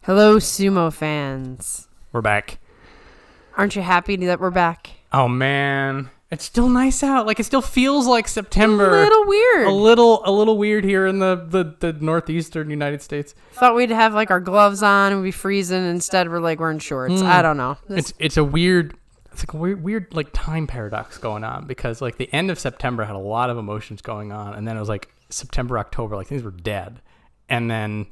Hello, Sumo fans. We're back. Aren't you happy that we're back? Oh, man. It's still nice out. Like, it still feels like September. A little weird. A little weird here in the northeastern United States. Thought we'd have, like, our gloves on and we'd be freezing. Instead, we're, like, wearing shorts. I don't know. It's a weird... It's like a weird like time paradox going on because like the end of September had a lot of emotions going on, and then it was like September, October, like things were dead, and then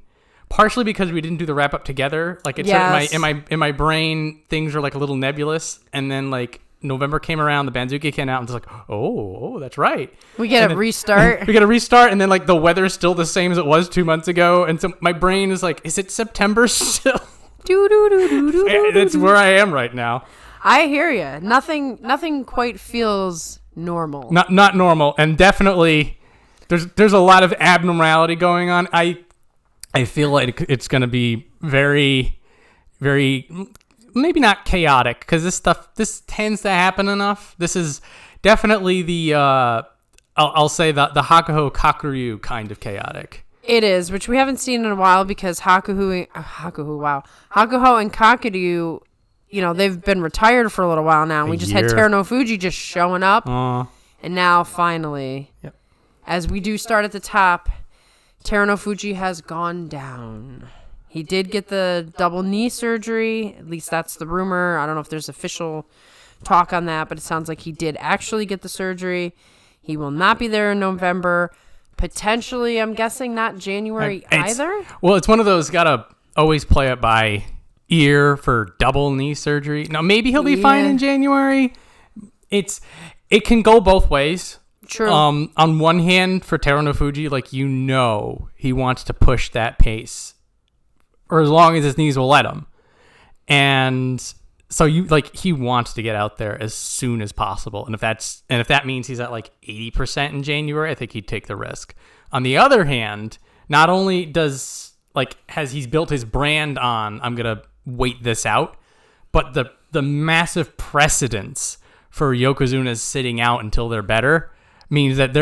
partially because we didn't do the wrap up together, like it's in my brain things were like a little nebulous, and then like November came around, the Banzuki came out, and it's like oh that's right, we get a restart. We get a restart, and then like the weather's still the same as it was 2 months ago, and so my brain is like, is it September still? That's where I am right now. I hear you. Nothing quite feels normal. Not normal, and definitely there's a lot of abnormality going on. I feel like it's going to be very, very maybe not chaotic because this tends to happen enough. This is definitely the I'll say the Hakuho Kakuryu kind of chaotic. It is, which we haven't seen in a while because Hakuho and Kakuryu. You know, they've been retired for a little while now. We just had Terunofuji just showing up. And now, finally, as we do start at the top, Terunofuji has gone down. He did get the double knee surgery. At least that's the rumor. I don't know if there's official talk on that, but it sounds like he did actually get the surgery. He will not be there in November. Potentially, I'm guessing not January either. Well, it's one of those, gotta always play it by ear for double knee surgery. Now maybe he'll be fine in January. It can go both ways. True. On one hand, for Terunofuji, like he wants to push that pace, or as long as his knees will let him, and so he wants to get out there as soon as possible. And if that means he's at like 80% in January, I think he'd take the risk. On the other hand, not only has he's built his brand on I'm gonna wait this out, but the massive precedence for Yokozunas sitting out until they're better means that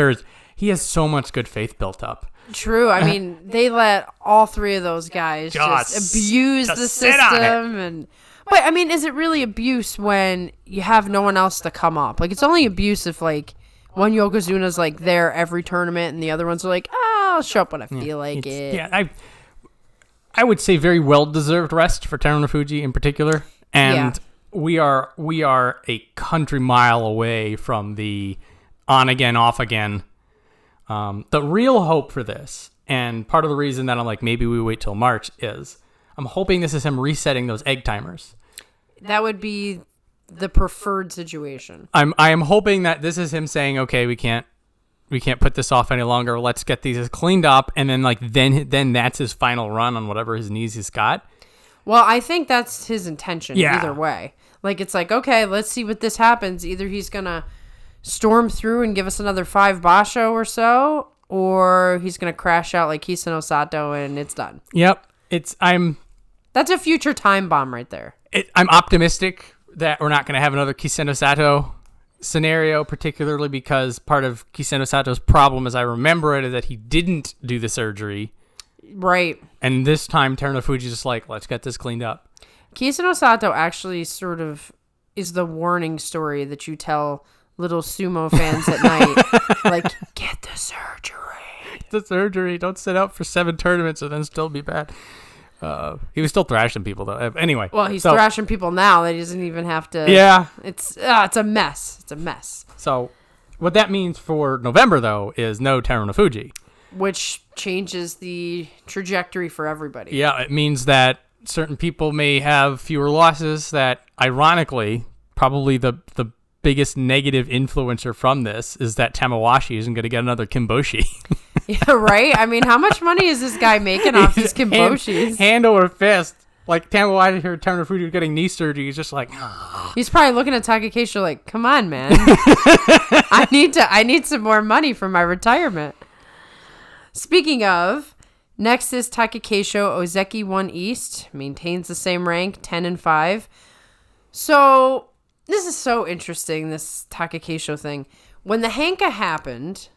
he has so much good faith built up. True. I mean, they let all three of those guys just abuse the system, but I mean, is it really abuse when you have no one else to come up? Like, it's only abuse if like one Yokozuna's like there every tournament and the other ones are like, I'll show up when I feel like it. Yeah, I would say very well-deserved rest for Terunofuji in particular, and we are a country mile away from the on-again, off-again. The real hope for this, and part of the reason that I'm like, maybe we wait till March, is I'm hoping this is him resetting those egg timers. That would be the preferred situation. I am hoping that this is him saying, okay, we can't put this off any longer. Let's get these cleaned up, and then then that's his final run on whatever his knees he's got. Well, I think that's his intention either way. Like, it's like, okay, let's see what this happens. Either he's going to storm through and give us another 5 Basho or so, or he's going to crash out like Kiseno Sato and it's done. Yep. That's a future time bomb right there. I'm optimistic that we're not going to have another Kiseno Sato scenario, particularly because part of Kiseno Sato's problem, as I remember it, is that he didn't do the surgery. Right. And this time, Terunofuji's just like, let's get this cleaned up. Kiseno Sato actually sort of is the warning story that you tell little sumo fans at night. Like, get the surgery. Get the surgery. Don't sit out for 7 tournaments and then still be bad. He was still thrashing people, though. Anyway. Well, he's thrashing people now. He doesn't even have to. Yeah. It's a mess. It's a mess. So what that means for November, though, is no Terunofuji. Which changes the trajectory for everybody. Yeah, it means that certain people may have fewer losses. That, ironically, probably the biggest negative influencer from this is that Tamawashi isn't going to get another Kimboshi. Yeah, right? I mean, how much money is this guy making off these Kimboshis? Hand over fist. Like, Tamawashi or Terunofuji getting knee surgery. He's just like, oh. He's probably looking at Takakeisho like, come on, man. I need some more money for my retirement. Speaking of, next is Takakeisho Ozeki 1 East. Maintains the same rank, 10-5. So, this is so interesting, this Takakeisho thing. When the Hanka happened,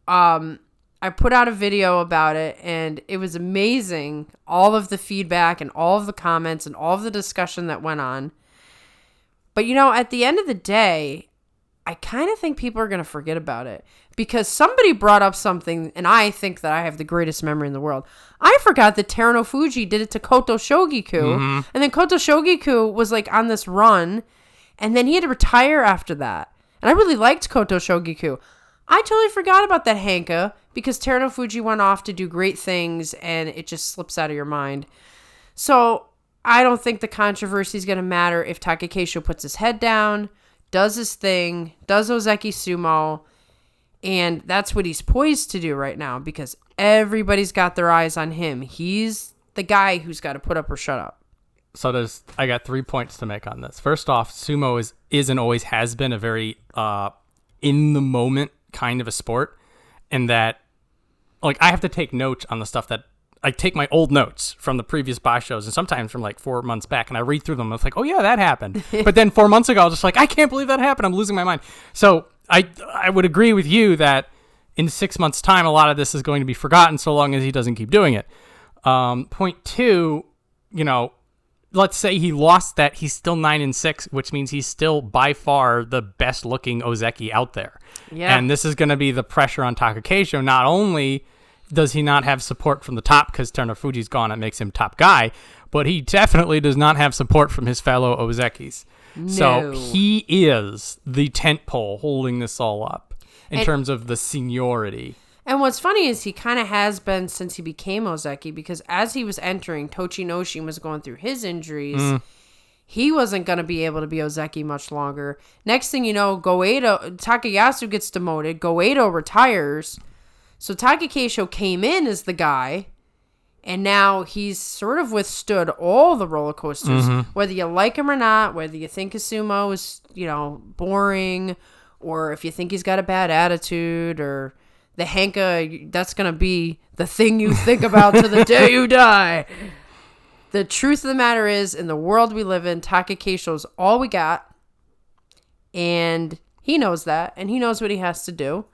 I I put out a video about it, and it was amazing. All of the feedback and all of the comments and all of the discussion that went on. But, at the end of the day, I kind of think people are going to forget about it. Because somebody brought up something, and I think that I have the greatest memory in the world. I forgot that Terunofuji did it to Koto Shogiku. And then Koto Shogiku was on this run, and then he had to retire after that. And I really liked Koto Shogiku. I totally forgot about that Hanka because Terunofuji went off to do great things, and it just slips out of your mind. So I don't think the controversy is going to matter if Takakeisho puts his head down, does his thing, does Ozeki Sumo, and that's what he's poised to do right now because everybody's got their eyes on him. He's the guy who's got to put up or shut up. So I got 3 points to make on this. First off, sumo is and always has been a very in the moment kind of a sport, and that I have to take notes on the stuff that I take my old notes from the previous Bashos and sometimes from 4 months back, and I read through them. I was like, oh yeah, that happened. But then 4 months ago, I was just like, I can't believe that happened. I'm losing my mind. So I would agree with you that in 6 months' time, a lot of this is going to be forgotten so long as he doesn't keep doing it. Point two, let's say he lost that, he's still 9-6, which means he's still by far the best looking Ozeki out there. Yeah. And this is going to be the pressure on Takakeisho. Not only does he not have support from the top because Terunofuji's gone, it makes him top guy, but he definitely does not have support from his fellow Ozekis. No. So he is the tent pole holding this all up in terms of the seniority. And what's funny is he kind of has been since he became Ozeki, because as he was entering, Tochinoshin was going through his injuries. He wasn't going to be able to be Ozeki much longer. Next thing you know, Takayasu gets demoted. Goeido retires. So Takakeisho came in as the guy, and now he's sort of withstood all the roller coasters. Whether you like him or not, whether you think his sumo is, boring, or if you think he's got a bad attitude, or the Hanka, that's going to be the thing you think about to the day you die. The truth of the matter is, in the world we live in, Takakeisho's all we got. And he knows that. And he knows what he has to do.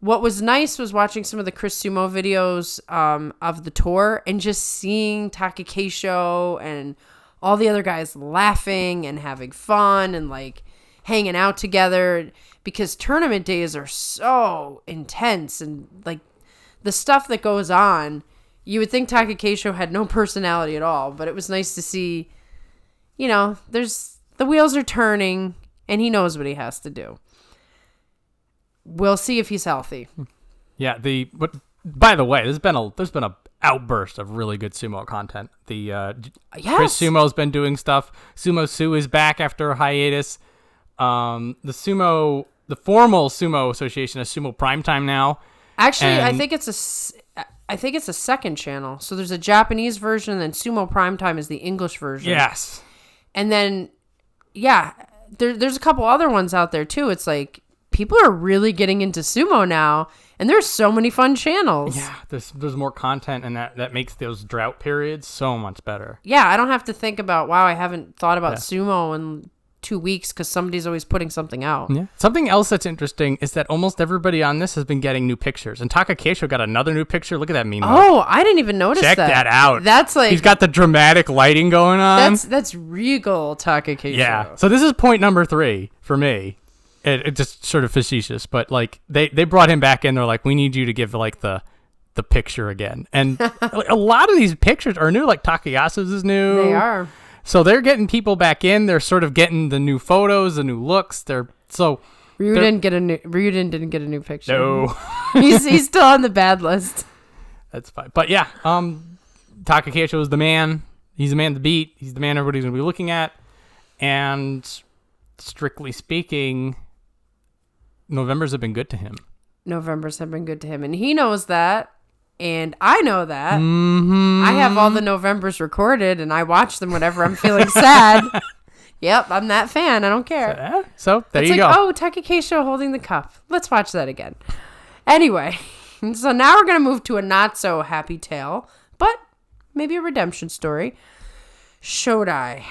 What was nice was watching some of the Chris Sumo videos of the tour and just seeing Takakeisho and all the other guys laughing and having fun and hanging out together, because tournament days are so intense and the stuff that goes on, you would think Takakeisho had no personality at all, but it was nice to see, there's the wheels are turning and he knows what he has to do. We'll see if he's healthy. Yeah, but by the way, there's been a outburst of really good sumo content. Chris Sumo's been doing stuff. Sumo Sue is back after a hiatus. The formal sumo association is Sumo Primetime now. Actually, I think it's a second channel. So there's a Japanese version, and then Sumo Primetime is the English version. Yes. And then, there's a couple other ones out there too. It's people are really getting into sumo now, and there's so many fun channels. Yeah, there's more content, and that makes those drought periods so much better. Yeah, I don't have to think about, wow, I haven't thought about sumo in 2 weeks because somebody's always putting something out. Yeah. Something else that's interesting is that almost everybody on this has been getting new pictures. And Takakeisho got another new picture. Look at that meme. Oh, I didn't even notice that. Check that out. That's he's got the dramatic lighting going on. That's regal Takakeisho. Yeah. So this is point number 3 for me. It just sort of facetious, but they brought him back in. They're like, we need you to give the picture again. And a lot of these pictures are new. Takayasu's is new. They are. So they're getting people back in. They're sort of getting the new photos, the new looks. Ryuden didn't get a new picture. No. he's still on the bad list. That's fine. But yeah, Takakeisho is the man. He's the man to beat. He's the man everybody's going to be looking at. And strictly speaking, Novembers have been good to him. And he knows that. And I know that. I have all the Novembers recorded, and I watch them whenever I'm feeling sad. Yep, I'm that fan. I don't care. So there you go. Oh, Takakeisho holding the cup. Let's watch that again. Anyway, so now we're going to move to a not so happy tale, but maybe a redemption story. Shodai.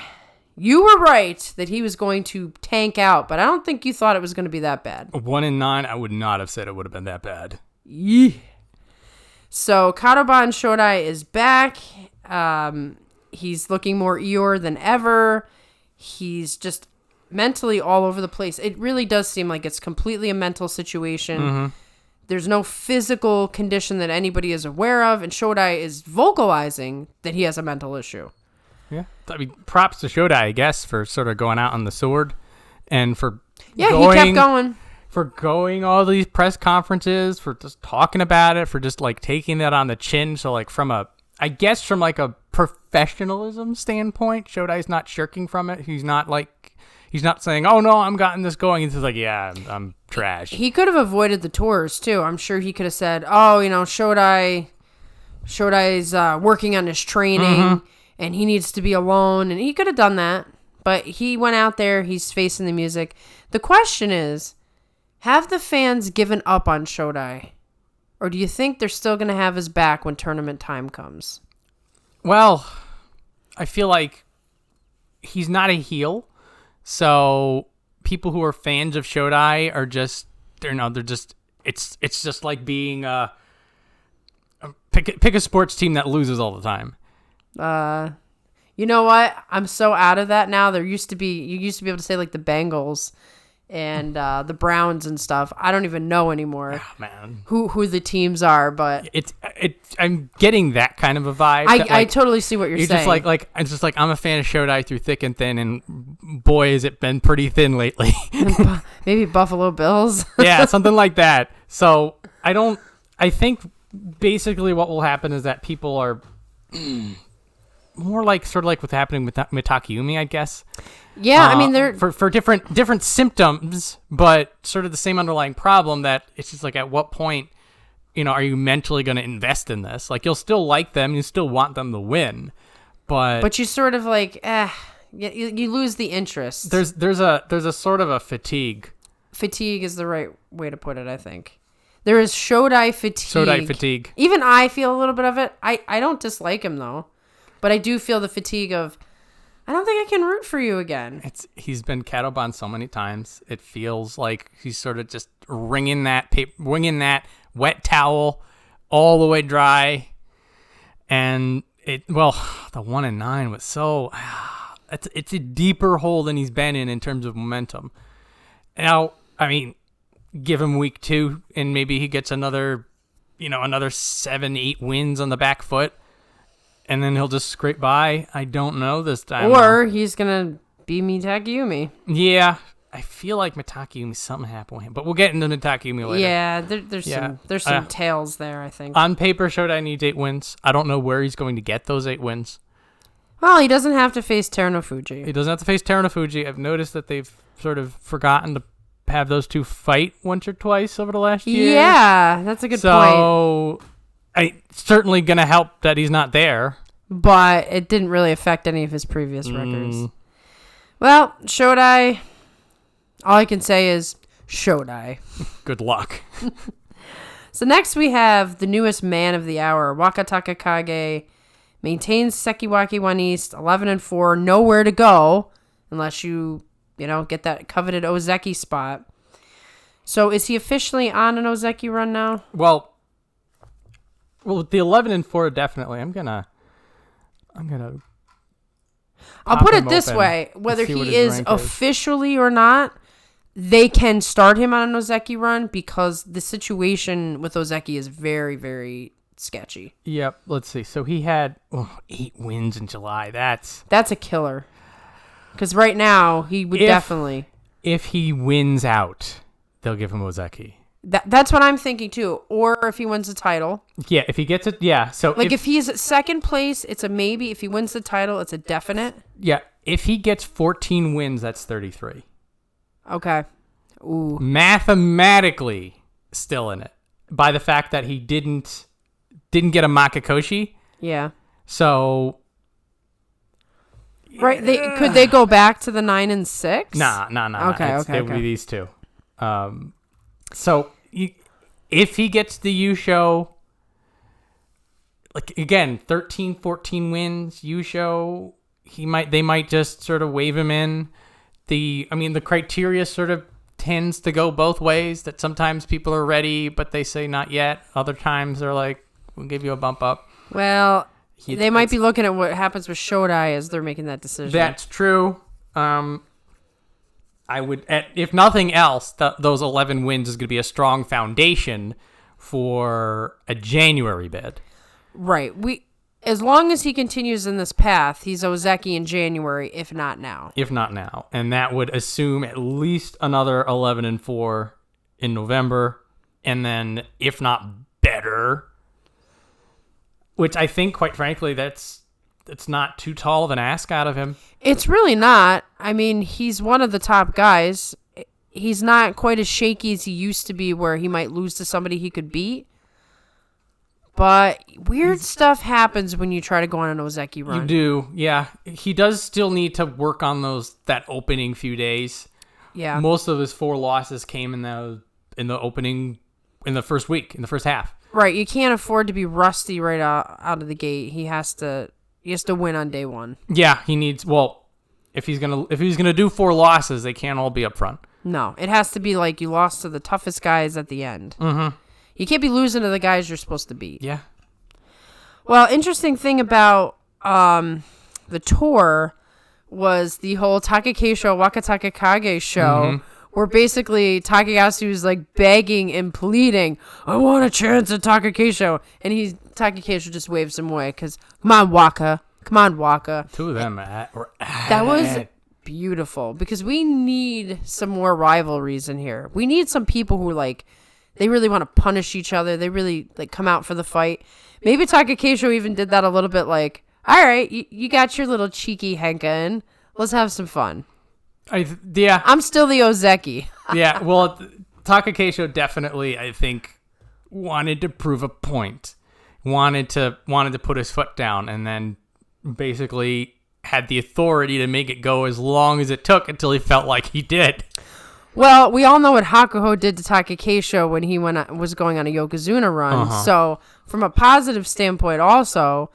You were right that he was going to tank out, but I don't think you thought it was going to be that bad. 1-9, I would not have said it would have been that bad. Yeah. So Kadoban Shodai is back. He's looking more Eeyore than ever. He's just mentally all over the place. It really does seem like it's completely a mental situation. Mm-hmm. There's no physical condition that anybody is aware of, and Shodai is vocalizing that he has a mental issue. Yeah. I mean, props to Shodai, I guess, for sort of going out on the sword and for he kept going. For going all these press conferences, for just talking about it, for just like taking that on the chin. So like from a professionalism standpoint, Shodai's not shirking from it. He's not saying, "Oh no, I'm gotten this going." He's just like, "Yeah, I'm trash." He could have avoided the tours too. I'm sure he could have said, "Oh, Shodai's working on his training, and he needs to be alone," and he could have done that. But he went out there. He's facing the music. The question is, have the fans given up on Shodai, or do you think they're still going to have his back when tournament time comes? Well, I feel like he's not a heel. So people who are fans of Shodai are it's just like being pick a sports team that loses all the time. You know what? I'm so out of that now. You used to be able to say like the Bengals and the Browns and stuff. I don't even know anymore. Oh, man. Who the teams are, but I'm getting that kind of a vibe. I totally see what you're saying. Just like I'm a fan of Shodai through thick and thin, and boy, has it been pretty thin lately. Maybe Buffalo Bills. Yeah, something like that. So I think basically what will happen is that people are more like sort of like what's happening with Mitakeumi, I guess. Yeah, I mean they're for different symptoms, but sort of the same underlying problem. That it's just like, at what point, are you mentally going to invest in this? Like, you'll still like them, you still want them to win, but you sort of like, you lose the interest. There's a sort of a fatigue. Fatigue is the right way to put it, I think. There is Shodai fatigue. Even I feel a little bit of it. I don't dislike him though, but I do feel the fatigue of, I don't think I can root for you again. He's been Kadoban so many times. It feels like he's sort of just wringing that wet towel all the way dry. And the 1-9 was so. It's a deeper hole than he's been in terms of momentum. Now, I mean, give him week 2, and maybe he gets another 7-8 wins on the back foot. And then he'll just scrape by. I don't know this time. Or he's going to be Mitakeumi. Yeah. I feel like Mitakeumi, something happened with him. But we'll get into Mitakeumi later. Yeah, there's some tales there, I think. On paper, Shodai needs 8 wins. I don't know where he's going to get those 8 wins. Well, he doesn't have to face Terunofuji. He doesn't have to face Terunofuji. I've noticed that they've sort of forgotten to have those two fight once or twice over the last year. Yeah, that's a good point. So it's certainly going to help that he's not there. But it didn't really affect any of his previous records. Well, Shodai, all I can say is Shodai. Good luck. So next we have the newest man of the hour, Wakatakakage. Maintains Sekiwaki 1 East, 11-4, nowhere to go unless you get that coveted Ozeki spot. So is he officially on an Ozeki run now? Well, with the 11-4, definitely. I'm gonna. I'll put it this way: whether he is officially or not, they can start him on an Ozeki run because the situation with Ozeki is very, very sketchy. Yep. Let's see. So he had 8 wins in July. That's a killer. Because right now he would definitely. If he wins out, they'll give him Ozeki. That's what I'm thinking too. Or if he wins the title. Yeah, if he gets it, yeah. So if he's at second place, it's a maybe. If he wins the title, it's a definite. Yeah, if he gets 14 wins, that's 33. Okay. Ooh. Mathematically still in it by the fact that he didn't get a Makakoshi. Yeah. So right, could they go back to the 9 and 6? Nah. Okay. They would be these two. So if he gets the Yusho, like again, 13, 14 wins, Yusho, they might just sort of wave him in. The criteria sort of tends to go both ways, that sometimes people are ready, but they say not yet. Other times they're like, We'll give you a bump up. Well, they might be looking at what happens with Shodai as they're making that decision. That's true. I would, if nothing else, those 11 wins is going to be a strong foundation for a January bid. Right. As long as he continues in this path, he's Ozeki in January, if not now. And that would assume at least another 11-4 in November, and then, if not better, which I think, quite frankly, that's not too tall of an ask out of him. It's really not. I mean, he's one of the top guys. He's not quite as shaky as he used to be, where he might lose to somebody he could beat. But weird stuff happens when you try to go on an Ozeki run. You do, yeah. He does still need to work on that opening few days. Yeah. Most of his 4 losses came in the opening, in the first week, in the first half. Right. You can't afford to be rusty right out of the gate. He has to win on day one. Yeah, he needs. Well, if he's gonna do 4 losses, they can't all be up front. No, it has to be like you lost to the toughest guys at the end. Mm-hmm. You can't be losing to the guys you're supposed to beat. Yeah. Well, interesting thing about the tour was the whole Takakeisho Wakatakakage show, where basically Takayasu is like begging and pleading, "I want a chance at Takakeisho," and Takakeisho just waves him away because, come on, Waka. 2 of them That was beautiful because we need some more rivalries in here. We need some people who they really want to punish each other. They really come out for the fight. Maybe Takakeisho even did that a little bit all right, you got your little cheeky henka in. Let's have some fun. Yeah. I'm still the Ozeki. Yeah, well, Takakeisho definitely, I think, wanted to prove a point. Wanted to put his foot down, and then basically had the authority to make it go as long as it took until he felt like he did. Well, we all know what Hakuho did to Takakeisho when he was going on a Yokozuna run. So, from a positive standpoint also,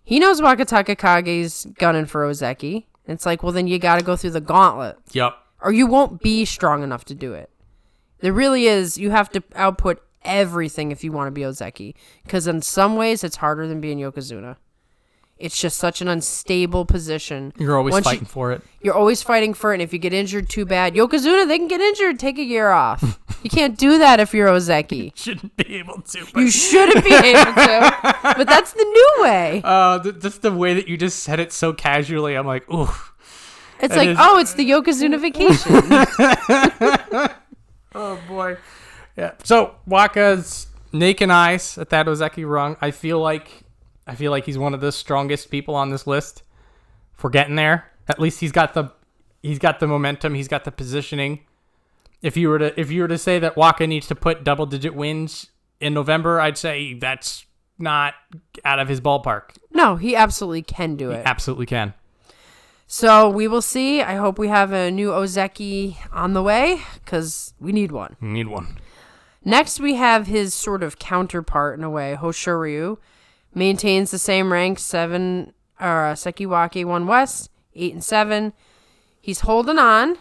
he knows Wakatakakage's gunning for Ozeki. It's like, well, then you got to go through the gauntlet. Yep. Or you won't be strong enough to do it. There really is. You have to output everything if you want to be Ozeki. Because in some ways, it's harder than being Yokozuna. It's just such an unstable position. You're always fighting for it. You're always fighting for it, and if you get injured, too bad. Yokozuna, they can get injured, take a year off. You can't do that if you're Ozeki. Shouldn't be able to. You shouldn't be able to, but that's the new way. Just the way that you just said it so casually, I'm like, ooh. It's it's the Yokozuna vacation. Oh, boy. Yeah. So, Waka's naked eyes at that Ozeki rung. I feel like he's one of the strongest people on this list for getting there. At least he's got the momentum. He's got the positioning. If you were to say that Waka needs to put double-digit wins in November, I'd say that's not out of his ballpark. No, he absolutely can do it. He absolutely can. So we will see. I hope we have a new Ozeki on the way because we need one. Next, we have his sort of counterpart in a way, Hoshoryu. Maintains the same rank, 7, Sekiwake 1 West, 8 and 7. He's holding on.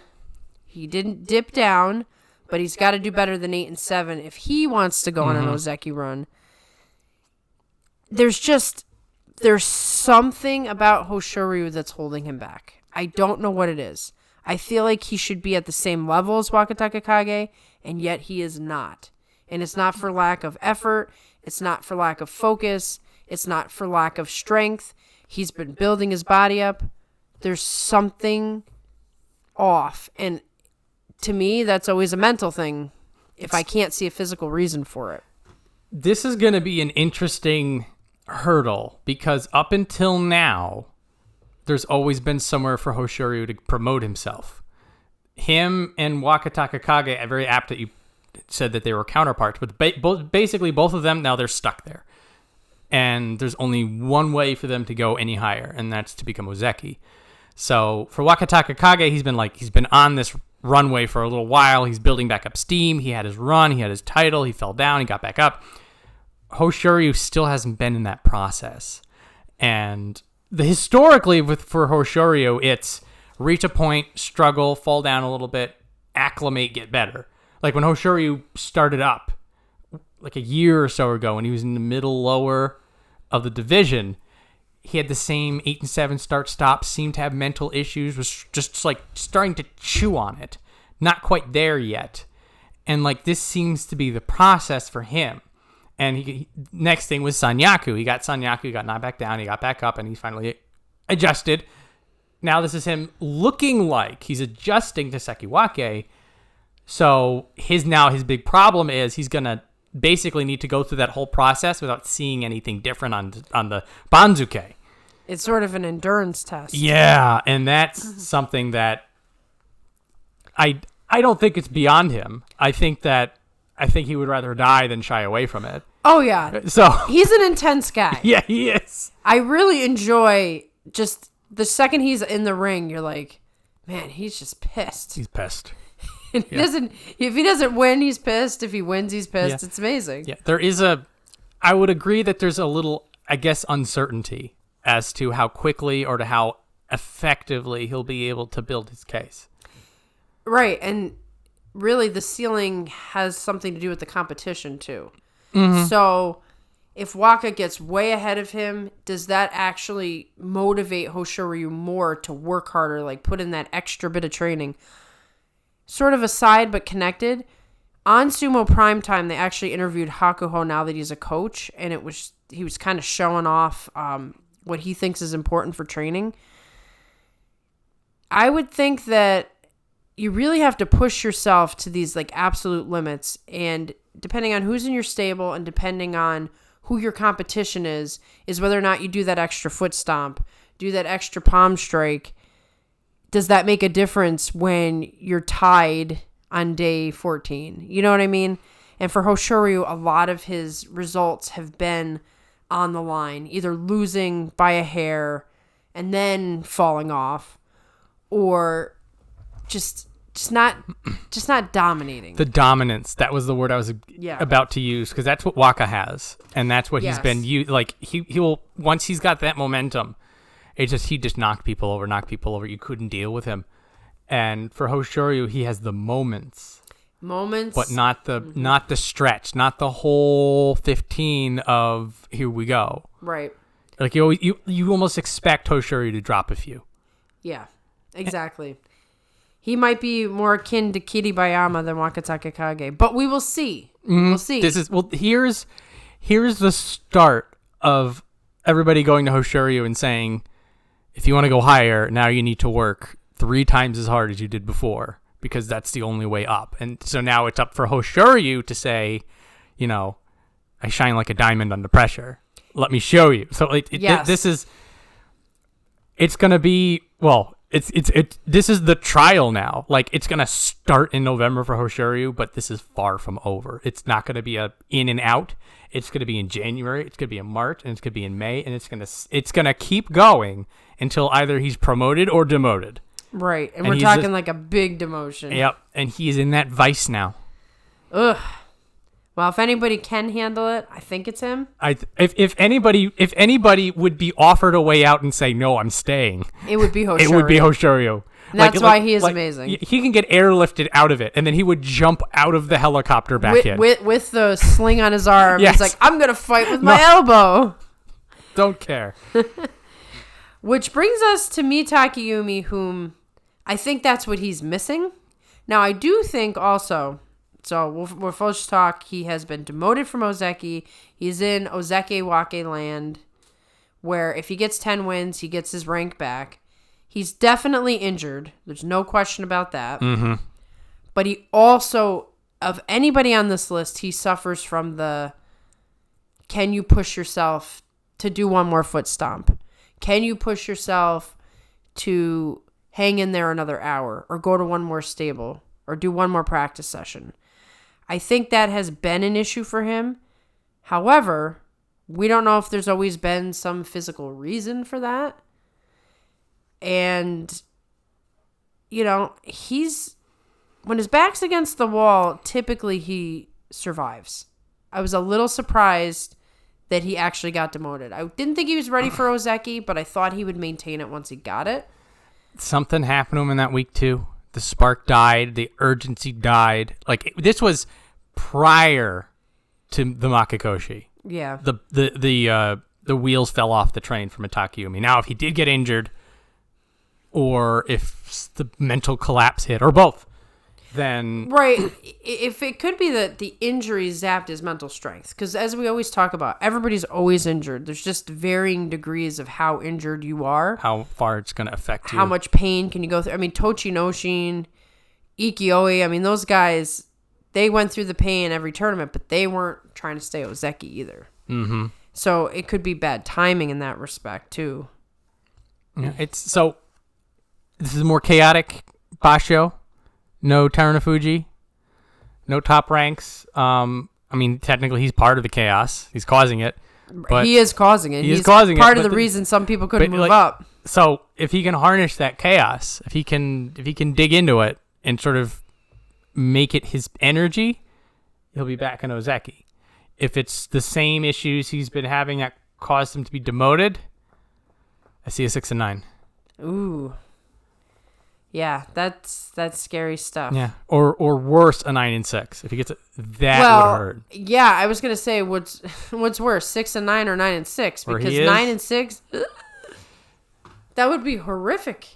He didn't dip down, but he's got to do better than 8 and 7 if he wants to go on an Ozeki run. There's something about Hoshoryu that's holding him back. I don't know what it is. I feel like he should be at the same level as Wakatakakage, and yet he is not. And it's not for lack of effort. It's not for lack of focus. It's not for lack of strength. He's been building his body up. There's something off. And to me, that's always a mental thing if I can't see a physical reason for it. This is going to be an interesting hurdle because up until now, there's always been somewhere for Hoshoryu to promote himself. Him and Wakatakakage are very apt that you said that they were counterparts, but basically both of them, now they're stuck there. And there's only one way for them to go any higher, and that's to become Ozeki. So for Wakatakakage, he's been on this runway for a little while. He's building back up steam. He had his run. He had his title. He fell down. He got back up. Hoshoryu still hasn't been in that process. And historically for Hoshoryu, it's reach a point, struggle, fall down a little bit, acclimate, get better. Like when Hoshoryu started up, like a year or so ago when he was in the middle lower of the division. He had the same 8-7 start-stop, seemed to have mental issues, was just like starting to chew on it. Not quite there yet. And like this seems to be the process for him. And next thing was Sanyaku. He got Sanyaku, he got knocked back down, he got back up, and he finally adjusted. Now this is him looking like he's adjusting to Sekiwake. So his big problem is he's going to basically need to go through that whole process without seeing anything different on the Banzuke. It's sort of an endurance test. Yeah, and that's something that I don't think it's beyond him. I think he would rather die than shy away from it. Oh yeah. So he's an intense guy. Yeah, he is. I really enjoy just the second he's in the ring, you're like, man, he's just pissed. He's pissed. If he doesn't win, he's pissed. If he wins, he's pissed. Yeah. It's amazing. Yeah, I would agree that there's a little, I guess, uncertainty as to how quickly or to how effectively he'll be able to build his case. Right, and really the ceiling has something to do with the competition too. Mm-hmm. So if Waka gets way ahead of him, does that actually motivate Hoshoryu more to work harder, like put in that extra bit of training? Sort of aside but connected, on Sumo Primetime, they actually interviewed Hakuho now that he's a coach, and he was kind of showing off what he thinks is important for training. I would think that you really have to push yourself to these like absolute limits, and depending on who's in your stable and depending on who your competition is whether or not you do that extra foot stomp, do that extra palm strike. Does that make a difference when you're tied on day 14? You know what I mean? And for Hoshoryu, a lot of his results have been on the line, either losing by a hair and then falling off, or just not dominating. The dominance, that was the word I was about to use, because that's what Waka has, and that's what he's been like. He will, once he's got that momentum, he just knocked people over. You couldn't deal with him. And for Hoshoryu, he has the moments, but not the stretch, not the whole 15 of here we go. Right. Like you almost expect Hoshoryu to drop a few. Yeah, exactly. He might be more akin to Kiribayama than Wakatakakage, but we will see. Mm-hmm. We'll see. Here's the start of everybody going to Hoshoryu and saying, if you want to go higher, now you need to work 3 times as hard as you did before, because that's the only way up. And so now it's up for Hoshoryu to say, I shine like a diamond under pressure. Let me show you. So this is, it's going to be, this is the trial now. Like, it's going to start in November for Hoshoryu, but this is far from over. It's not going to be a in and out. It's going to be in January, it's going to be in March, and it's going to be in May, and it's going to keep going until either he's promoted or demoted. Right, and we're talking like a big demotion. Yep, and he's in that vice now. Ugh. Well, if anybody can handle it, I think it's him. If anybody would be offered a way out and say, no, I'm staying, it would be Hoshoryu. It would be Hoshoryu. And that's why he is amazing. He can get airlifted out of it, and then he would jump out of the helicopter back in. With the sling on his arm. Yes. He's like, I'm going to fight with my elbow. Don't care. Which brings us to Mitakeumi, whom I think that's what he's missing. Now, I do think also, so we'll first talk, he has been demoted from Ozeki. He's in Ozeki Wake land, where if he gets 10 wins, he gets his rank back. He's definitely injured. There's no question about that. Mm-hmm. But he also, of anybody on this list, he suffers from the, can you push yourself to do one more foot stomp? Can you push yourself to hang in there another hour or go to one more stable or do one more practice session? I think that has been an issue for him. However, we don't know if there's always been some physical reason for that. And, when his back's against the wall, typically he survives. I was a little surprised that he actually got demoted. I didn't think he was ready for Ozeki, but I thought he would maintain it once he got it. Something happened to him in that week, too. The spark died. The urgency died. Like, this was prior to the Makekoshi. Yeah. The wheels fell off the train for Mitakeumi. Now, if he did get injured, or if the mental collapse hit, or both, then... Right. If it could be that the injury zapped his mental strength, because as we always talk about, everybody's always injured. There's just varying degrees of how injured you are. How far it's going to affect you. How much pain can you go through? I mean, Tochinoshin, Ikioi, I mean, those guys, they went through the pain every tournament, but they weren't trying to stay Ozeki either. Mm-hmm. So it could be bad timing in that respect, too. Yeah, so this is a more chaotic Basho. No Terunofuji. No top ranks. I mean, technically, he's part of the chaos. He's causing it. But he is causing it. He's causing part it, of the reason some people couldn't move up. So if he can harness that chaos, if he can dig into it and sort of make it his energy, he'll be back in Ozeki. If it's the same issues he's been having that caused him to be demoted, I see a 6 and 9. Ooh. Yeah, that's scary stuff. Yeah, or worse, a 9 and 6. If he gets it, that would hurt. Yeah, I was gonna say what's worse, 6 and 9 or 9 and 6? Because 9 and 6, that would be horrific.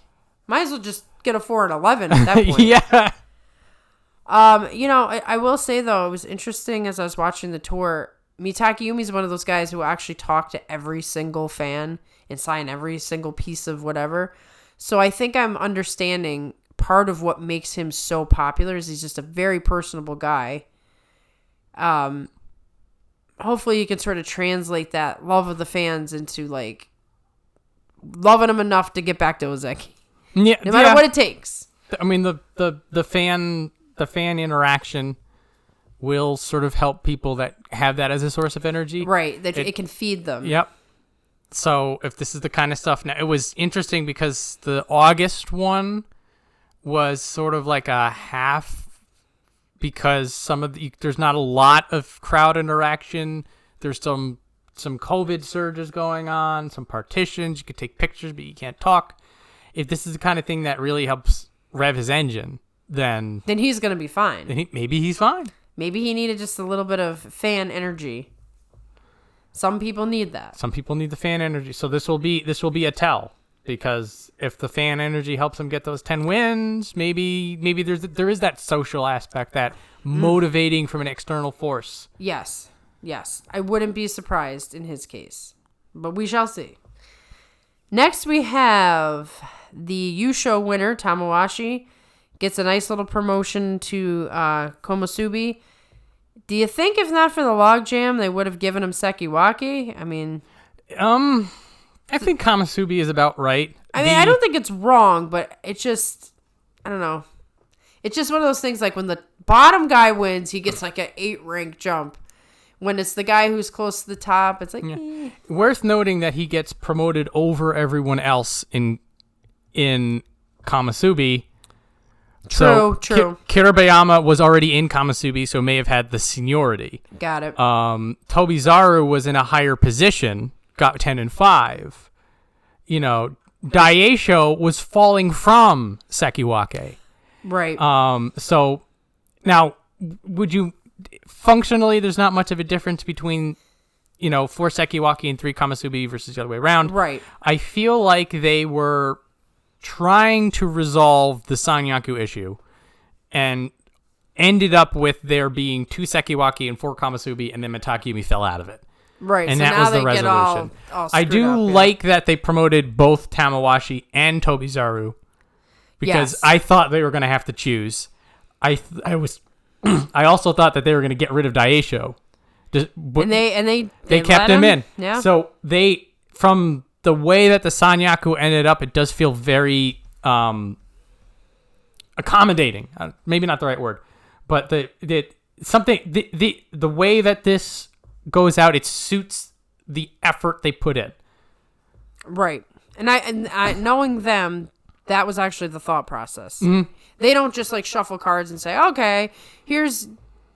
Might as well just get a 4 and 11 at that point. Yeah. I will say though, it was interesting as I was watching the tour. Mitakeumi is one of those guys who actually talk to every single fan and sign every single piece of whatever. So I think I'm understanding part of what makes him so popular is he's just a very personable guy. Hopefully you can sort of translate that love of the fans into like loving him enough to get back to Ozeki. Yeah, no matter what it takes. I mean the fan interaction will sort of help people that have that as a source of energy. Right, that it can feed them. Yep. So if this is the kind of stuff, now it was interesting because the August one was sort of like a half because there's not a lot of crowd interaction. There's some COVID surges going on, some partitions. You can take pictures, but you can't talk. If this is the kind of thing that really helps rev his engine, then he's going to be fine. Maybe he's fine. Maybe he needed just a little bit of fan energy. Some people need that. Some people need the fan energy. So this will be a tell, because if the fan energy helps him get those 10 wins, maybe there is that social aspect, that motivating from an external force. Yes. I wouldn't be surprised in his case, but we shall see. Next we have the Yusho winner, Tamawashi, gets a nice little promotion to Komusubi. Do you think if not for the logjam, they would have given him Sekiwaki? I mean... I think Komusubi is about right. I mean, I don't think it's wrong, but it's just... I don't know. It's just one of those things like when the bottom guy wins, he gets like an 8-rank jump. When it's the guy who's close to the top, it's like... Yeah. Worth noting that he gets promoted over everyone else in Komusubi. True. Kiribayama was already in Komusubi, so may have had the seniority. Got it. Tobizaru was in a higher position, got 10 and 5. Daieisho was falling from Sekiwake. Right. So now, functionally, there's not much of a difference between, 4 Sekiwake and 3 Komusubi versus the other way around. Right. I feel like they were trying to resolve the Sanyaku issue and ended up with there being 2 Sekiwake and 4 Komusubi, and then Mitakeumi fell out of it. Right. And so that now was the they resolution. Get all I do up, like that they promoted both Tamawashi and Tobizaru, because I thought they were going to have to choose. I also thought that they were going to get rid of Daieisho. And they kept him in. Yeah. So from the way that the Sanyaku ended up, it does feel very accommodating. Maybe not the right word, but the way that this goes out, it suits the effort they put in. Right. And I knowing them, that was actually the thought process. Mm-hmm. They don't just like shuffle cards and say, okay, here's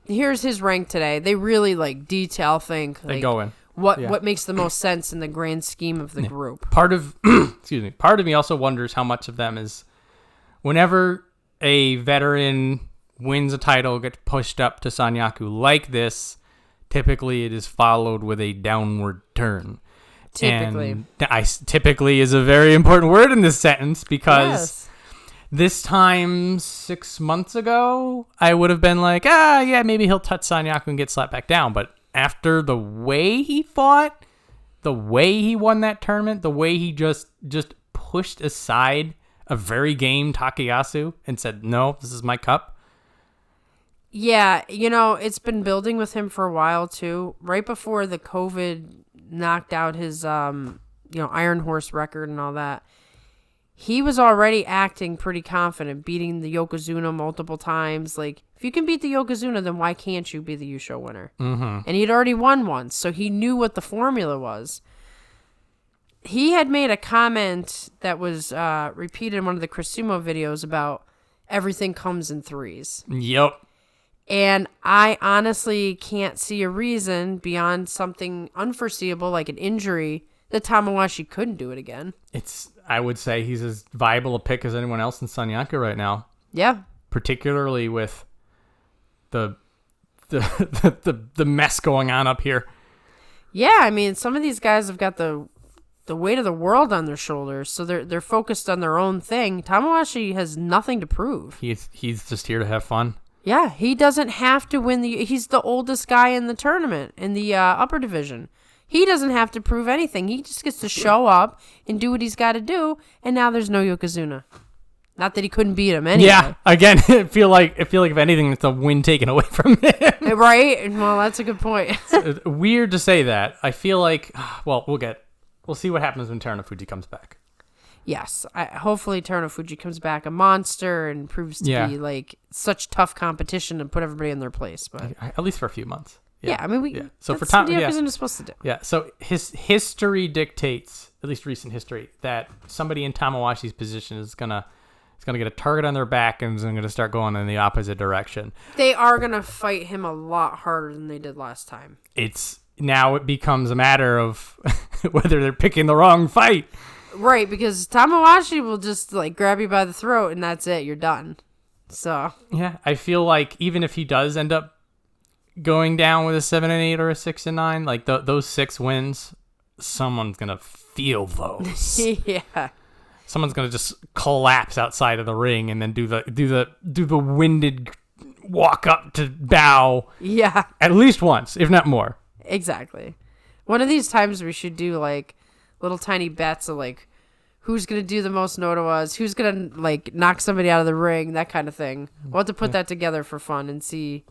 his rank today. They really detail think. They go in. What makes the most sense in the grand scheme of the group. Part of me also wonders how much of them is whenever a veteran wins a title, gets pushed up to Sanyaku like this, typically it is followed with a downward turn. Typically. And typically is a very important word in this sentence because this time 6 months ago, I would have been like, yeah, maybe he'll touch Sanyaku and get slapped back down. But after the way he fought, the way he won that tournament, the way he just pushed aside a very game Takayasu and said, no, this is my cup. Yeah, it's been building with him for a while, too. Right before the COVID knocked out his, Iron Horse record and all that, he was already acting pretty confident, beating the Yokozuna multiple times. Like, if you can beat the Yokozuna, then why can't you be the Yusho winner? Mm-hmm. And he'd already won once, so he knew what the formula was. He had made a comment that was repeated in one of the Sumo videos about everything comes in threes. Yep. And I honestly can't see a reason beyond something unforeseeable like an injury that Tamawashi couldn't do it again. I would say he's as viable a pick as anyone else in Sanyaku right now. Yeah. Particularly with the mess going on up here. Yeah, I mean, some of these guys have got the weight of the world on their shoulders, so they're focused on their own thing. Tamawashi has nothing to prove. He's just here to have fun. Yeah, he doesn't have to win he's the oldest guy in the tournament, in the upper division. He doesn't have to prove anything. He just gets to show up and do what he's got to do, and now there's no Yokozuna. Not that he couldn't beat him anyway. Yeah, again, I feel like if anything, it's a win taken away from him. Right? Well, that's a good point. It's weird to say that. I feel like, well, we'll see what happens when Terunofuji comes back. Yes. Hopefully Terunofuji comes back a monster and proves to be like such tough competition and put everybody in their place. But at least for a few months. Yeah, I mean, So that's for what Yokozuna's supposed to do. Yeah, so his history dictates, at least recent history, that somebody in Tamawashi's position is gonna get a target on their back and is gonna start going in the opposite direction. They are gonna fight him a lot harder than they did last time. Now it becomes a matter of whether they're picking the wrong fight. Right, because Tamawashi will just like grab you by the throat and that's it, you're done. So yeah, I feel like even if he does end up going down with a 7-8 or a 6-9, like those 6 wins, someone's gonna feel those. Yeah. Someone's gonna just collapse outside of the ring and then do the winded walk up to bow. Yeah. At least once, if not more. Exactly. One of these times we should do like little tiny bets of like who's gonna do the most Nodowas, who's gonna like knock somebody out of the ring, that kind of thing. We'll have to put that together for fun and see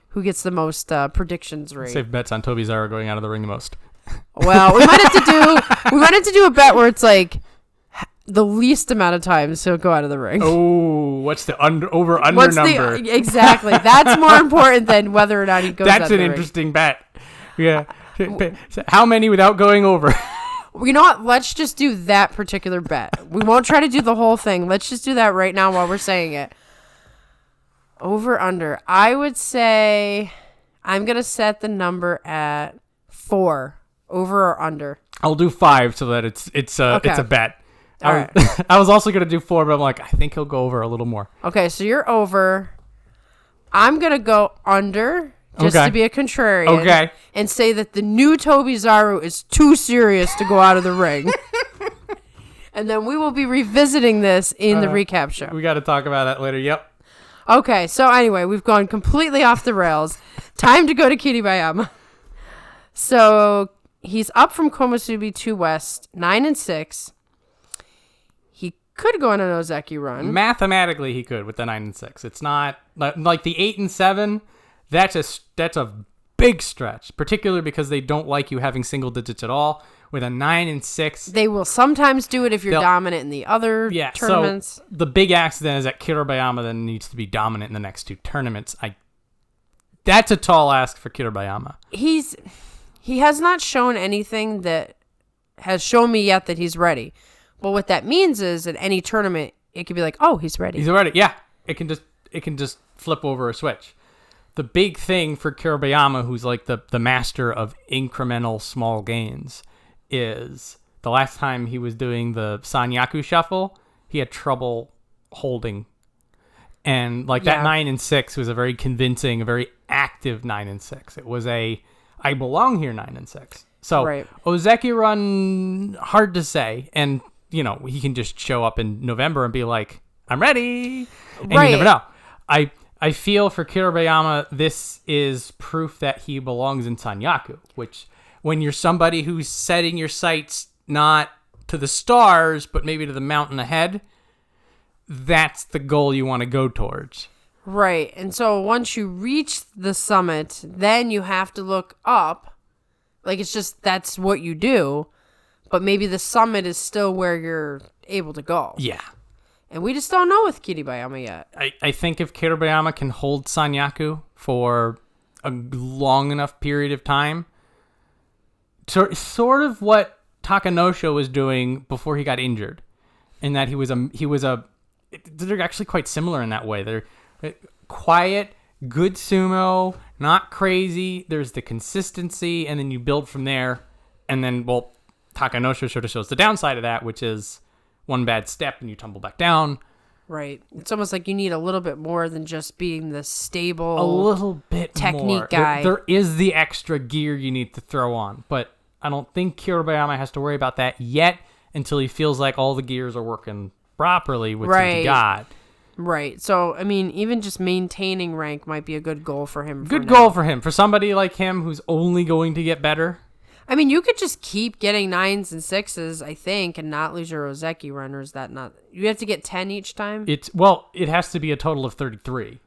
who gets the most predictions right. Save bets on Tobizaru going out of the ring the most. Well, we might have to do a bet where it's like the least amount of times he'll go out of the ring. Oh, what's the over number? Exactly. That's more important than whether or not he goes out of the ring. That's an interesting bet. Yeah. How many without going over? You know what? Let's just do that particular bet. We won't try to do the whole thing. Let's just do that right now while we're saying it. Over, under. I would say I'm going to set the number at 4. Over or under? I'll do 5 so that it's a bet. All right. I was also going to do 4, but I'm like, I think he'll go over a little more. Okay, so you're over. I'm going to go under just to be a contrarian. Okay. And say that the new Tobizaru is too serious to go out of the ring. And then we will be revisiting this in the recap show. We got to talk about that later. Yep. Okay, so anyway, we've gone completely off the rails. Time to go to Kiribayama. So he's up from Komusubi 2 West, 9-6. He could go on an Ozeki run. Mathematically, he could with the 9-6. It's not like the 8-7. That's a big stretch, particularly because they don't like you having single digits at all. With a 9-6, they will sometimes do it if you're dominant in the other tournaments. So the big accident is that Kiribayama then needs to be dominant in the next 2 tournaments. That's a tall ask for Kiribayama. He has not shown anything that has shown me yet that he's ready. Well, what that means is in any tournament, it could be like, oh, he's ready. He's ready. Yeah, it can just flip over a switch. The big thing for Kiribayama, who's like the master of incremental small gains, is the last time he was doing the Sanyaku shuffle, he had trouble holding. And that 9-6 was a very convincing, a very active 9-6. It was a I belong here 9 and 6. So Right. Ozeki run, hard to say. And, he can just show up in November and be like, I'm ready. And Right. you never know. I feel for Kiribayama, this is proof that he belongs in Sanyaku, which when you're somebody who's setting your sights not to the stars, but maybe to the mountain ahead, that's the goal you want to go towards. Right. And so once you reach the summit, then you have to look up. Like, it's just, that's what you do. But maybe the summit is still where you're able to go. Yeah. And we just don't know with Kiribayama yet. I think if Kiribayama can hold Sanyaku for a long enough period of time, sort of what Takanosho was doing before he got injured, in that they're actually quite similar in that way. They're quiet, good sumo, not crazy. There's the consistency, and then you build from there. And then, Takanosho sort of shows the downside of that, which is one bad step and you tumble back down. Right. It's almost like you need a little bit more than just being the stable, a little bit technique more. guy. There is the extra gear you need to throw on, but I don't think Kiribayama has to worry about that yet until he feels like all the gears are working properly with what he got. Right. So, I mean, even just maintaining rank might be a good goal for him. Good goal for him. For somebody like him who's only going to get better. I mean, you could just keep getting 9s and 6s, I think, and not lose your Ozeki runners. You have to get 10 each time? It has to be a total of 33.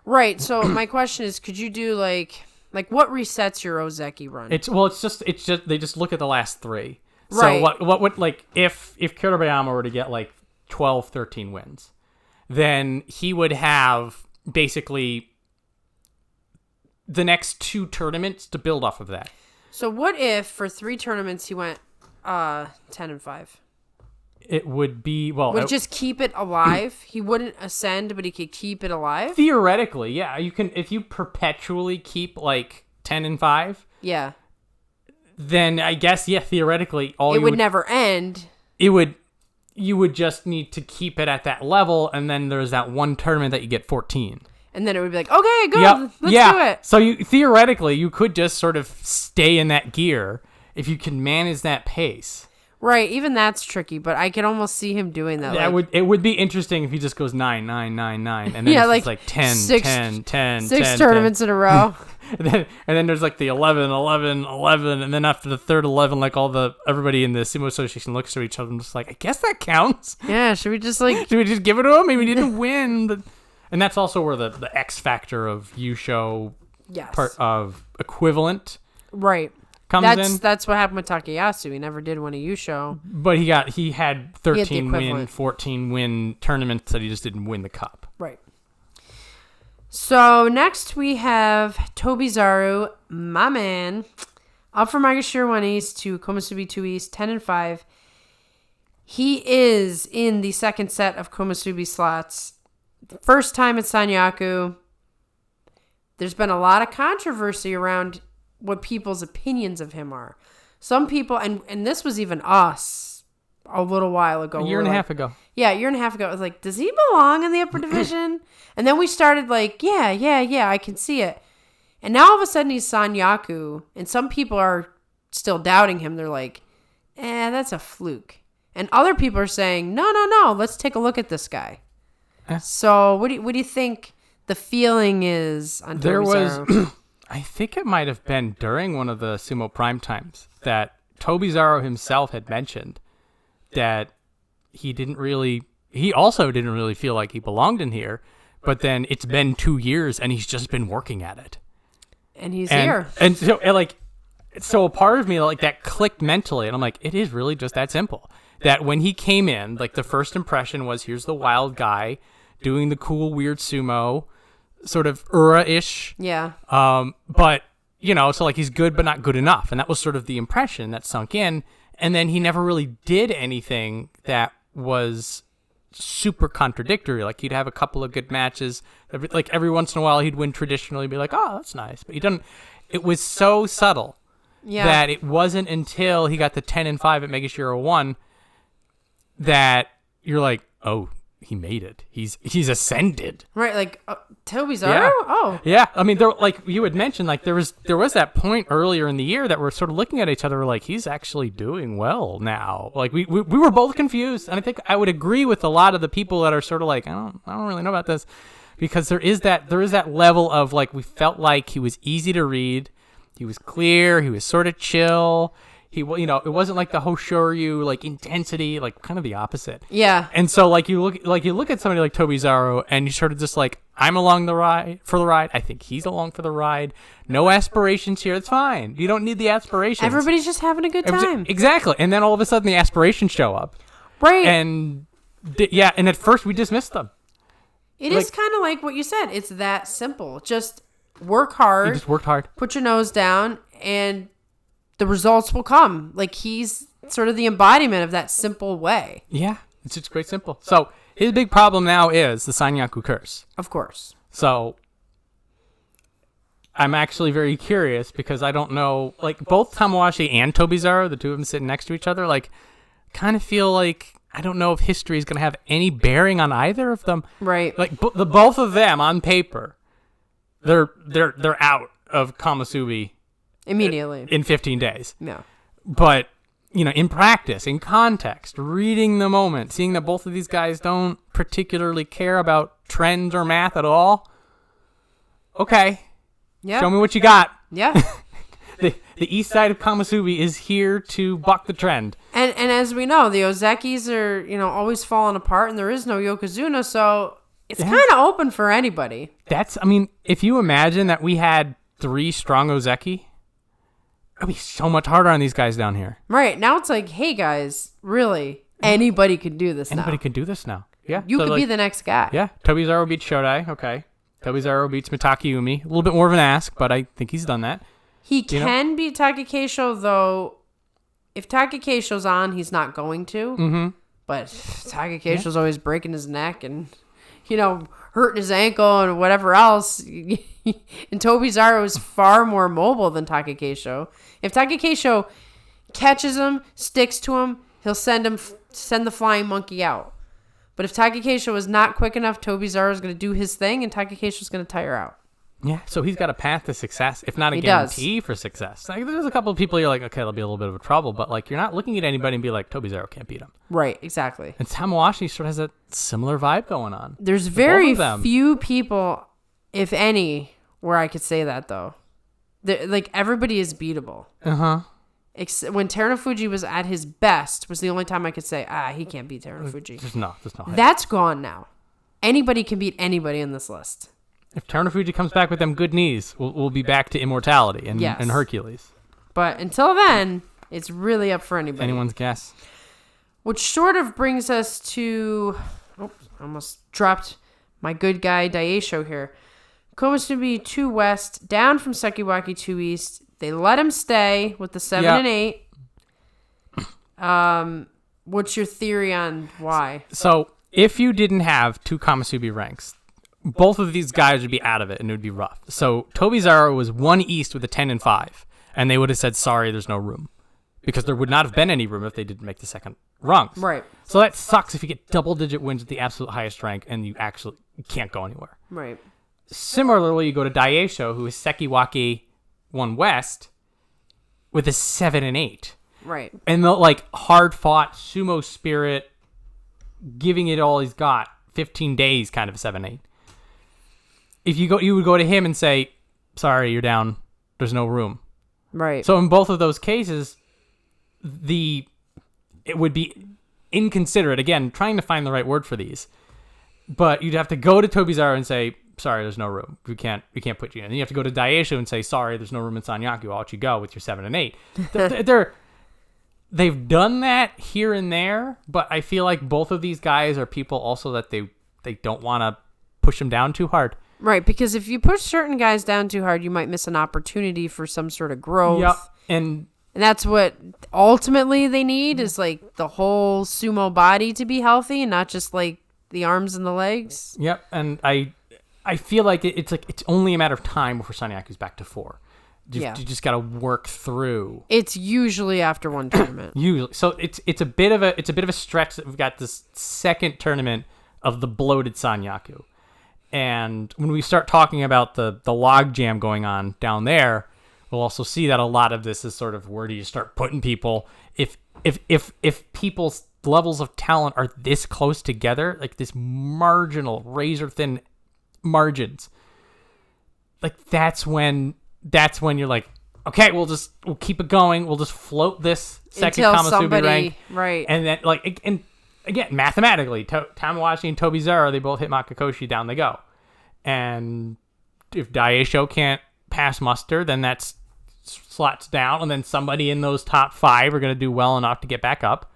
Right. So my question is, could you do like what resets your Ozeki run? It's just they just look at the last 3. Right. So what would, like, if Kiribayama were to get like 12, 13 wins, then he would have basically the next 2 tournaments to build off of that. So what if for 3 tournaments he went 10 and 5? It would be, would it just keep it alive? He wouldn't ascend, but he could keep it alive? Theoretically, yeah. You can, if you perpetually keep like 10 and 5. Yeah. Then I guess, yeah, theoretically it would never end. You would just need to keep it at that level, and then there's that one tournament that you get 14. And then it would be like, okay, good, let's do it. So theoretically, you could just sort of stay in that gear if you can manage that pace. Right, even that's tricky, but I can almost see him doing that. It would be interesting if he just goes 9, 9, 9, 9, and then it's like 10, 10, 10, 6 10, tournaments 10. In a row. and then there's like the 11, 11, 11, and then after the third 11, like everybody in the Sumo Association looks to each other and just like, I guess that counts. Yeah, should we just give it to him? Maybe we didn't win, but... And that's also where the X factor of Yusho part of equivalent comes in. That's what happened with Takayasu. He never did win a Yusho. But he had 13 win, 14 win tournaments that he just didn't win the cup. Right. So next we have Tobizaru, my man, up from Megashira 1 East to Komusubi 2 East, 10 and 5. He is in the second set of Komusubi slots. First time at Sanyaku. There's been a lot of controversy around what people's opinions of him are. Some people, and this was even us a little while ago. A year and a half ago. Yeah, a year and a half ago. I was like, does he belong in the upper division? And then we started like, yeah, I can see it. And now all of a sudden he's Sanyaku, and some people are still doubting him. They're like, that's a fluke. And other people are saying, no, let's take a look at this guy. So what do you think the feeling is on Tobizaru? There was, I think it might have been during one of the Sumo Prime times that Tobizaru himself had mentioned that he also didn't really feel like he belonged in here, but then it's been 2 years and he's just been working at it. And he's here. And so a part of me like that clicked mentally, and I'm like, it is really just that simple. That when he came in, like the first impression was, here's the wild guy doing the cool, weird sumo, sort of Ura-ish. Yeah. But, so like he's good but not good enough. And that was sort of the impression that sunk in. And then he never really did anything that was super contradictory. Like he'd have a couple of good matches. Every once in a while he'd win traditionally, be like, oh, that's nice. But he didn't. It was so subtle that it wasn't until he got the 10 and 5 at Megashira 1 that you're like, oh, he made it. He's ascended. Right, like Tobizaru? Yeah. Oh. Yeah, I mean, there, like you had mentioned, like there was that point earlier in the year that we're sort of looking at each other like, he's actually doing well now. Like we were both confused, and I think I would agree with a lot of the people that are sort of like, I don't really know about this, because there is that level of like, we felt like he was easy to read, he was clear, he was sort of chill. It wasn't like the Hoshoryu like intensity, like kind of the opposite. Yeah. And so like you look at somebody like Tobizaru and you sort of just like, I'm along for the ride. I think he's along for the ride. No aspirations here. It's fine. You don't need the aspirations. Everybody's just having a good time. Exactly. And then all of a sudden the aspirations show up. Right. And and at first we dismissed them. It is kind of like what you said. It's that simple. Just work hard. You just worked hard. Put your nose down and the results will come. Like, he's sort of the embodiment of that simple way. Yeah, it's just great simple. So his big problem now is the Sanyaku curse. Of course. So I'm actually very curious because I don't know, like both Tamawashi and Tobizaru, the two of them sitting next to each other, like kind of feel like I don't know if history is going to have any bearing on either of them. Right. Like the both of them on paper, they're out of Komusubi immediately in 15 days. No. But, in practice, in context, reading the moment, seeing that both of these guys don't particularly care about trends or math at all. Okay. Yeah. Show me what you got. Yeah. The east side of Komusubi is here to buck the trend. And as we know, the Ozekis are, always falling apart and there is no Yokozuna, so it's kind of open for anybody. If you imagine that we had 3 strong Ozeki, it'd be so much harder on these guys down here. Right. Now it's like, hey, guys, really, anybody can do this now. Anybody can do this now. Yeah. You could be the next guy. Yeah. Tobizaru beats Shodai. Okay. Tobizaru beats Mitakeumi. A little bit more of an ask, but I think he's done that. He can beat Takakeisho, though. If Takakeisho's on, he's not going to. Mm-hmm. But Takakeisho's always breaking his neck and, hurting his ankle and whatever else. And Tobizaru is far more mobile than Takakeisho. If Takakeisho catches him, sticks to him, he'll send the flying monkey out. But if Takakeisho is not quick enough, Tobizaru is going to do his thing, and Takakeisho is going to tire out. Yeah, so he's got a path to success, if not a guarantee for success. Like, there's a couple of people you're like, okay, there'll be a little bit of a trouble, but like you're not looking at anybody and be like, Tobizaru can't beat him. Right, exactly. And Tamawashi sort of has a similar vibe going on. There's very few people, if any, where I could say that though. Like everybody is beatable. Uh-huh. When Terunofuji was at his best was the only time I could say, he can't beat Terunofuji. There's no. That's gone now. Anybody can beat anybody in this list. If Terunofuji comes back with them good knees, we'll be back to immortality and Hercules. But until then, it's really up for anybody. Anyone's guess. Which sort of brings us to... Oh, I almost dropped my good guy Daieisho here. Komusubi 2 West, down from Sekiwaki 2 East. They let him stay with the 7 and 8. What's your theory on why? So, if you didn't have 2 Komusubi ranks, both of these guys would be out of it, and it would be rough. So Tobizaru was 1 East with a 10 and 5, and they would have said, sorry, there's no room. Because there would not have been any room if they didn't make the second rungs. Right. So that sucks if you get double-digit wins at the absolute highest rank, and you actually can't go anywhere. Right. Similarly, you go to Daieisho, who is Sekiwaki 1 West, with a 7 and 8. Right. And the hard-fought sumo spirit, giving it all he's got, 15 days kind of a 7-8. If you would go to him and say, sorry, you're down. There's no room. Right. So in both of those cases, it would be inconsiderate. Again, trying to find the right word for these. But you'd have to go to Tobizaru and say, sorry, there's no room. We can't put you in. And you have to go to Daieisho and say, sorry, there's no room in Sanyaku. I'll let you go with your 7 and 8. They've done that here and there, but I feel like both of these guys are people also that they don't want to push them down too hard. Right, because if you push certain guys down too hard, you might miss an opportunity for some sort of growth. Yep. And that's what ultimately they need is like the whole sumo body to be healthy and not just like the arms and the legs. Yep. And I feel like it's only a matter of time before Sanyaku's back to 4. You just got to work through. It's usually after one tournament. Usually. So it's a bit of a stretch that we've got this second tournament of the bloated Sanyaku. And when we start talking about the logjam going on down there, we'll also see that a lot of this is sort of where do you start putting people if people's levels of talent are this close together, like this marginal razor thin margins, like that's when you're like, okay, we'll keep it going, we'll just float this second Kamasubi rank, right? And then and again, mathematically, Tamawashi and Tobizaru, they both hit Makakoshi, down they go. And if Daieisho can't pass muster, then that slots down, and then somebody in those top 5 are going to do well enough to get back up.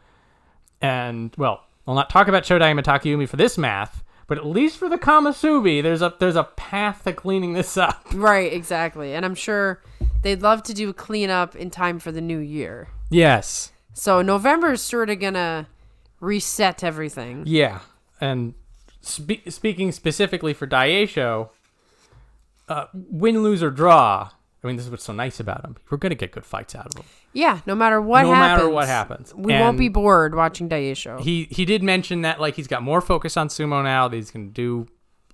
And, well, we'll not talk about Shodai and Mitakeumi for this math, but at least for the Kamasubi, there's a path to cleaning this up. Right, exactly. And I'm sure they'd love to do a cleanup in time for the new year. Yes. So November is sort of going to reset everything. Yeah. And speaking specifically for Daieisho, win, lose, or draw, I mean, this is what's so nice about him. We're going to get good fights out of him. Yeah, no matter what happens. We won't be bored watching Daieisho. He did mention that he's got more focus on sumo now, that he's going to do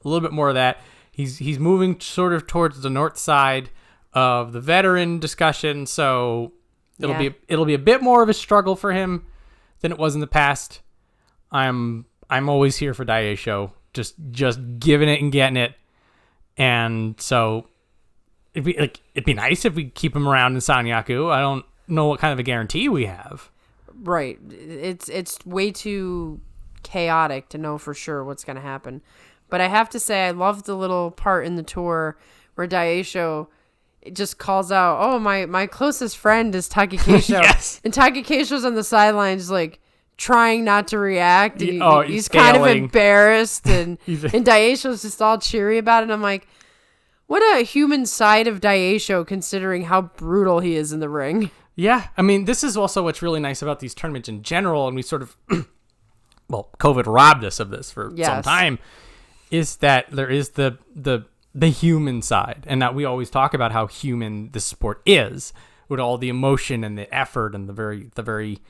a little bit more of that. He's moving sort of towards the north side of the veteran discussion, so it'll be a bit more of a struggle for him than it was in the past. I'm always here for Daieisho, just giving it and getting it. And so it'd be nice if we keep him around in Sanyaku. I don't know what kind of a guarantee we have. Right. It's way too chaotic to know for sure what's going to happen. But I have to say, I love the little part in the tour where Daieisho just calls out, "Oh, my closest friend is Takakeisho." Yes. And Takakeisho's on the sidelines, like, trying not to react. And he's failing. kind of embarrassed. And Daieisho's just all cheery about it. And I'm like, what a human side of Daieisho, considering how brutal he is in the ring. Yeah. I mean, this is also what's really nice about these tournaments in general. And we sort of, well, COVID robbed us of this for some time, is that there is the human side. And that we always talk about how human this sport is, with all the emotion and the effort and the very,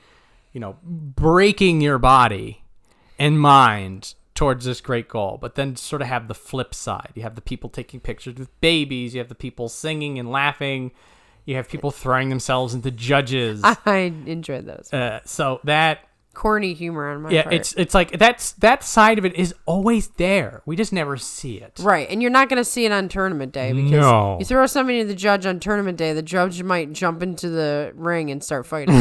breaking your body and mind towards this great goal. But then sort of have the flip side. You have the people taking pictures with babies. You have the people singing and laughing. You have people throwing themselves into judges. I enjoyed those. So that corny humor on my part. Yeah, it's like that side of it is always there. We just never see it. Right, and you're not going to see it on tournament day, because you throw somebody to the judge on tournament day, the judge might jump into the ring and start fighting.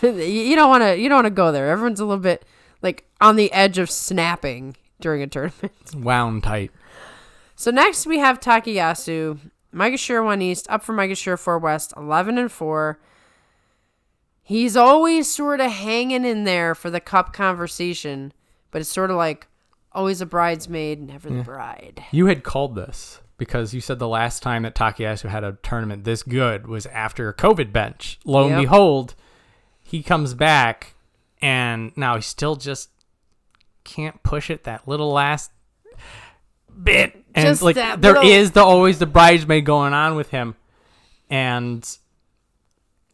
You don't want to go there. Everyone's a little bit like on the edge of snapping during a tournament. Wound tight. So next we have Takayasu, Maegashira 1 East, up for Maegashira 4 West, 11-4. He's always sort of hanging in there for the cup conversation, but it's sort of like always a bridesmaid, never the bride. You had called this because you said the last time that Takayasu had a tournament this good was after a COVID bench. Lo and behold, he comes back, and now he still just can't push it that little last bit. And just like there is always the bridesmaid going on with him, and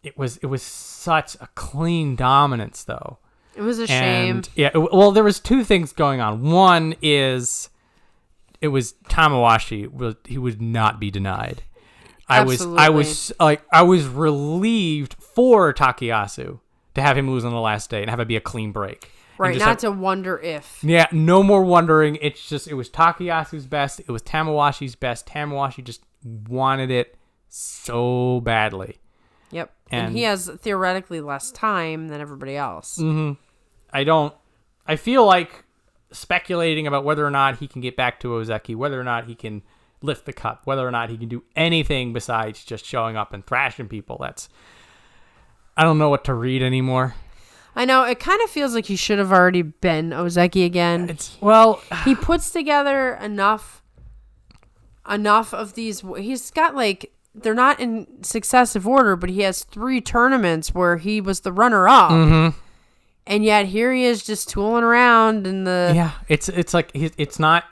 it was such a clean dominance though. It was a shame. Yeah, well, there was two things going on. One is it was Tamawashi. He would not be denied. Absolutely. I was relieved for Takayasu to have him lose on the last day and have it be a clean break. Right, not to wonder if. Yeah, no more wondering. It was Takayasu's best. It was Tamawashi's best. Tamawashi just wanted it so badly. Yep, and he has theoretically less time than everybody else. Mm-hmm. I feel like speculating about whether or not he can get back to Ozeki, whether or not he can lift the cup, whether or not he can do anything besides just showing up and thrashing people. I don't know what to read anymore. I know, it kind of feels like he should have already been Ozeki again. He puts together enough of these. He's got they're not in successive order, but he has 3 tournaments where he was the runner-up. Mm-hmm. And yet here he is just tooling around in the... Yeah, it's like it's not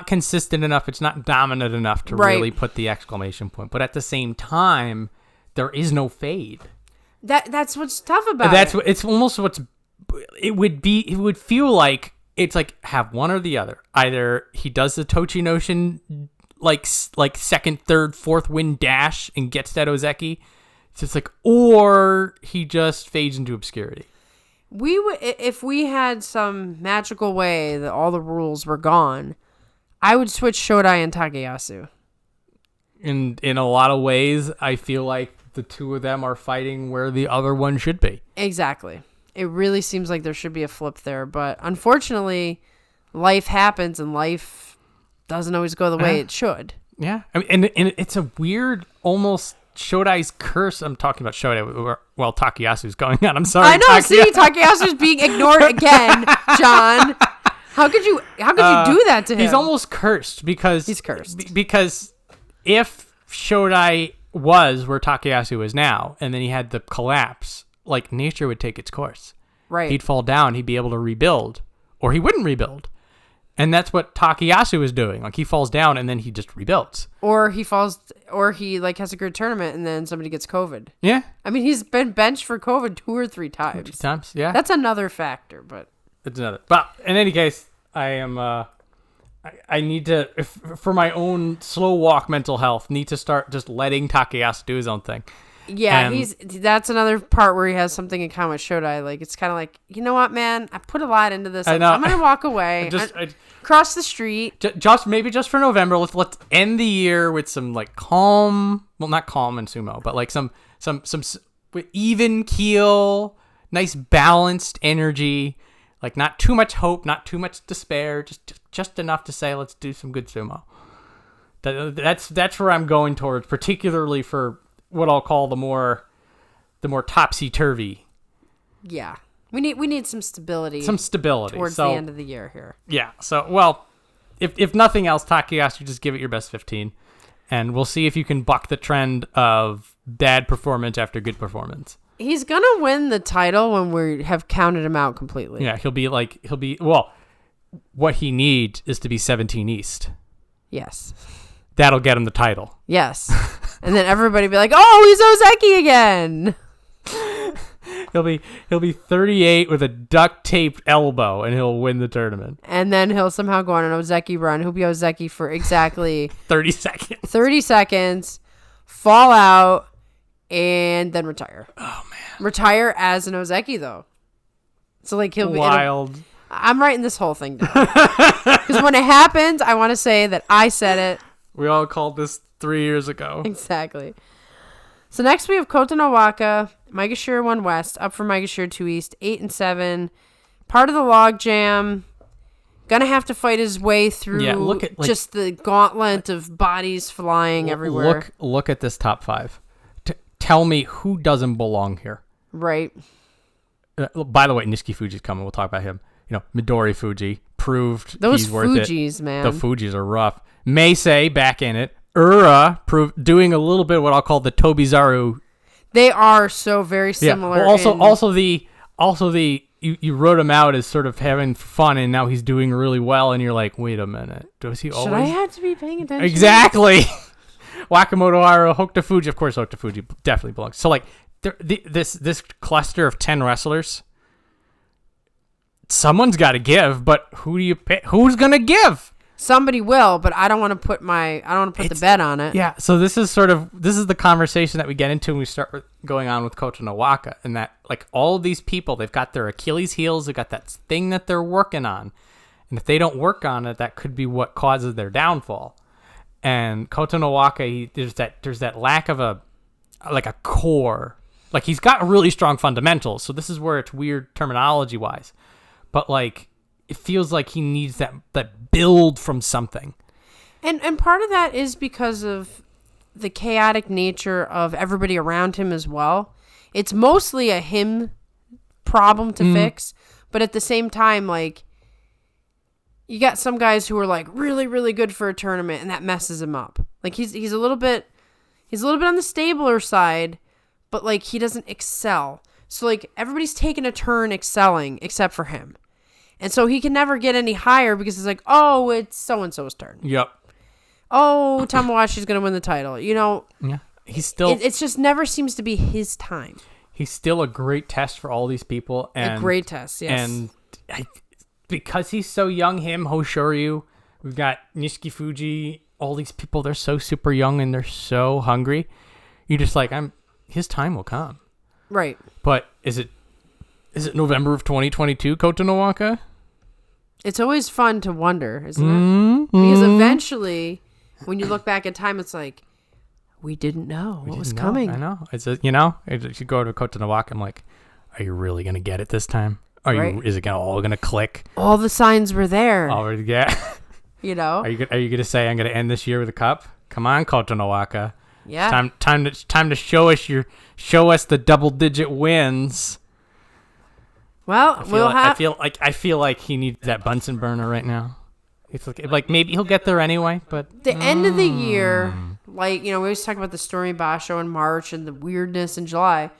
consistent enough. It's not dominant enough to really put the exclamation point. But at the same time, there is no fade. That's what's tough about it. It's almost it would feel like it's like have one or the other. Either he does the Tochinoshin like second, third, fourth win dash and gets that Ozeki. It's just like, or he just fades into obscurity. We would, if we had some magical way that all the rules were gone, I would switch Shodai and Takayasu. In a lot of ways, I feel like the two of them are fighting where the other one should be. Exactly. It really seems like there should be a flip there, but unfortunately, life happens and life doesn't always go the way it should. Yeah, I mean, and it's a weird, almost Shodai's curse. I'm talking about Shodai while Takayasu's going on. I'm sorry. I know. See, Takayasu's being ignored again, John. How could you do that to him? He's almost cursed because he's cursed. Because if Shodai was where Takayasu is now, and then he had the collapse, like nature would take its course. Right. He'd fall down. He'd be able to rebuild, or he wouldn't rebuild. And that's what Takayasu is doing. Like he falls down and then he just rebuilds. Or he falls, or he like has a good tournament and then somebody gets COVID. Yeah. I mean, he's been benched for COVID 2 or 3 times. 2 times, yeah. That's another factor, but it's another. But in any case, I am. I need to, for my own slow walk mental health, need to start just letting Takayasu do his own thing. Yeah, that's another part where he has something in common with Shodai. Like, it's kind of like, you know what, man? I put a lot into this. I'm going to walk away. Cross the street. Maybe just for November, let's end the year with some, like, calm, well, not calm in sumo, but, like, some even keel, nice balanced energy. Like, not too much hope, not too much despair, just enough to say, let's do some good sumo. That's where I'm going towards, particularly for what I'll call the more topsy-turvy. Yeah. We need some stability. Some stability. Towards the end of the year here. Yeah. So, well, if nothing else, Takayasu, just give it your best 15. And we'll see if you can buck the trend of bad performance after good performance. He's going to win the title when we have counted him out completely. Yeah, well, what he needs is to be 17 East. Yes. That'll get him the title. Yes. And then everybody be like, oh, he's Ozeki again. He'll be 38 with a duct taped elbow and he'll win the tournament. And then he'll somehow go on an Ozeki run. He'll be Ozeki for exactly 30 seconds. 30 seconds, fall out, and then retire. Oh man. Retire as an Ozeki though. So like he'll be wild. I'm writing this whole thing down. Because when it happens, I want to say that I said it. We all called this 3 years ago. Exactly. So next we have Kotonowaka, Myogiryu 1 West, up from Myogiryu 2 East, 8 and 7. Part of the log jam. Gonna have to fight his way through just the gauntlet of bodies flying everywhere. Look at this top 5. Tell me who doesn't belong here. Right. By the way, Nishikifuji's coming. We'll talk about him. Midorifuji proved he's worth it. Those Fujis, man. The Fujis are rough. Meisei back in it. Proved doing a little bit of what I'll call the Tobizaru. They are so very similar. Yeah. Also the you wrote him out as sort of having fun, and now he's doing really well, and you're like, wait a minute, does he always? Should I have to be paying attention? Exactly. Wakamotoharu, Hokutofuji, of course, Hokutofuji definitely belongs. So like this cluster of 10 wrestlers, someone's got to give, but who do you pick? Who's gonna give? Somebody will, but I don't want to put the bet on it. Yeah, so this is the conversation that we get into when we start going on with Kotonowaka, and that like all of these people, they've got their Achilles heels, they've got that thing that they're working on, and if they don't work on it, that could be what causes their downfall. And Kotonowaka, there's that lack of a core. Like he's got really strong fundamentals, so this is where it's weird terminology wise, but like it feels like he needs that build from something. And part of that is because of the chaotic nature of everybody around him as well. It's mostly a him problem to fix, but at the same time, like, you got some guys who are like really, really good for a tournament, and that messes him up. Like he's a little bit on the stabler side, but like he doesn't excel. So like everybody's taking a turn excelling except for him. And so he can never get any higher because it's like, oh, it's so-and-so's turn. Yep. Oh, Tamawashi's going to win the title. Yeah. He's still... It just never seems to be his time. He's still a great test for all these people. And a great test, yes. And because he's so young, him, Hoshoryu, we've got Nishikifuji, all these people, they're so super young and they're so hungry. You're just like, his time will come. Right. But is it November of 2022, Kotonowaka? It's always fun to wonder, isn't it? Because eventually, when you look back at time, it's like, we didn't know what was coming. I know. If you go to Kotonowaka, I'm like, are you really going to get it this time? Is it all going to click? All the signs were there. Already get. You know? Are you going to say I'm going to end this year with a cup? Come on, Kotonowaka. Yeah. It's time to show us the double-digit wins. Well, I feel like he needs that Bunsen burner right now. It's like maybe he'll get there anyway, but the end of the year, like, we always talk about the Stormy Basho in March and the weirdness in July.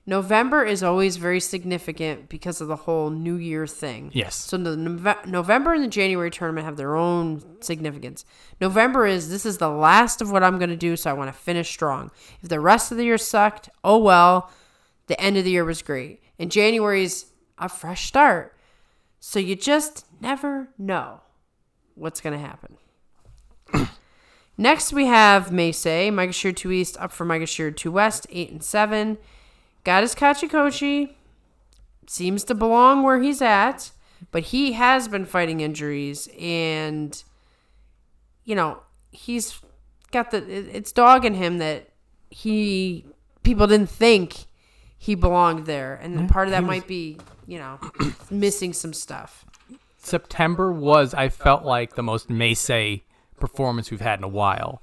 November is always very significant because of the whole New Year thing. Yes. So the November and the January tournament have their own significance. November this is the last of what I'm going to do, so I want to finish strong. If the rest of the year sucked, oh well, the end of the year was great. And January's a fresh start. So you just never know what's going to happen. Next, we have Meisei, Maegashira 2 East, up for Maegashira 2 West, 8 and 7. Got his Kachikochi. Seems to belong where he's at. But he has been fighting injuries. And, he's got it's dogging him that people didn't think he belonged there. And part of that might be, missing some stuff. September was, I felt like, the most Meisei performance we've had in a while.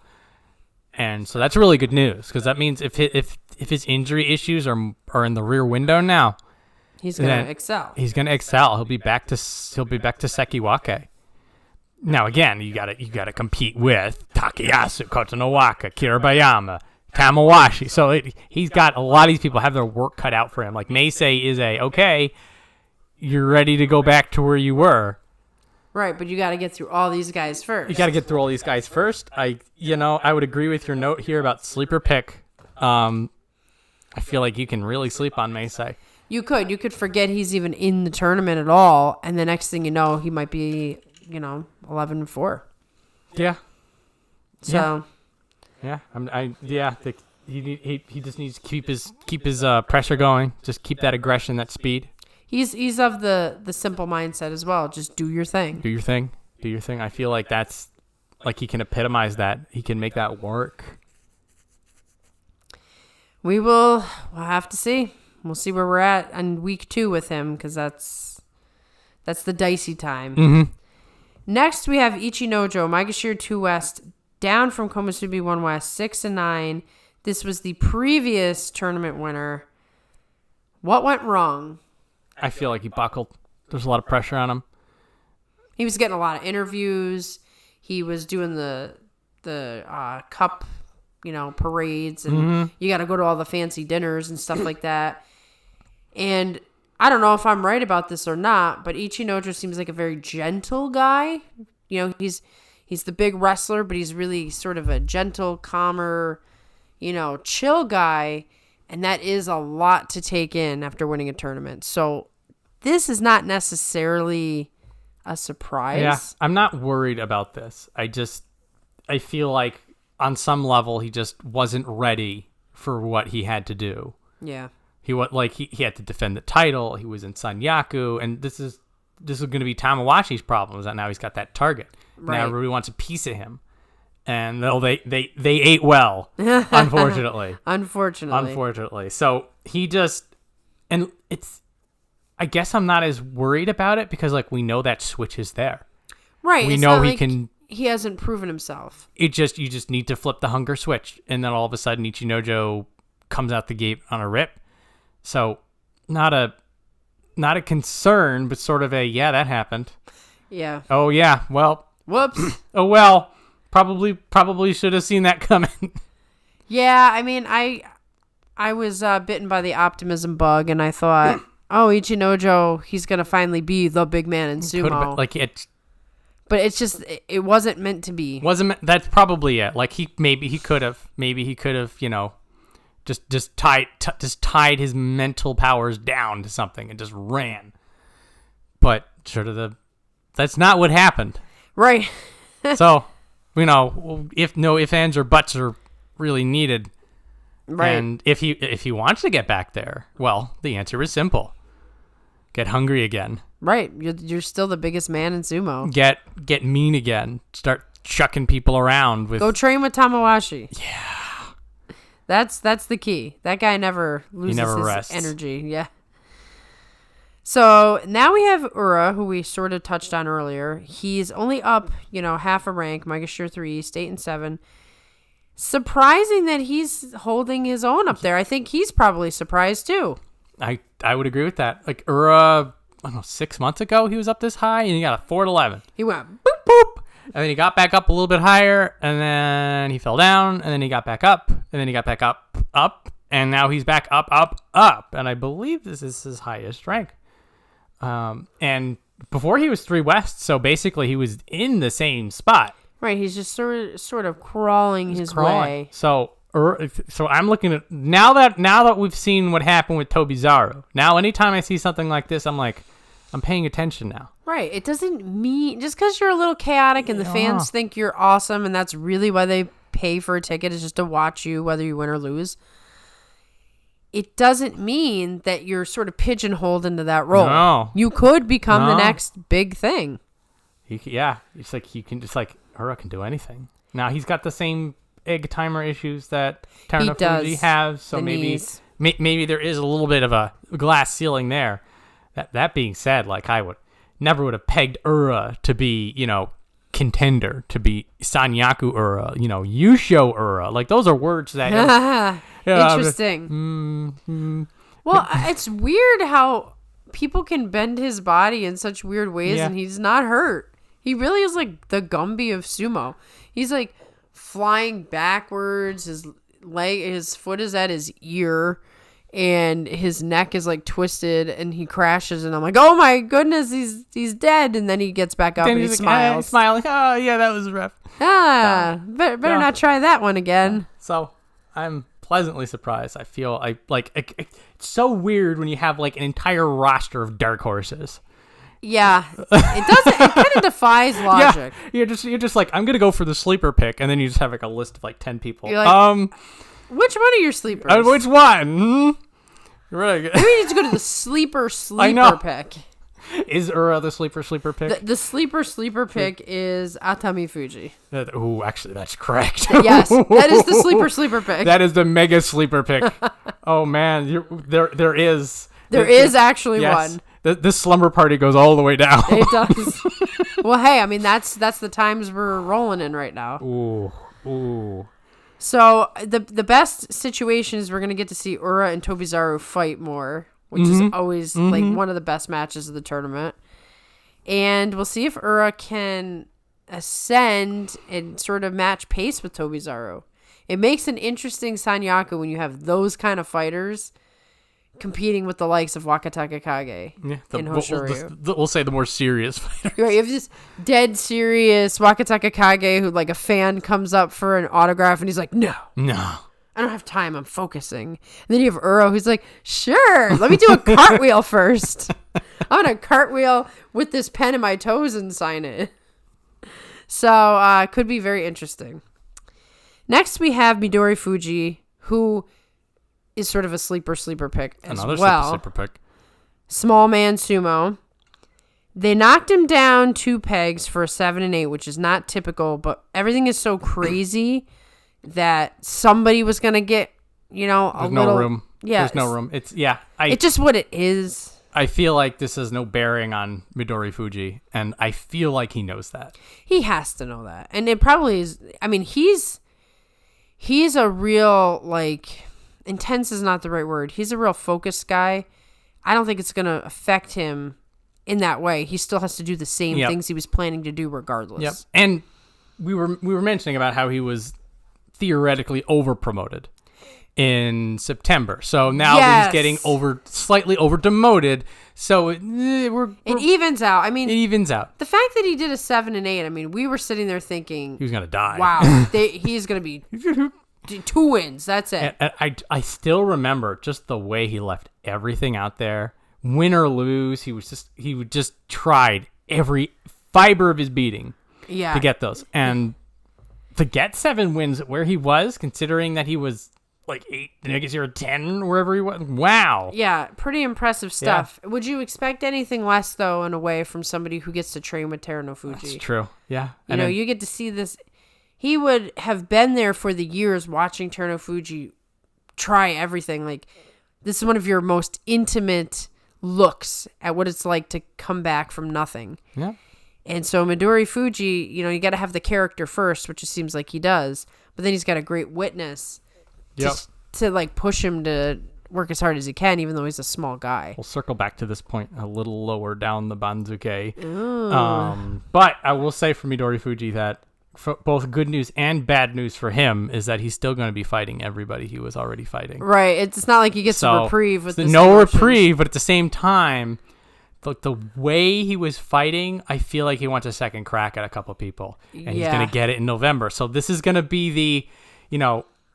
And so that's really good news, because that means if his injury issues are in the rear window now, he's going to excel. He's going to excel. He'll be back to Sekiwake. Now again, you got to compete with Takayasu, Kotonowaka, Kiribayama, Tamawashi. So he's got a lot of these people have their work cut out for him. Like Meisei is okay, you're ready to go back to where you were. Right, but you got to get through all these guys first. You got to get through all these guys first. I would agree with your note here about sleeper pick. I feel like you can really sleep on Meisei. You could forget he's even in the tournament at all, and the next thing you know, he might be, 11-4. Yeah. So. Yeah. He just needs to keep his pressure going. Just keep that aggression, that speed. He's of the simple mindset as well. Just do your thing. Do your thing. I feel like that's like he can epitomize that. He can make that work. We'll have to see. We'll see where we're at on week 2 with him, because that's the dicey time. Mm-hmm. Next, we have Ichinojo, Maegashira 2 West, down from Komusubi 1 West, 6 and 9. This was the previous tournament winner. What went wrong? I feel like he buckled. There's a lot of pressure on him. He was getting a lot of interviews. He was doing the cup, parades, and you got to go to all the fancy dinners and stuff like that. And I don't know if I'm right about this or not, but Ichinojo seems like a very gentle guy. He's the big wrestler, but he's really sort of a gentle, calmer, chill guy. And that is a lot to take in after winning a tournament. So this is not necessarily a surprise. Yeah, I'm not worried about this. I feel like on some level he just wasn't ready for what he had to do. Yeah. He had to defend the title. He was in Sanyaku, and this is going to be Tamawashi's problem, is that now he's got that target. Right. Now everybody wants a piece of him. And they ate well, unfortunately. Unfortunately. So he just, and I guess I'm not as worried about it because we know that switch is there. Right. We know he can. He hasn't proven himself. You just need to flip the hunger switch, and then all of a sudden Ichinojo comes out the gate on a rip. So not a concern, but sort of a, yeah, that happened. Yeah. Oh yeah. Well. Whoops. Oh well. Probably should have seen that coming. Yeah, I mean, I was bitten by the optimism bug, and I thought, oh, Ichinojo, he's gonna finally be the big man in sumo. But it's just, it wasn't meant to be. That's probably it. Maybe he could have, just tied his mental powers down to something and just ran. But sort of that's not what happened. Right. So, if no ifs, ands, or buts are really needed, Right. And if he wants to get back there, well, the answer is simple: get hungry again. Right. You're still the biggest man in sumo. Get mean again. Start chucking people around with. Go train with Tamawashi. Yeah. That's the key. That guy never loses his rests. energy. Yeah. So now we have Ura, who we sort of touched on earlier. He's only up, half a rank. Megashire 3, State and 7. Surprising that he's holding his own up there. I think he's probably surprised too. I would agree with that. Like Ura, I don't know, 6 months ago he was up this high and he got a 4-11. He went boop Boop. And then he got back up a little bit higher, and then he fell down, and then he got back up, and then he got back up, and now he's back up. And I believe this is his highest rank. And before he was 3 West, so basically he was in the same spot. Right, he's just sort of crawling his way. So I'm looking at now that we've seen what happened with Tobizaru. Now, anytime I see something like this, I'm paying attention now. Right, it doesn't mean just because you're a little chaotic and the fans think you're awesome, and that's really why they pay for a ticket is just to watch you, whether you win or lose. It doesn't mean that you're sort of pigeonholed into that role. No. You could become the next big thing. It's like you can just Ura can do anything. Now he's got the same egg timer issues that Terunofuji has, so maybe there is a little bit of a glass ceiling there. That being said, I would never have pegged Ura to be, contender, to be Sanyaku Ura, Yusho Ura. Those are words that interesting. Well, it's weird how people can bend his body in such weird ways and he's not hurt. He really is like the Gumby of sumo. He's flying backwards. His foot is at his ear, and his neck is twisted, and he crashes. And I'm like, oh my goodness, he's dead. And then he gets back up and he smiles, smiling. Oh yeah, that was rough. Better not try that one again. So I'm pleasantly surprised. I feel it's so weird when you have an entire roster of dark horses. Yeah, it kind of defies logic. Yeah, you're just I'm gonna go for the sleeper pick, and then you just have a list of 10 people. You're which one are your sleepers? Which one? Right. Maybe we need to go to the sleeper pick. Is Ura the sleeper pick? The sleeper pick is Atamifuji. Actually, that's correct. Yes, that is the sleeper pick. That is the mega sleeper pick. Oh man, there is actually one. This slumber party goes all the way down. It does. Well, hey, I mean that's the times we're rolling in right now. Ooh. So the best situation is we're gonna get to see Ura and Tobizaru fight more, which is always one of the best matches of the tournament. And we'll see if Ura can ascend and sort of match pace with Tobizaru. It makes an interesting Sanyaku when you have those kind of fighters competing with the likes of Wakatakakage and Hoshoryu. We'll say the more serious fighters. Right, you have this dead serious Wakatakakage who a fan comes up for an autograph and he's like, no, I don't have time, I'm focusing. And then you have Uro who's like, sure, let me do a cartwheel first. I'm gonna cartwheel with this pen in my toes and sign it. So could be very interesting. Next we have Midorifuji, who is sort of a sleeper pick as well. Another sleeper pick. Small man sumo. They knocked him down 2 pegs for a 7 and 8, which is not typical, but everything is so crazy that somebody was going to get, There's no room. Yeah. There's no room. It's just what it is. I feel like this has no bearing on Midorifuji, and I feel like he knows that. He has to know that. And it probably is. I mean, he's a real, intense is not the right word. He's a real focused guy. I don't think it's going to affect him in that way. He still has to do the same things he was planning to do regardless. Yep. And we were mentioning about how he was theoretically over promoted in September. So now that he's getting slightly over demoted. So it evens out. I mean, it evens out. The fact that he did a 7 and 8, I mean, we were sitting there thinking he was going to die. Wow. He's going to be 2 wins. That's it. And I still remember just the way he left everything out there. Win or lose, he would just tried every fiber of his beating Yeah. to get those. And to get 7 wins where he was, considering that he was like 8, I guess you're a 10, wherever he was. Wow. Yeah, pretty impressive stuff. Yeah. Would you expect anything less, though, in a way, from somebody who gets to train with Terunofuji? That's true. Yeah. You get to see this. He would have been there for the years watching Terunofuji try everything. Like, this is one of your most intimate looks at what it's like to come back from nothing. Yeah. And so Midorifuji, you got to have the character first, which it seems like he does. But then he's got a great witness to like push him to work as hard as he can, even though he's a small guy. We'll circle back to this point a little lower down the Banzuke. But I will say for Midorifuji that both good news and bad news for him is that he's still going to be fighting everybody he was already fighting. Right. It's not like he gets a reprieve with this. No reprieve, but at the same time, the way he was fighting, I feel like he wants a second crack at a couple people, and he's going to get it in November. So this is going to be the,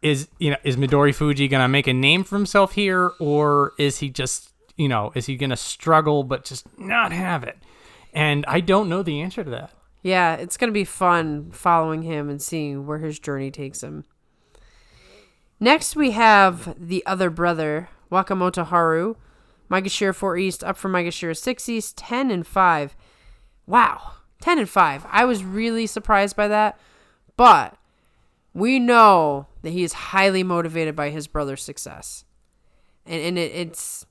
is Midorifuji going to make a name for himself here, or is he just, is he going to struggle but just not have it? And I don't know the answer to that. Yeah, it's going to be fun following him and seeing where his journey takes him. Next, we have the other brother, Wakamotoharu. Maegashira 4 East, up from Maegashira 6 East, 10-5. Wow, 10-5. I was really surprised by that. But we know that he is highly motivated by his brother's success. And it's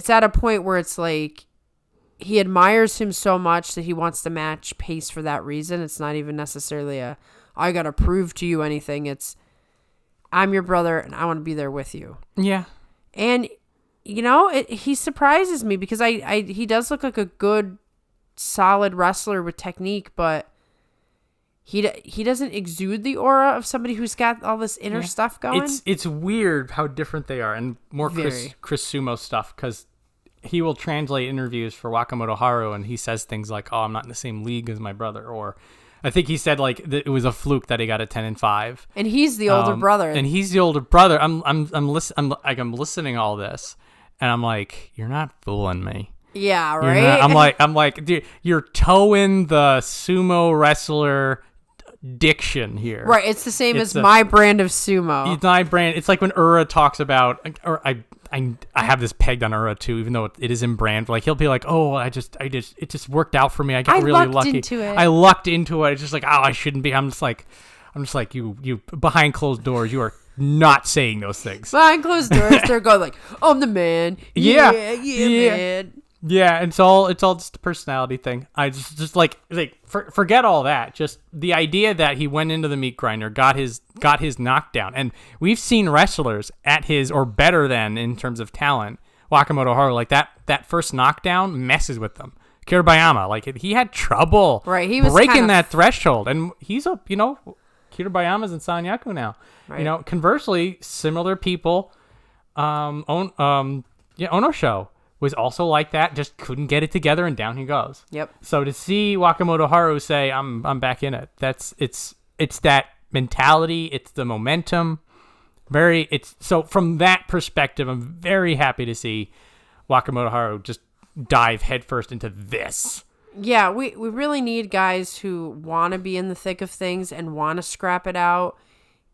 at a point where it's like he admires him so much that he wants to match pace for that reason. It's not even necessarily I got to prove to you anything. It's, I'm your brother and I want to be there with you. Yeah. And, he surprises me because he does look like a good, solid wrestler with technique, but he doesn't exude the aura of somebody who's got all this inner stuff going. It's weird how different they are, and more Chris Sumo stuff, because he will translate interviews for Wakamotoharu, and he says things like, "Oh, I'm not in the same league as my brother," or I think he said like that it was a fluke that he got a 10-5. And he's the older brother. And he's the older brother. I'm listening to all this, and I'm like, you're not fooling me. Yeah, right. I'm like, dude, you're towing the sumo wrestler diction here. Right. It's the same as my brand of sumo. It's my brand. It's like when Ura talks about, or I have this pegged on Ura too, even though it is in brand. Like he'll be like, "Oh, it just worked out for me. I got really lucky. I lucked into it. It's just like, oh, I shouldn't be." I'm just like you behind closed doors. You are not saying those things. Behind closed doors, they're going like, "I'm the man." Yeah, man. Yeah, it's all just a personality thing. I just like forget all that. Just the idea that he went into the meat grinder, got his knockdown, and we've seen wrestlers at his or better than in terms of talent. Wakamotoharu, like that first knockdown messes with them. Kiribayama, like he had trouble he was breaking that threshold, and he's Kiribayama's in Sanyaku now. Right. Conversely, similar people, Onosho was also like that, just couldn't get it together, and down he goes. Yep. So to see Wakamotoharu say, I'm back in it, it's that mentality, it's the momentum. So from that perspective, I'm very happy to see Wakamotoharu just dive headfirst into this. Yeah, we really need guys who want to be in the thick of things and want to scrap it out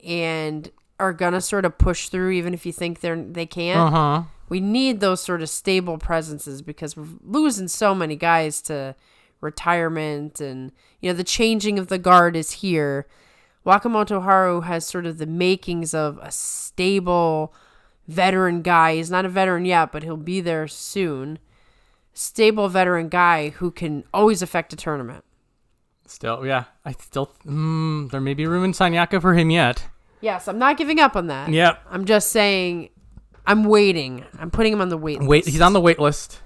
and are going to sort of push through even if you think they can't. Uh-huh. We need those sort of stable presences because we're losing so many guys to retirement and, the changing of the guard is here. Wakamotoharu has sort of the makings of a stable veteran guy. He's not a veteran yet, but he'll be there soon. Stable veteran guy who can always affect a tournament. Still, yeah. There may be room in Sanyaku for him yet. Yes, I'm not giving up on that. Yep. I'm just saying I'm waiting. I'm putting him on the wait list. He's on the wait list.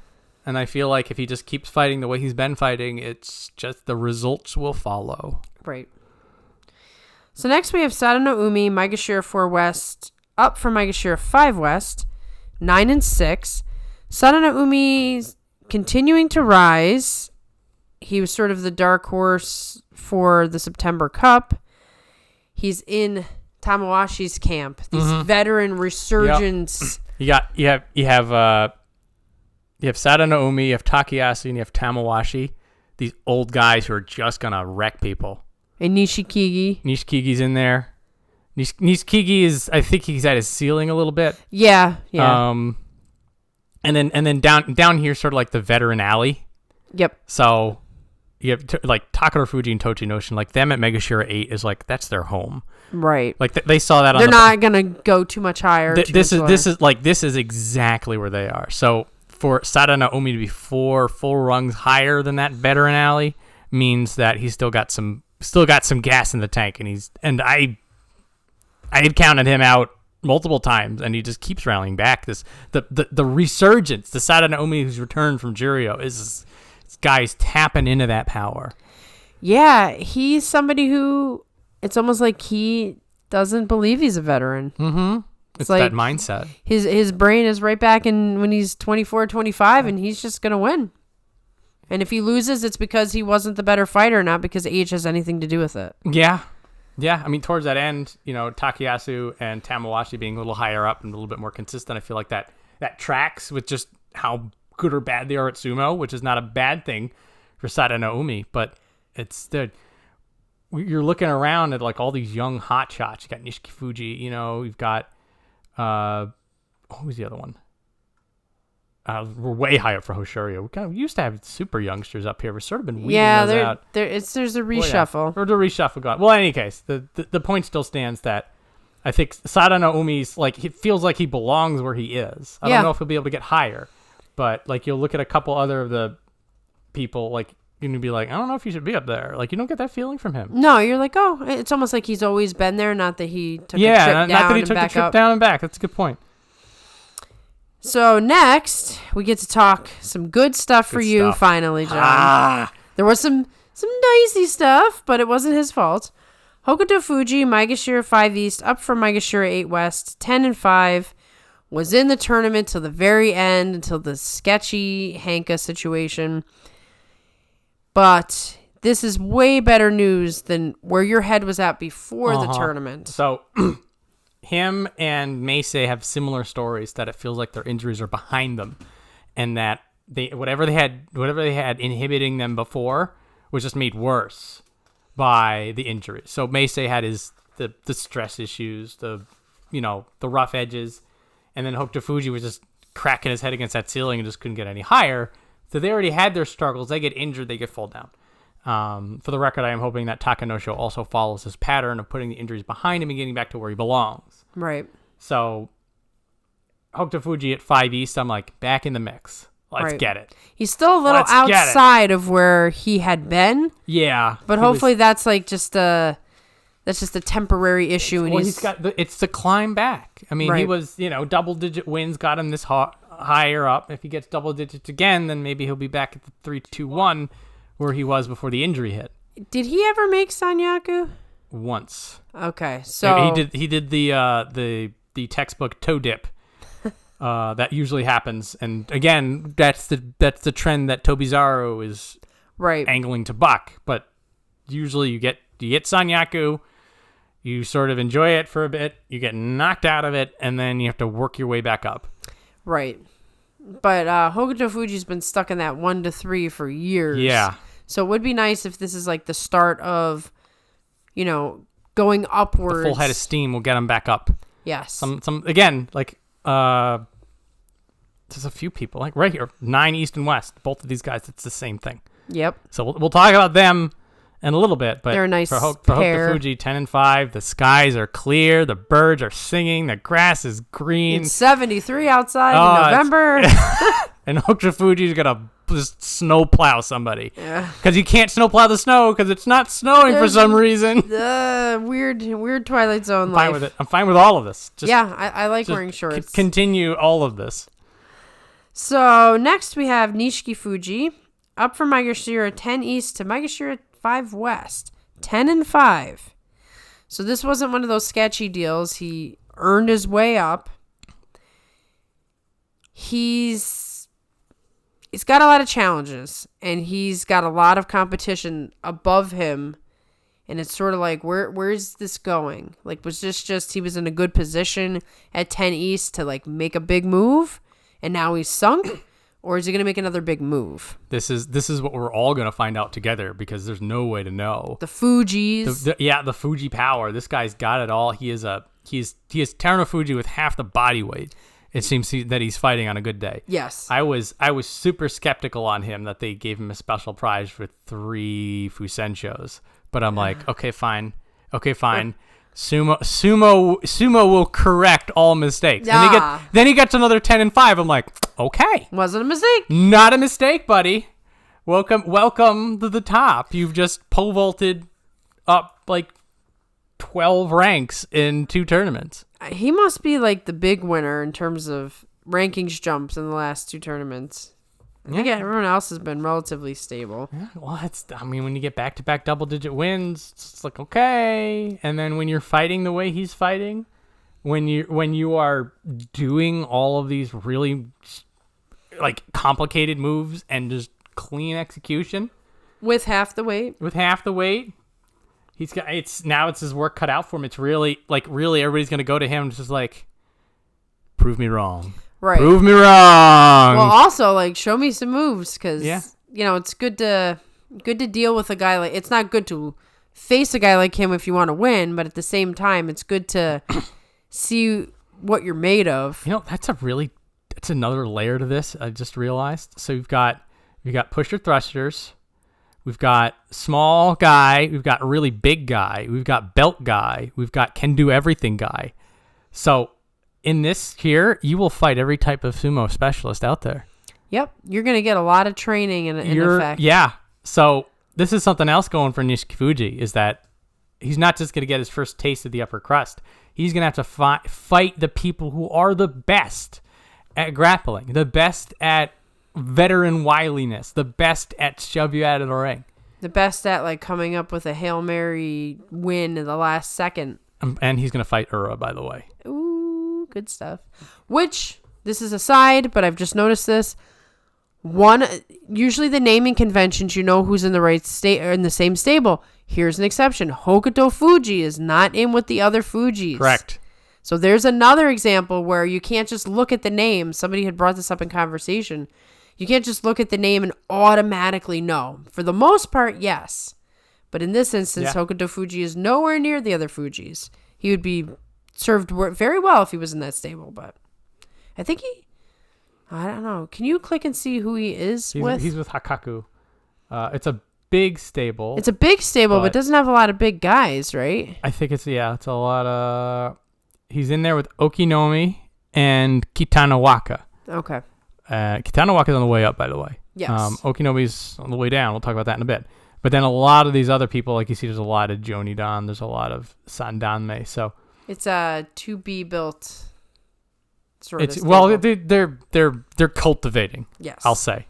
And I feel like if he just keeps fighting the way he's been fighting, it's just the results will follow. Right. So next we have Sadanoumi, Maegashira 4 West, up from Maegashira 5 West, 9-6. Sadanaumi's continuing to rise. He was sort of the dark horse for the September Cup. He's in Tamawashi's camp. This veteran resurgence. Yep. You have Sadanoumi, you have Takayasu, and you have Tamawashi. these old guys who are just gonna wreck people. And Nishikigi's in there. Nishikigi is, I think he's at his ceiling a little bit. Yeah. And then down here, sort of like the veteran alley. Yep. So you have like Takarafuji and Tochinoshin, like them at Megashira 8 is like that's their home. Right. Like they saw that. They're not gonna go too much higher. This is exactly where they are. So for Sadanoumi to be 4 full rungs higher than that veteran alley means that he's still got some gas in the tank, and I had counted him out multiple times, and he just keeps rallying back. The resurgence, the Sadanoumi who's returned from Juryo is this guy's tapping into that power. Yeah, he's somebody who it's almost like he doesn't believe he's a veteran. Mm-hmm. It's like that mindset. His brain is right back in when he's 24, 25, and he's just going to win. And if he loses, it's because he wasn't the better fighter, not because age has anything to do with it. Yeah. Yeah. I mean, towards that end, Takayasu and Tamawashi being a little higher up and a little bit more consistent, I feel like that tracks with just how good or bad they are at sumo, which is not a bad thing for Sadanoumi, but you're looking around at like all these young hot shots. You got Nishikifuji, you've got who's the other one? We're way high up for Hoshoryu. We used to have super youngsters up here. We've sort of been weeding those out. There's a reshuffle. Or the reshuffle gone. Well, in any case, the point still stands that I think Sadanoumi's like, it feels like he belongs where he is. I don't know if he'll be able to get higher, but like you'll look at a couple other of the people, like you're gonna be like, I don't know if you should be up there. Like you don't get that feeling from him. No, you're like, oh, it's almost like he's always been there, not that he took a trip down not that he took a trip down and back. That's a good point. So next, we get to talk some good stuff for you, finally, John. There was some dicey stuff, but it wasn't his fault. Hokutofuji, Maegashira 5 East, up from Maegashira 8 West, 10-5, was in the tournament till the very end, until the sketchy Hanka situation. But this is way better news than where your head was at before the tournament. So him and Meisei have similar stories, that it feels like their injuries are behind them, and that whatever they had inhibiting them before was just made worse by the injury. So Meisei had the stress issues, the rough edges, and then Hokutofuji was just cracking his head against that ceiling and just couldn't get any higher. So they already had their struggles. They get injured, they get fall down. For the record, I am hoping that Takanosho also follows his pattern of putting the injuries behind him and getting back to where he belongs. Right. So Hokutofuji at 5 East, I'm like, back in the mix. Let's get it. He's still a little outside of where he had been. Yeah. But hopefully that's like just a temporary issue. And he's got it's the climb back. I mean, he was, double-digit wins got him this higher up. If he gets double digits again, then maybe he'll be back at the 3-2-1 where he was before the injury hit. Did he ever make Sanyaku? Once. Okay, so he did the textbook toe dip. That usually happens, and again, that's the trend that Tobizaru is angling to buck. But usually, you get Sanyaku, you sort of enjoy it for a bit, you get knocked out of it, and then you have to work your way back up. Right. But Hokutofuji's been stuck in that 1-3 for years. Yeah. So it would be nice if this is like the start of, going upwards. The full head of steam will get him back up. Yes. Some again, like there's a few people like right here, 9 East and West. Both of these guys, it's the same thing. Yep. So we'll talk about them in a little bit, but they're a nice for pair. Hokutofuji, 10-5, the skies are clear, the birds are singing, the grass is green. It's 73 outside in November. And Hokutofuji's gonna just snow plow somebody. Yeah. Because you can't snow plow the snow because it's not snowing for some reason. Weird Twilight Zone life. I'm fine with it. I'm fine with all of this. I like wearing shorts. Continue all of this. So next we have Nishikifuji, up from Maegashira 10 East to Maegashira 5 West, 10-5. So this wasn't one of those sketchy deals. He earned his way up. He's got a lot of challenges, and he's got a lot of competition above him. And it's sort of like, where's this going? Like, was this just he was in a good position at 10 East to like make a big move, and now he's sunk? Or is he going to make another big move? This is what we're all going to find out together because there's no way to know. The Fujis. The Fuji power. This guy's got it all. He is Terunofuji with half the body weight. It seems that he's fighting on a good day. Yes. I was super skeptical on him that they gave him a special prize for 3 Fusenshos. But I'm like, okay, fine. Sumo will correct all mistakes. Yeah. Then he gets another 10 and 5. I'm like, okay. Wasn't a mistake. Not a mistake, buddy. Welcome to the top. You've just pole vaulted up like 12 ranks in 2 tournaments. He must be like the big winner in terms of rankings jumps in the last 2 tournaments. I think everyone else has been relatively stable. Yeah, well, when you get back-to-back double-digit wins, it's like, okay. And then when you're fighting the way he's fighting, when you are doing all of these really like complicated moves and just clean execution with half the weight, it's his work cut out for him. It's really everybody's gonna go to him just like, prove me wrong. Right. Prove me wrong. Well, also, like, show me some moves, because, it's good to deal with a guy like... It's not good to face a guy like him if you want to win, but at the same time, it's good to see what you're made of. That's another layer to this, I just realized. So we've got pusher thrusters, we've got small guy, we've got really big guy, we've got belt guy, we've got can do everything guy. So... in this here, you will fight every type of sumo specialist out there. Yep. You're going to get a lot of training in effect. Yeah. So this is something else going for Nishikifuji, is that he's not just going to get his first taste of the upper crust. He's going to have to fight the people who are the best at grappling, the best at veteran wiliness, the best at shove you out of the ring. The best at, like, coming up with a Hail Mary win in the last second. And he's going to fight Ura, by the way. Ooh. Good stuff. Which, this is a side, but I've just noticed this. Usually the naming conventions, you know who's in the right state or in the same stable. Here's an exception. Hokutofuji is not in with the other Fujis. Correct. So there's another example where you can't just look at the name. Somebody had brought this up in conversation. You can't just look at the name and automatically know. For the most part, yes. But in this instance, Hokutofuji is nowhere near the other Fujis. He would be served very well if he was in that stable, but I think I don't know. Can you click and see who he is with? He's with Hakaku. It's a big stable. It's a big stable, but doesn't have a lot of big guys, right? I think it's a lot of... He's in there with Okinomi and Kitanowaka. Okay. Kitanowaka's on the way up, by the way. Yes. Okinomi's on the way down. We'll talk about that in a bit. But then a lot of these other people, like you see, there's a lot of Jonidan, there's a lot of Sandanme, so... It's a to-be-built sort of stable. Well, they're cultivating. Yes, I'll say.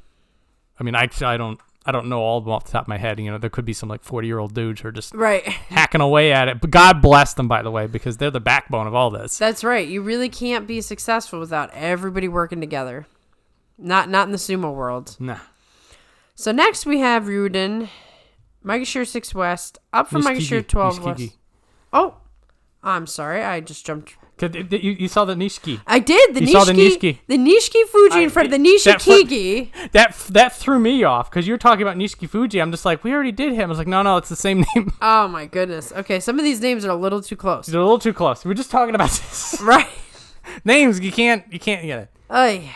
I mean, I don't know all of them off the top of my head. There could be some like 40-year-old dudes who are just hacking away at it. But God bless them, by the way, because they're the backbone of all this. That's right. You really can't be successful without everybody working together. Not in the sumo world. Nah. So next we have Ryuden, Myogiryu 6 West, up from Myogiryu 12 West. Oh. I'm sorry, I just jumped. You saw the Nishiki. I did. The Nishikifuji in front of the Nishikigi. That threw me off because you were talking about Nishikifuji. I'm just like, we already did him. I was like, no, it's the same name. Oh my goodness. Okay, some of these names are a little too close. They're a little too close. We're just talking about this. Right. Names, you can't get it.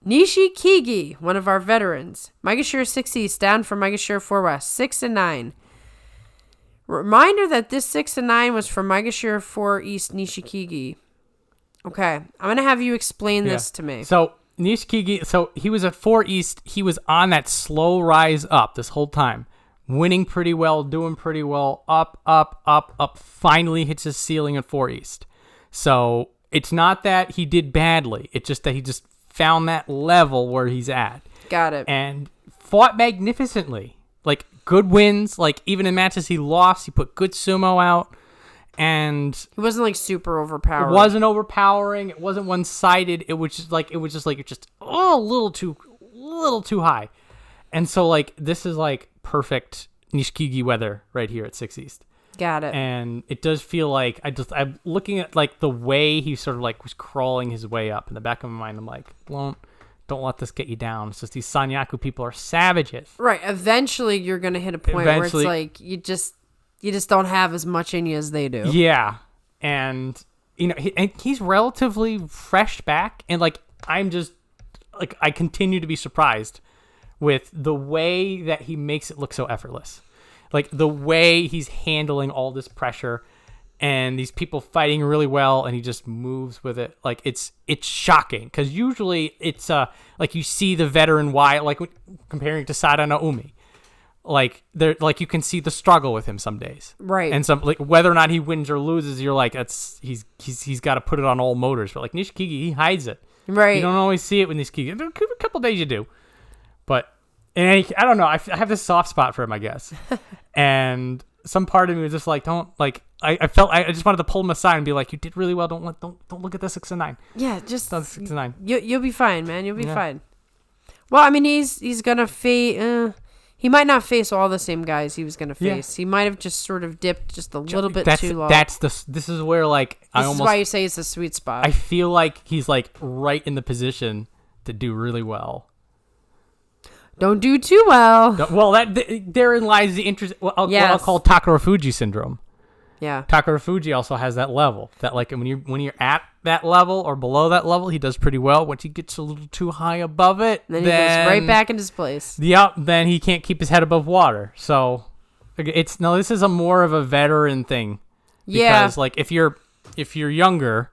Nishikigi, one of our veterans. Myogiryu 6 East, down from Myogiryu 4 West, 6 and 9. Reminder that this 6 and 9 was from Myogiryu 4 East Nishikigi. Okay, I'm going to have you explain this to me. So, Nishikigi, he was at 4 East. He was on that slow rise up this whole time. Winning pretty well, doing pretty well, up, finally hits his ceiling at 4 East. So, it's not that he did badly. It's just that he just found that level where he's at. Got it. And fought magnificently. Like, good wins. Like, even in matches he lost, he put good sumo out. And it wasn't like super overpowering. It wasn't overpowering. It wasn't one-sided. It was just a little too high. And so like this is like perfect Nishikigi weather right here at 6 East. Got it. And it does feel like I'm looking at like the way he sort of like was crawling his way up. In the back of my mind, I'm like, don't Don't let this get you down. It's just these Sanyaku people are savages. Right. Eventually, you're going to hit a point where it's like you just don't have as much in you as they do. Yeah. And, he's relatively fresh back. And, like, I'm just, like, I continue to be surprised with the way that he makes it look so effortless. Like, the way he's handling all this pressure and these people fighting really well, and he just moves with it. Like, it's shocking, because usually it's like you see the veteran Wyatt, like comparing to Sadanoumi, like you can see the struggle with him some days, right? And some, like, whether or not he wins or loses, you're like, he's got to put it on all motors. But like Nishikigi, he hides it, right? You don't always see it with Nishikigi. A couple days you do, but I don't know. I have this soft spot for him, I guess, and some part of me was just like, don't, like, I felt I just wanted to pull him aside and be like, you did really well. Don't look at the 6 and 9. Yeah, just 6 and 9. You'll be fine, man. You'll be fine. Well, I mean, he's gonna face. He might not face all the same guys he was gonna face. Yeah. He might have just sort of dipped just a little bit too low. This is where, like, this is why you say it's a sweet spot. I feel like he's, like, right in the position to do really well. Don't do too well. Well, therein lies the interest. What I'll call Takarafuji syndrome. Yeah. Takarafuji also has that level. That, like, when you're at that level or below that level, he does pretty well. Once he gets a little too high above it, then he goes right back in his place. Yep. Then he can't keep his head above water. So this is a more of a veteran thing. Because, like, if you're younger,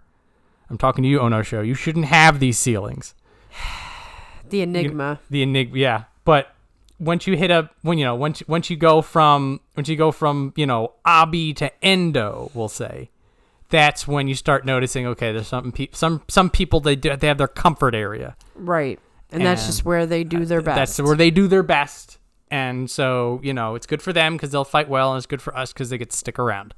I'm talking to you, Onosho, you shouldn't have these ceilings. The enigma. Yeah. But once you hit once you go from Abi to Endo, we'll say, that's when you start noticing, okay, there's some people they have their comfort area. Right. And that's just where they do their best. That's where they do their best. And so, it's good for them because they'll fight well, and it's good for us because they get to stick around.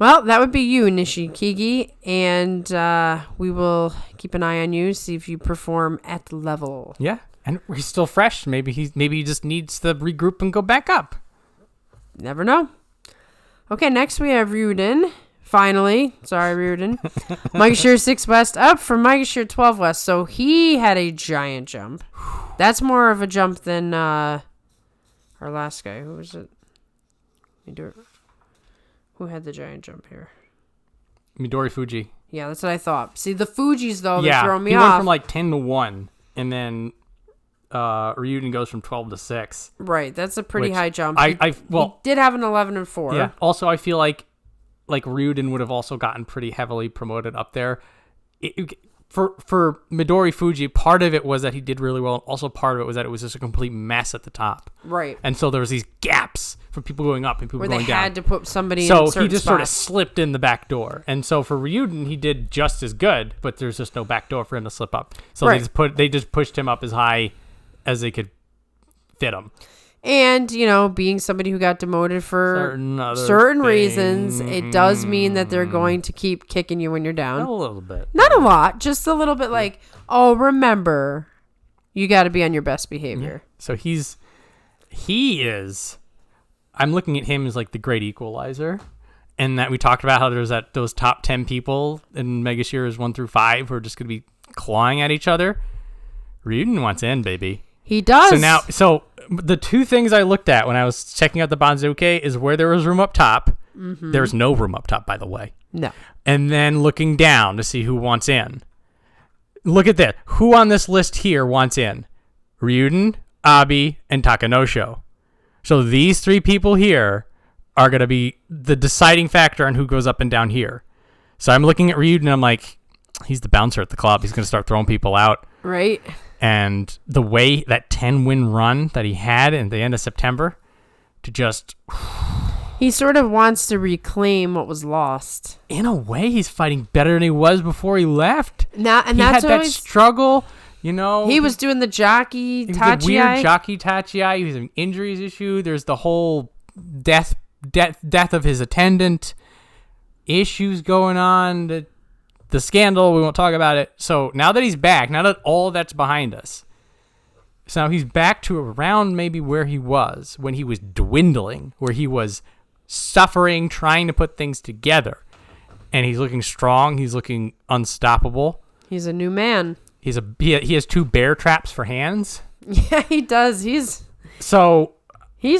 Well, that would be you, Nishikigi, and we will keep an eye on you, see if you perform at the level. Yeah, and he's still fresh. Maybe he just needs to regroup and go back up. Never know. Okay, next we have Ryuden. Finally, sorry, Ryuden. Myogiryu 6 West up from Myogiryu 12 West, so he had a giant jump. That's more of a jump than our last guy. Who was it? Let me do it. Who had the giant jump here? Midorifuji. Yeah, that's what I thought. See, the Fujis, though, they're throwing me off. He went from like 10 to 1, and then Ryuden goes from 12 to 6. Right, that's a pretty high jump. He did have an 11 and 4. Yeah. Also, I feel like Ryuden would have also gotten pretty heavily promoted up there. For Midorifuji, part of it was that he did really well, and also part of it was that it was just a complete mess at the top. Right. And so there was these gaps from people going up and people going down. Where they had to put somebody in certain spots. So he just sort of slipped in the back door. And so for Ryuden, he did just as good, but there's just no back door for him to slip up. So they just pushed him up as high as they could fit him. And, being somebody who got demoted for certain reasons, it does mean that they're going to keep kicking you when you're down. A little bit. Not a lot, just a little bit like, oh, remember, you got to be on your best behavior. Yeah. So he is, I'm looking at him as like the great equalizer. And that we talked about how there's those top 10 people in Megashira's 1 through 5 who are just going to be clawing at each other. Ryuden wants in, baby. He does. So the two things I looked at when I was checking out the Banzuke is where there was room up top. Mm-hmm. There's no room up top, by the way. No. And then looking down to see who wants in. Look at that. Who on this list here wants in? Ryuden, Abi, and Takanosho. So these 3 people here are going to be the deciding factor on who goes up and down here. So I'm looking at Ryuden and I'm like, he's the bouncer at the club. He's going to start throwing people out. Right. And the way that 10-win run that he had at the end of September to just... He sort of wants to reclaim what was lost. In a way, he's fighting better than he was before he left. He had that struggle, He was doing the jockey tachi. He was a weird jockey tachi. He was having injuries issue. There's the whole death of his attendant issues going on. The scandal, we won't talk about it. So now that he's back, now that all that's behind us, so now he's back to around maybe where he was when he was dwindling, where he was suffering, trying to put things together. And he's looking strong. He's looking unstoppable. He's a new man. He has 2 bear traps for hands. Yeah, he does. He's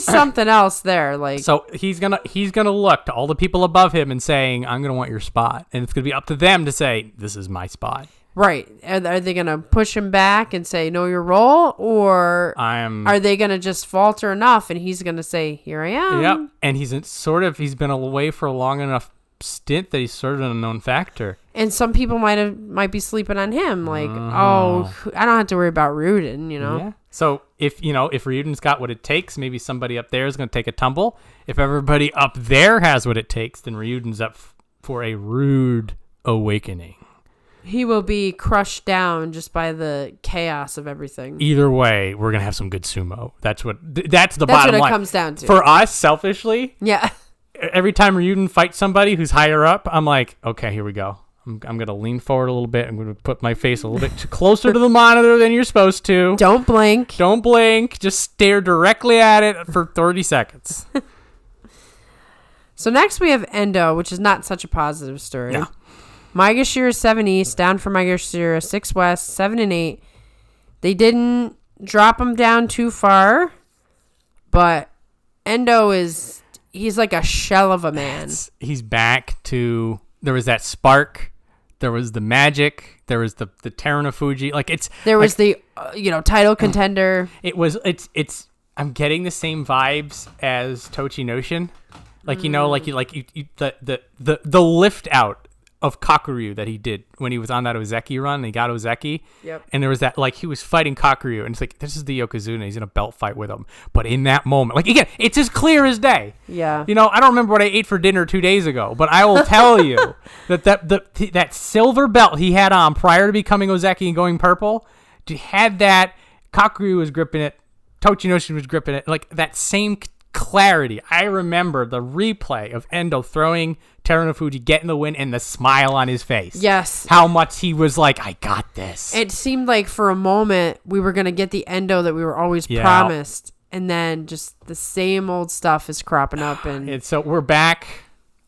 something else there. Like, so he's gonna look to all the people above him and saying, "I'm gonna want your spot," and it's gonna be up to them to say, "This is my spot." Right? Are they gonna push him back and say, "Know your role," or are they gonna just falter enough and he's gonna say, "Here I am"? Yep. And he's been away for a long enough stint that he's sort of an unknown factor. And some people might be sleeping on him, like, oh, I don't have to worry about Ryuden, you know. Yeah. So if Ryuden's got what it takes, maybe somebody up there is going to take a tumble. If everybody up there has what it takes, then Ryuden's up for a rude awakening. He will be crushed down just by the chaos of everything. Either way, we're going to have some good sumo. That's the bottom line. That's what it comes down to. For us, selfishly, yeah. Every time Ryuden fights somebody who's higher up, I'm like, okay, here we go. I'm going to lean forward a little bit. I'm going to put my face a little bit closer to the monitor than you're supposed to. Don't blink. Don't blink. Just stare directly at it for 30 seconds. So next we have Endo, which is not such a positive story. Yeah. Maegashira 7 East, down from Maegashira 6 West, 7 and 8. They didn't drop him down too far, but Endo he's like a shell of a man. He's back to, there was that spark, there was the magic, there was the Terunofuji. There was the title contender. I'm getting the same vibes as Tochinoshin. The lift out of Kakuryu that he did when he was on that Ozeki run and he got Ozeki. Yep. And there was that, he was fighting Kakuryu and it's like, this is the Yokozuna. He's in a belt fight with him. But in that moment, again, it's as clear as day. Yeah. I don't remember what I ate for dinner 2 days ago, but I will tell you that silver belt he had on prior to becoming Ozeki and going purple, had that, Kakuryu was gripping it, Tochinoshin was gripping it, that same clarity. I remember the replay of Endo throwing Terunofuji, getting the win, and the smile on his face. Yes. How much he was like, I got this. It seemed like for a moment we were going to get the Endo that we were always promised. And then just the same old stuff is cropping up. And so we're back.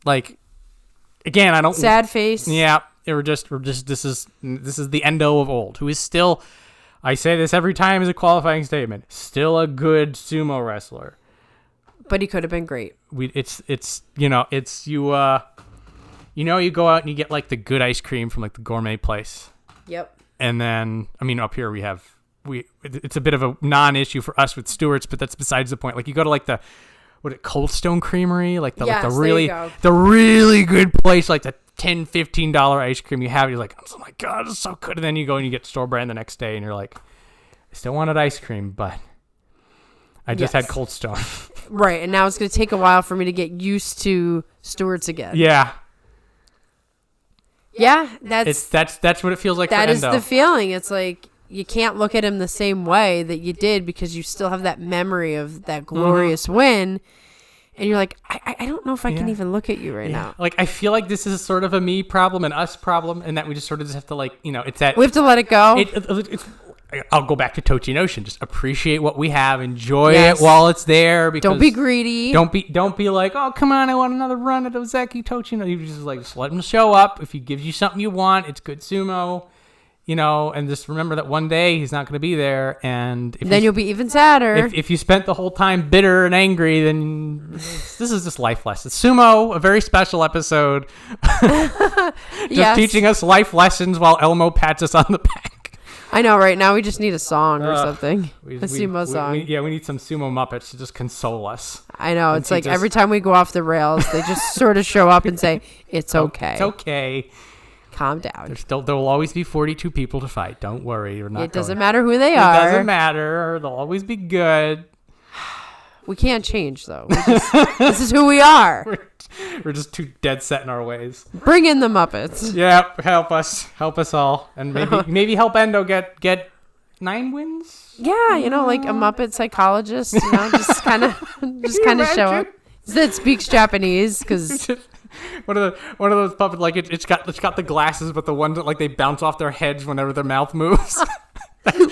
Again, I don't... Sad face. Yeah. This is the Endo of old, who is still, I say this every time as a qualifying statement, still a good sumo wrestler. But he could have been great. You go out and you get the good ice cream from the gourmet place. Yep. And then, up here it's a bit of a non-issue for us with Stewart's, but that's besides the point. You go to Cold Stone Creamery, the really good place, the $10, $15 ice cream you have. You're like, oh my God, it's so good. And then you go and you get store brand the next day and you're like, I still wanted ice cream, but I just had Cold Stone. Right, and now it's going to take a while for me to get used to Stewart's again. Yeah. Yeah, that's what it feels like for Endo. That is the feeling. It's like you can't look at him the same way that you did because you still have that memory of that glorious win. And you're like, I don't know if I can even look at you right now. I feel like this is sort of a me problem and us problem, and that we just sort of just have to it's that... We have to let it go. I'll go back to Tochinoshin. Just appreciate what we have. Enjoy it while it's there. Because don't be greedy. Don't be like, oh, come on, I want another run at Ozeki Tochino. You just let him show up. If he gives you something you want, it's good sumo. And just remember that one day he's not going to be there. And then you'll be even sadder. If you spent the whole time bitter and angry, then this is just life lessons. Sumo, a very special episode. Just teaching us life lessons while Elmo pats us on the back. I know, right now we just need a song or something. A sumo song. We need some sumo Muppets to just console us. I know. It's like every time we go off the rails, they just sort of show up and say, it's okay. It's okay. Calm down. There will always be 42 people to fight. Don't worry. It doesn't matter who they are. It doesn't matter. They'll always be good. We can't change, though. This is who we are. We're just too dead set in our ways. Bring in the Muppets. Yep, help us all, and maybe help Endo get 9 wins. Yeah, like a Muppet psychologist. Just kind of show up that speaks Japanese because. One of those puppets, it's got the glasses, but the ones that they bounce off their heads whenever their mouth moves.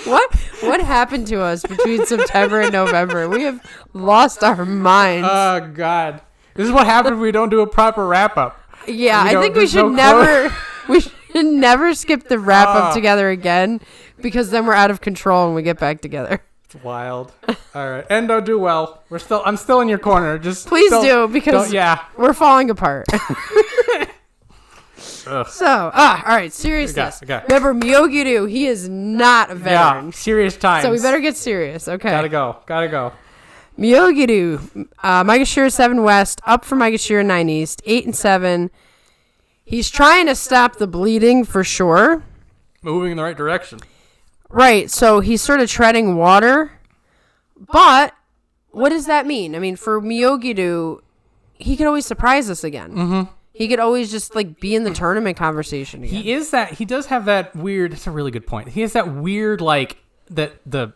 What happened to us between September and November? We have lost our minds. Oh God. This is what happens when we don't do a proper wrap-up. Yeah, I think we should never... never skip the wrap up together again, because then we're out of control when we get back together. It's wild. All right, Endo, do well. I'm still in your corner. Just please do, because we're falling apart. So, all right, seriousness. Okay. Remember, Myogiryu, he is not a veteran. Yeah, serious times. So we better get serious. Okay. Gotta go. Myogiryu, Maegashira 7 West, up from Maegashira 9 East, 8 and 7. He's trying to stop the bleeding for sure. Moving in the right direction. Right, so he's sort of treading water. But what does that mean? I mean, for Myogiryu, he could always surprise us again. Mm-hmm. He could always just be in the tournament conversation again. He does have that weird, that's a really good point. He has that weird, the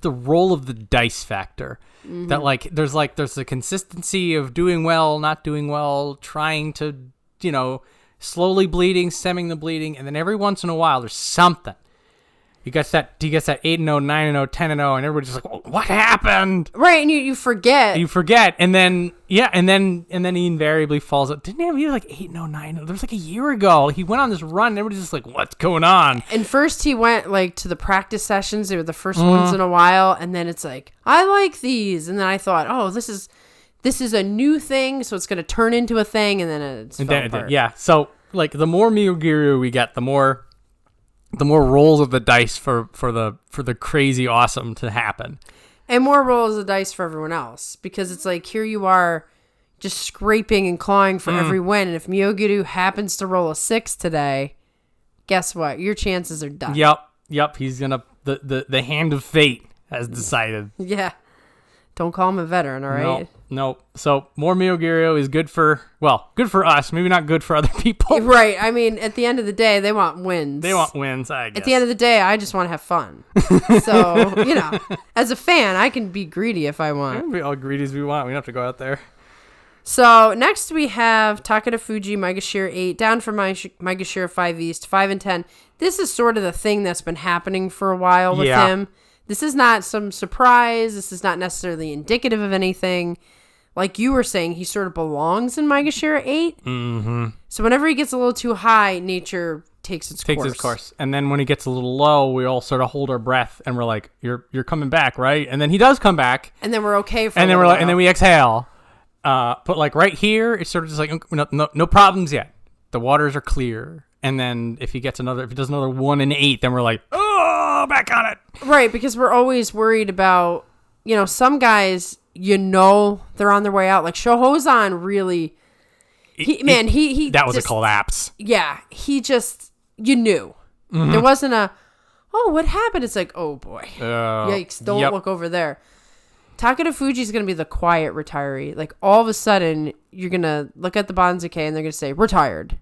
roll of the dice factor. Mm-hmm. That there's a consistency of doing well, not doing well, trying to, slowly bleeding, stemming the bleeding, and then every once in a while there's something. He gets that 8-0, 9-0, 10-0, and everybody's just like, what happened? Right, and you forget. You forget, and then he invariably falls up. Didn't he have 8-0, 9-0? There was a year ago. He went on this run, and everybody's just like, what's going on? And first he went to the practice sessions. They were the first ones in a while, and then it's I like these. And then I thought, oh, this is a new thing, so it's going to turn into a thing, and then it's fell apart. Yeah, so the more Myogiryu we get, the more rolls of the dice for the crazy awesome to happen. And more rolls of the dice for everyone else. Because it's here you are just scraping and clawing for every win. And if Myogiryu happens to roll a 6 today, guess what? Your chances are done. Yep. He's gonna the hand of fate has decided. Yeah. Don't call him a veteran, all right? Nope. So more Myogiryu is good for us, maybe not good for other people. Right. I mean, at the end of the day, they want wins. I guess. At the end of the day, I just want to have fun. So, as a fan, I can be greedy if I want. We can be all greedy as we want. We don't have to go out there. So, next we have Takarafuji, Maegashira 8, down from Maegashira 5 East, 5 and 10. This is sort of the thing that's been happening for a while with him. This is not some surprise. This is not necessarily indicative of anything. Like you were saying, he sort of belongs in Maegashira 8. Mm-hmm. So whenever he gets a little too high, nature takes its course. And then when he gets a little low, we all sort of hold our breath and we're like, "You're coming back, right?" And then he does come back. And then we're okay for and a then while. And then we exhale. But right here, it's sort of just no problems yet. The waters are clear. And then if he does another 1 and 8, then we're like, oh, back on it. Right, because we're always worried about, some guys, they're on their way out. Like Shohozan really, that was a collapse. Yeah, he just, you knew. Mm-hmm. There wasn't what happened? It's oh boy, yikes! Don't look over there. Takarafuji's going to be the quiet retiree. All of a sudden, you're going to look at the Banzuke and they're going to say, retired.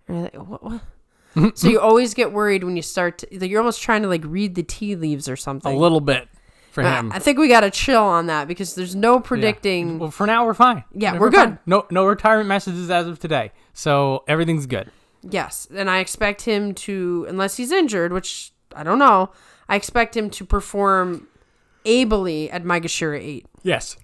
And you're like, what? So you always get worried when you start to, you're almost trying to read the tea leaves or something. A little bit for him. I think we got to chill on that because there's no predicting. Yeah. Well, for now, we're fine. Yeah, we're good. Fine. No retirement messages as of today. So everything's good. Yes. And I expect him to, unless he's injured, which I don't know, I expect him to perform ably at Maegashira 8. Yes.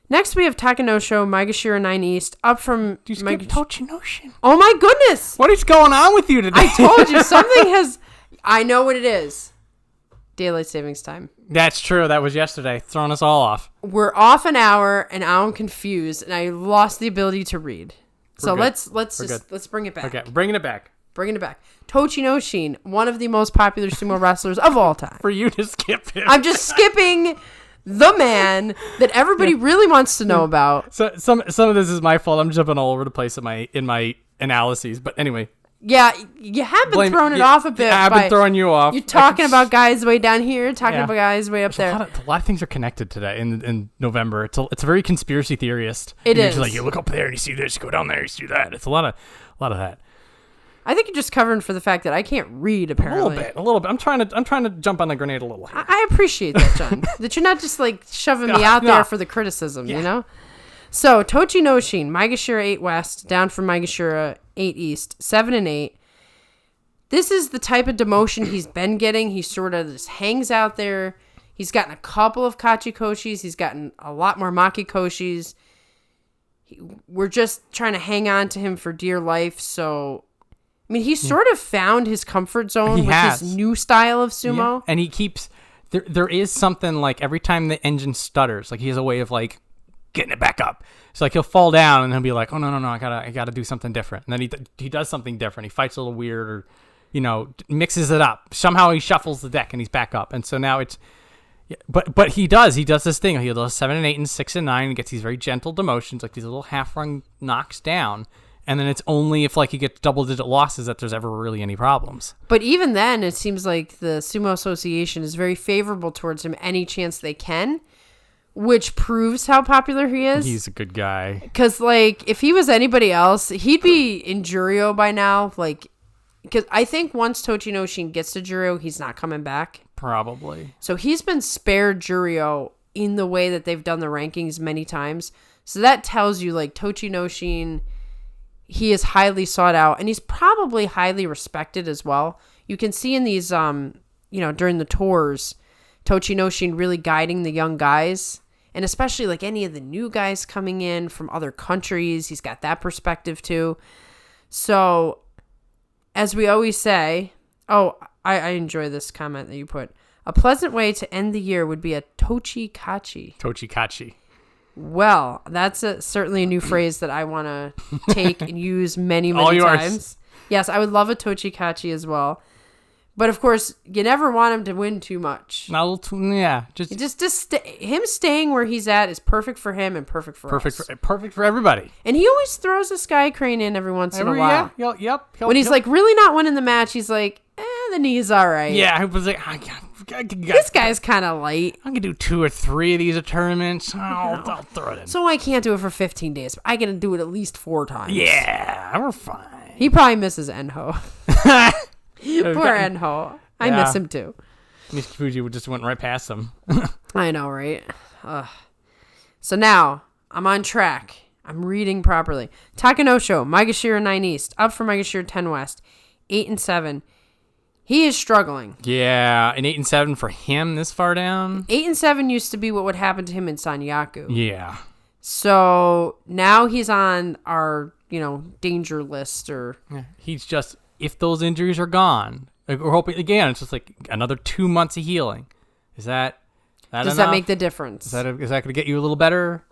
Next, we have Takanosho, Maegashira 9 East, up from... Do you skip Tochinoshin? Oh my goodness! What is going on with you today? I told you, something has... I know what it is. Daylight savings time. That's true. That was yesterday. Throwing us all off. We're off an hour, and I'm confused, and I lost the ability to read. So let's bring it back. Okay, bringing it back. Tochinoshin, one of the most popular sumo wrestlers of all time. For you to skip him. I'm just skipping... the man that everybody really wants to know about. So some of this is my fault. I'm jumping all over the place in my analyses. But anyway. Yeah, you have been throwing it off a bit. I've been throwing you off. You're talking about guys way down here, talking about guys way up there. A lot of things are connected today in November. It's a very conspiracy theorist. It is. You look up there and you see this, you go down there, you see that. It's a lot of that. I think you're just covering for the fact that I can't read, apparently. A little bit. I'm trying to jump on the grenade a little. I appreciate that, John. That you're not just shoving me out there for the criticism, So, Tochinoshin, Maegashira 8 West, down from Maegashira 8 East, 7 and 8. This is the type of demotion he's been getting. He sort of just hangs out there. He's gotten a couple of Kachikoshis. He's gotten a lot more Makikoshis. We're just trying to hang on to him for dear life, so... I mean, he's sort of found his comfort zone his new style of sumo. Yeah. And he keeps... There is something like every time the engine stutters, like he has a way of like getting it back up. So like he'll fall down and he'll be like, oh no, I gotta do something different. And then he does something different. He fights a little weird or, mixes it up. Somehow he shuffles the deck and he's back up. And so now it's... But he does this thing. He does 7 and 8 and 6 and 9 and gets these very gentle demotions, like these little half-run knocks down. And then it's only if like he gets double-digit losses that there's ever really any problems. But even then, it seems like the Sumo Association is very favorable towards him any chance they can, which proves how popular he is. He's a good guy. Because like if he was anybody else, he'd be in Juryo by now. Like, because I think once Tochinoshin gets to Juryo, he's not coming back. Probably. So he's been spared Juryo in the way that they've done the rankings many times. So that tells you, like, Tochinoshin, he is highly sought out. And he's probably highly respected as well. You can see in these, during the tours, Tochinoshin really guiding the young guys. And especially, like, any of the new guys coming in from other countries. He's got that perspective, too. So, as we always say... Oh, I enjoy this comment that you put. A pleasant way to end the year would be a tochikachi. Tochikachi. Well, that's certainly a new phrase that I want to take and use many, many times. Yes, I would love a tochikachi as well. But of course, you never want him to win too much. Him staying where he's at is perfect for him and perfect for us. Perfect for everybody. And he always throws a sky crane in every once in a while. Yep. When he's like really not winning the match, he's like, the knee's all right. Yeah, I was like, this guy's kind of light. I'm going to do 2 or 3 of these tournaments. I'll throw it in. So I can't do it for 15 days, but I can do it at least 4 times. Yeah, we're fine. He probably misses Enho. Poor Enho. I miss him too. Nishikifuji just went right past him. I know, right? So now, I'm on track. I'm reading properly. Takanosho, Maegashira 9 East, up for Maegashira 10 West, 8 and 7. He is struggling. Yeah, an 8 and 7 for him this far down. 8 and 7 used to be what would happen to him in Sanyaku. Yeah. So now he's on our, danger list He's just, if those injuries are gone, like we're hoping again, it's just like another 2 months of healing. Is that does enough? That make the difference? Is that going to get you a little better?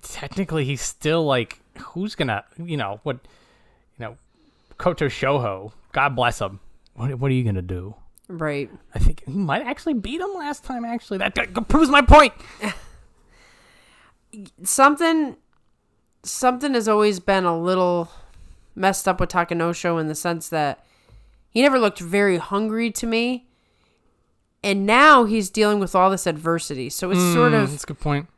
Technically he's still like, who's gonna, Koto Shoho, God bless him. What are you going to do? Right. I think he might actually beat him last time, actually. That proves my point. Something has always been a little messed up with Takanosho in the sense that he never looked very hungry to me. And now he's dealing with all this adversity. So it's sort of... That's a good point.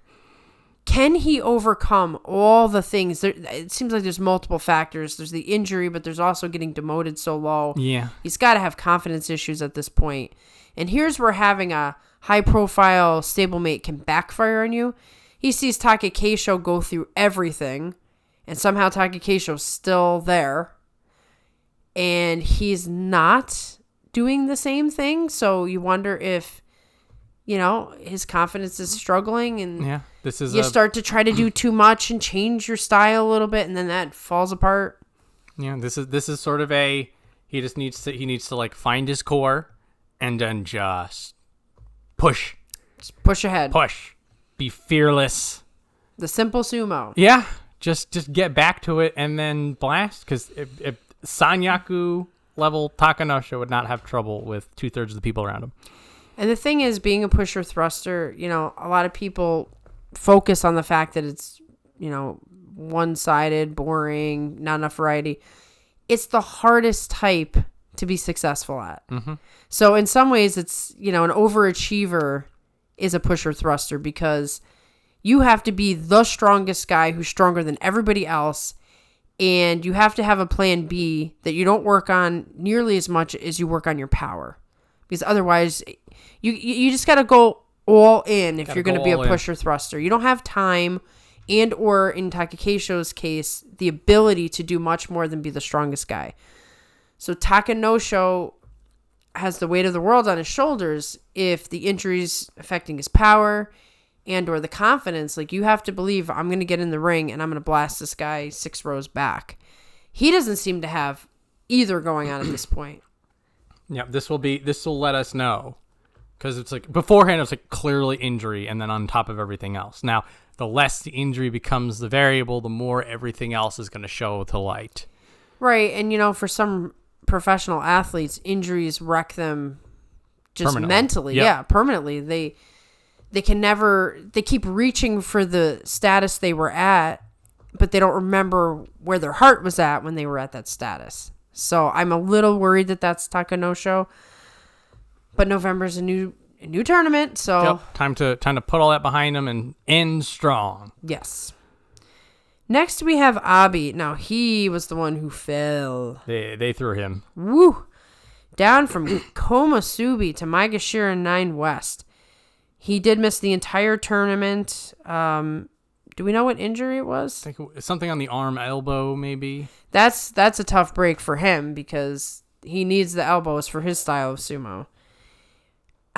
Can he overcome all the things? It seems like there's multiple factors. There's the injury, but there's also getting demoted so low. Yeah. He's got to have confidence issues at this point. And here's where having a high-profile stablemate can backfire on you. He sees Takakeisho go through everything, and somehow Takakeisho's still there. And he's not doing the same thing, so you wonder if... his confidence is struggling, and you start to try to do too much and change your style a little bit, and then that falls apart. Yeah, this is sort of he needs to like find his core, and then just push ahead, be fearless, the simple sumo. Yeah, just get back to it and then blast. Because if Sanyaku level Takanosho would not have trouble with 2/3 of the people around him. And the thing is, being a pusher thruster, a lot of people focus on the fact that it's, one-sided, boring, not enough variety. It's the hardest type to be successful at. Mm-hmm. So in some ways, it's, an overachiever is a pusher thruster because you have to be the strongest guy who's stronger than everybody else. And you have to have a plan B that you don't work on nearly as much as you work on your power. Because otherwise... You just got to go all in if you're going to be a pusher thruster. You don't have time and or in Takakeisho's case, the ability to do much more than be the strongest guy. So Takanosho has the weight of the world on his shoulders if the injuries affecting his power and or the confidence. Like, you have to believe I'm going to get in the ring and I'm going to blast this guy 6 rows back. He doesn't seem to have either going on at this point. Yeah, this will let us know. Because it's like, beforehand, it's like clearly injury, and then on top of everything else. Now, the less the injury becomes the variable, the more everything else is going to show to light. Right, and for some professional athletes, injuries wreck them just mentally. Yep. Yeah, permanently. They can never, they keep reaching for the status they were at, but they don't remember where their heart was at when they were at that status. So I'm a little worried that that's Takanosho. But November's a new tournament, so yep. Time to put all that behind them and end strong. Yes. Next we have Abi. Now he was the one who fell. They threw him. Woo! Down from Komusubi to Maegashira 9 West. He did miss the entire tournament. Do we know what injury it was? I think something on the arm, elbow, maybe. That's a tough break for him because he needs the elbows for his style of sumo.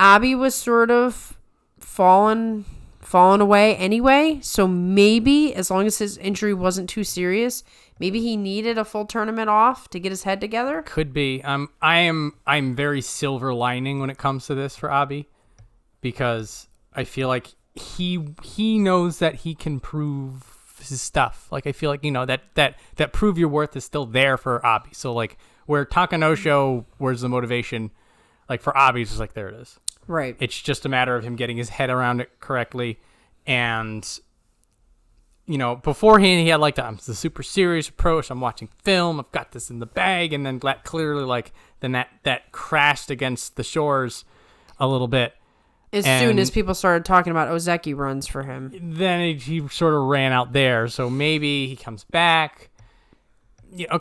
Abi was sort of fallen away anyway, so maybe as long as his injury wasn't too serious, maybe he needed a full tournament off to get his head together. Could be. I'm very silver lining when it comes to this for Abi, because I feel like he knows that he can prove his stuff. Like I feel like that prove your worth is still there for Abi. So like where Takanosho, where's the motivation? Like for Abi, it's just like there it is. Right. It's just a matter of him getting his head around it correctly. And, beforehand he had like the super serious approach. I'm watching film. I've got this in the bag. And then that clearly then that crashed against the shores a little bit. As soon as people started talking about Ozeki runs for him. Then he sort of ran out there. So maybe he comes back.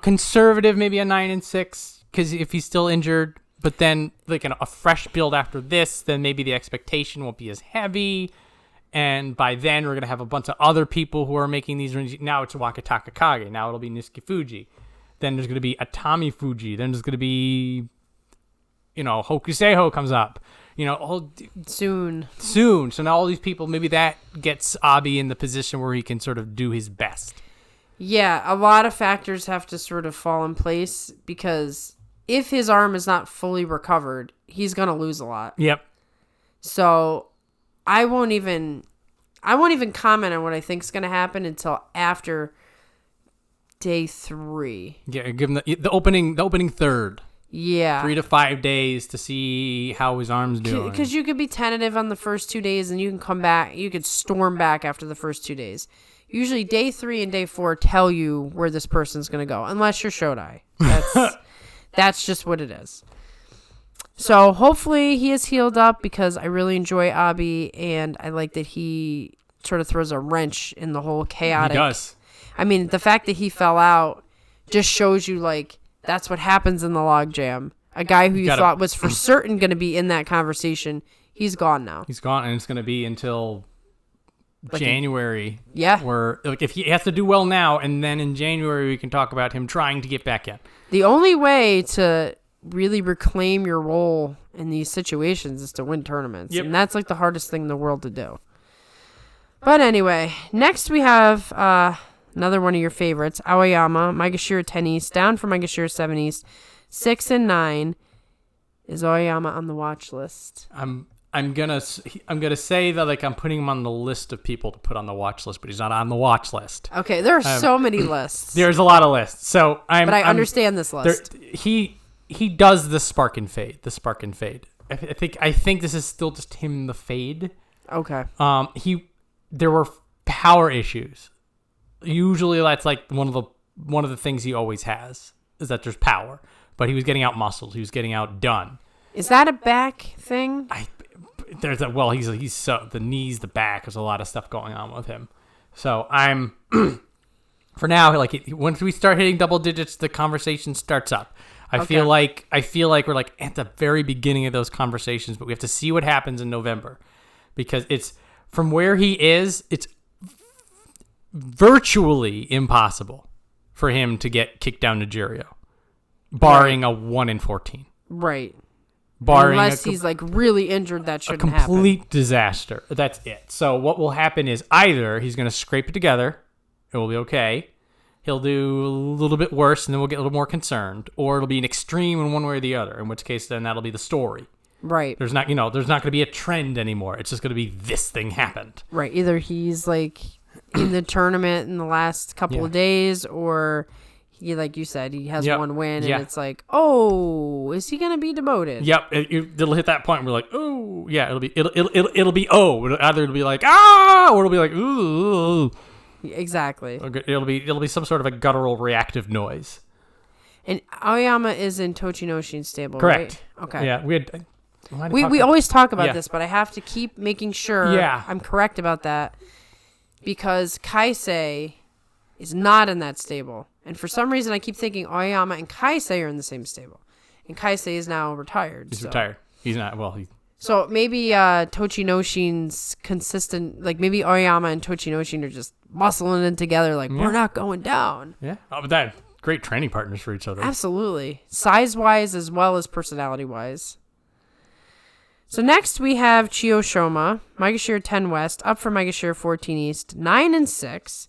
Conservative, maybe a 9-6. Because if he's still injured. But then, like a fresh build after this, then maybe the expectation won't be as heavy. And by then, we're going to have a bunch of other people who are making these rings. Now it's Wakatakakage. Now it'll be Nishikifuji. Then there's going to be Atamifuji. Then there's going to be, Hokuseiho comes up. Soon. So now all these people, maybe that gets Abi in the position where he can sort of do his best. Yeah, a lot of factors have to sort of fall in place because if his arm is not fully recovered, he's going to lose a lot. Yep. So I won't even comment on what I think is going to happen until after day 3. Yeah, give him the opening third. Yeah. 3 to 5 days to see how his arm's doing. Because you could be tentative on the first 2 days and you can come back. You could storm back after the first 2 days. Usually day 3 and day 4 tell you where this person's going to go, unless you're Shodai. That's just what it is. So hopefully he is healed up because I really enjoy Abi and I like that he sort of throws a wrench in the whole chaotic. He does. I mean, the fact that he fell out just shows you that's what happens in the logjam. A guy who you thought was for certain going to be in that conversation, he's gone now. He's gone, and it's going to be until January. Yeah. Where if he has to do well now, and then in January we can talk about him trying to get back in. The only way to really reclaim your role in these situations is to win tournaments. Yep. And that's the hardest thing in the world to do. But anyway, next we have another one of your favorites, Aoiyama, Maegashira 10 East, down from Maegashira 7 East, 6 and 9. Is Aoiyama on the watch list? I'm gonna say that I'm putting him on the list of people to put on the watch list, but he's not on the watch list. Okay, there are so many lists. There's a lot of lists, so I understand this list. He does the spark and fade. I think this is still just him in the fade. Okay. There were power issues. Usually that's one of the things he always has is that there's power, but he was getting out muscled. He was getting outdone. Is that a back thing? He's so the knees, the back. There's a lot of stuff going on with him. So I'm for now once we start hitting double digits, the conversation starts up. I feel like we're at the very beginning of those conversations, but we have to see what happens in November because it's from where he is. It's virtually impossible for him to get kicked down to Jiryo, barring a 1 in 14. Right. Unless he's really injured, that shouldn't happen. A complete disaster. That's it. So what will happen is either he's going to scrape it together, it will be okay, he'll do a little bit worse, and then we'll get a little more concerned, or it'll be an extreme in one way or the other. In which case, then that'll be the story. Right. There's not going to be a trend anymore. It's just going to be this thing happened. Right. Either he's like in the tournament in the last couple of days, or he, like you said, he has one win, and it's like, oh, is he going to be demoted? Yep. It'll hit that point where we're like, oh, yeah. It'll be oh. Either it'll be like ah, or it'll be like ooh. Exactly. It'll be some sort of a guttural reactive noise. And Aoiyama is in Tochinoshin's stable, correct. Right? Okay. Yeah, we always talk about this, but I have to keep making sure I'm correct about that, because Kaisei is not in that stable. And for some reason, I keep thinking Aoiyama and Kaisei are in the same stable. And Kaisei is now retired. He's retired. He's not, So maybe Tochinoshin's consistent, like maybe Aoiyama and Tochinoshin are just muscling it together, like, we're not going down. Yeah. Oh, but that great training partners for each other. Absolutely. Size-wise as well as personality-wise. So next we have Chiyoshoma, Maegashira 10 West, up from Maegashira 14 East, 9-6.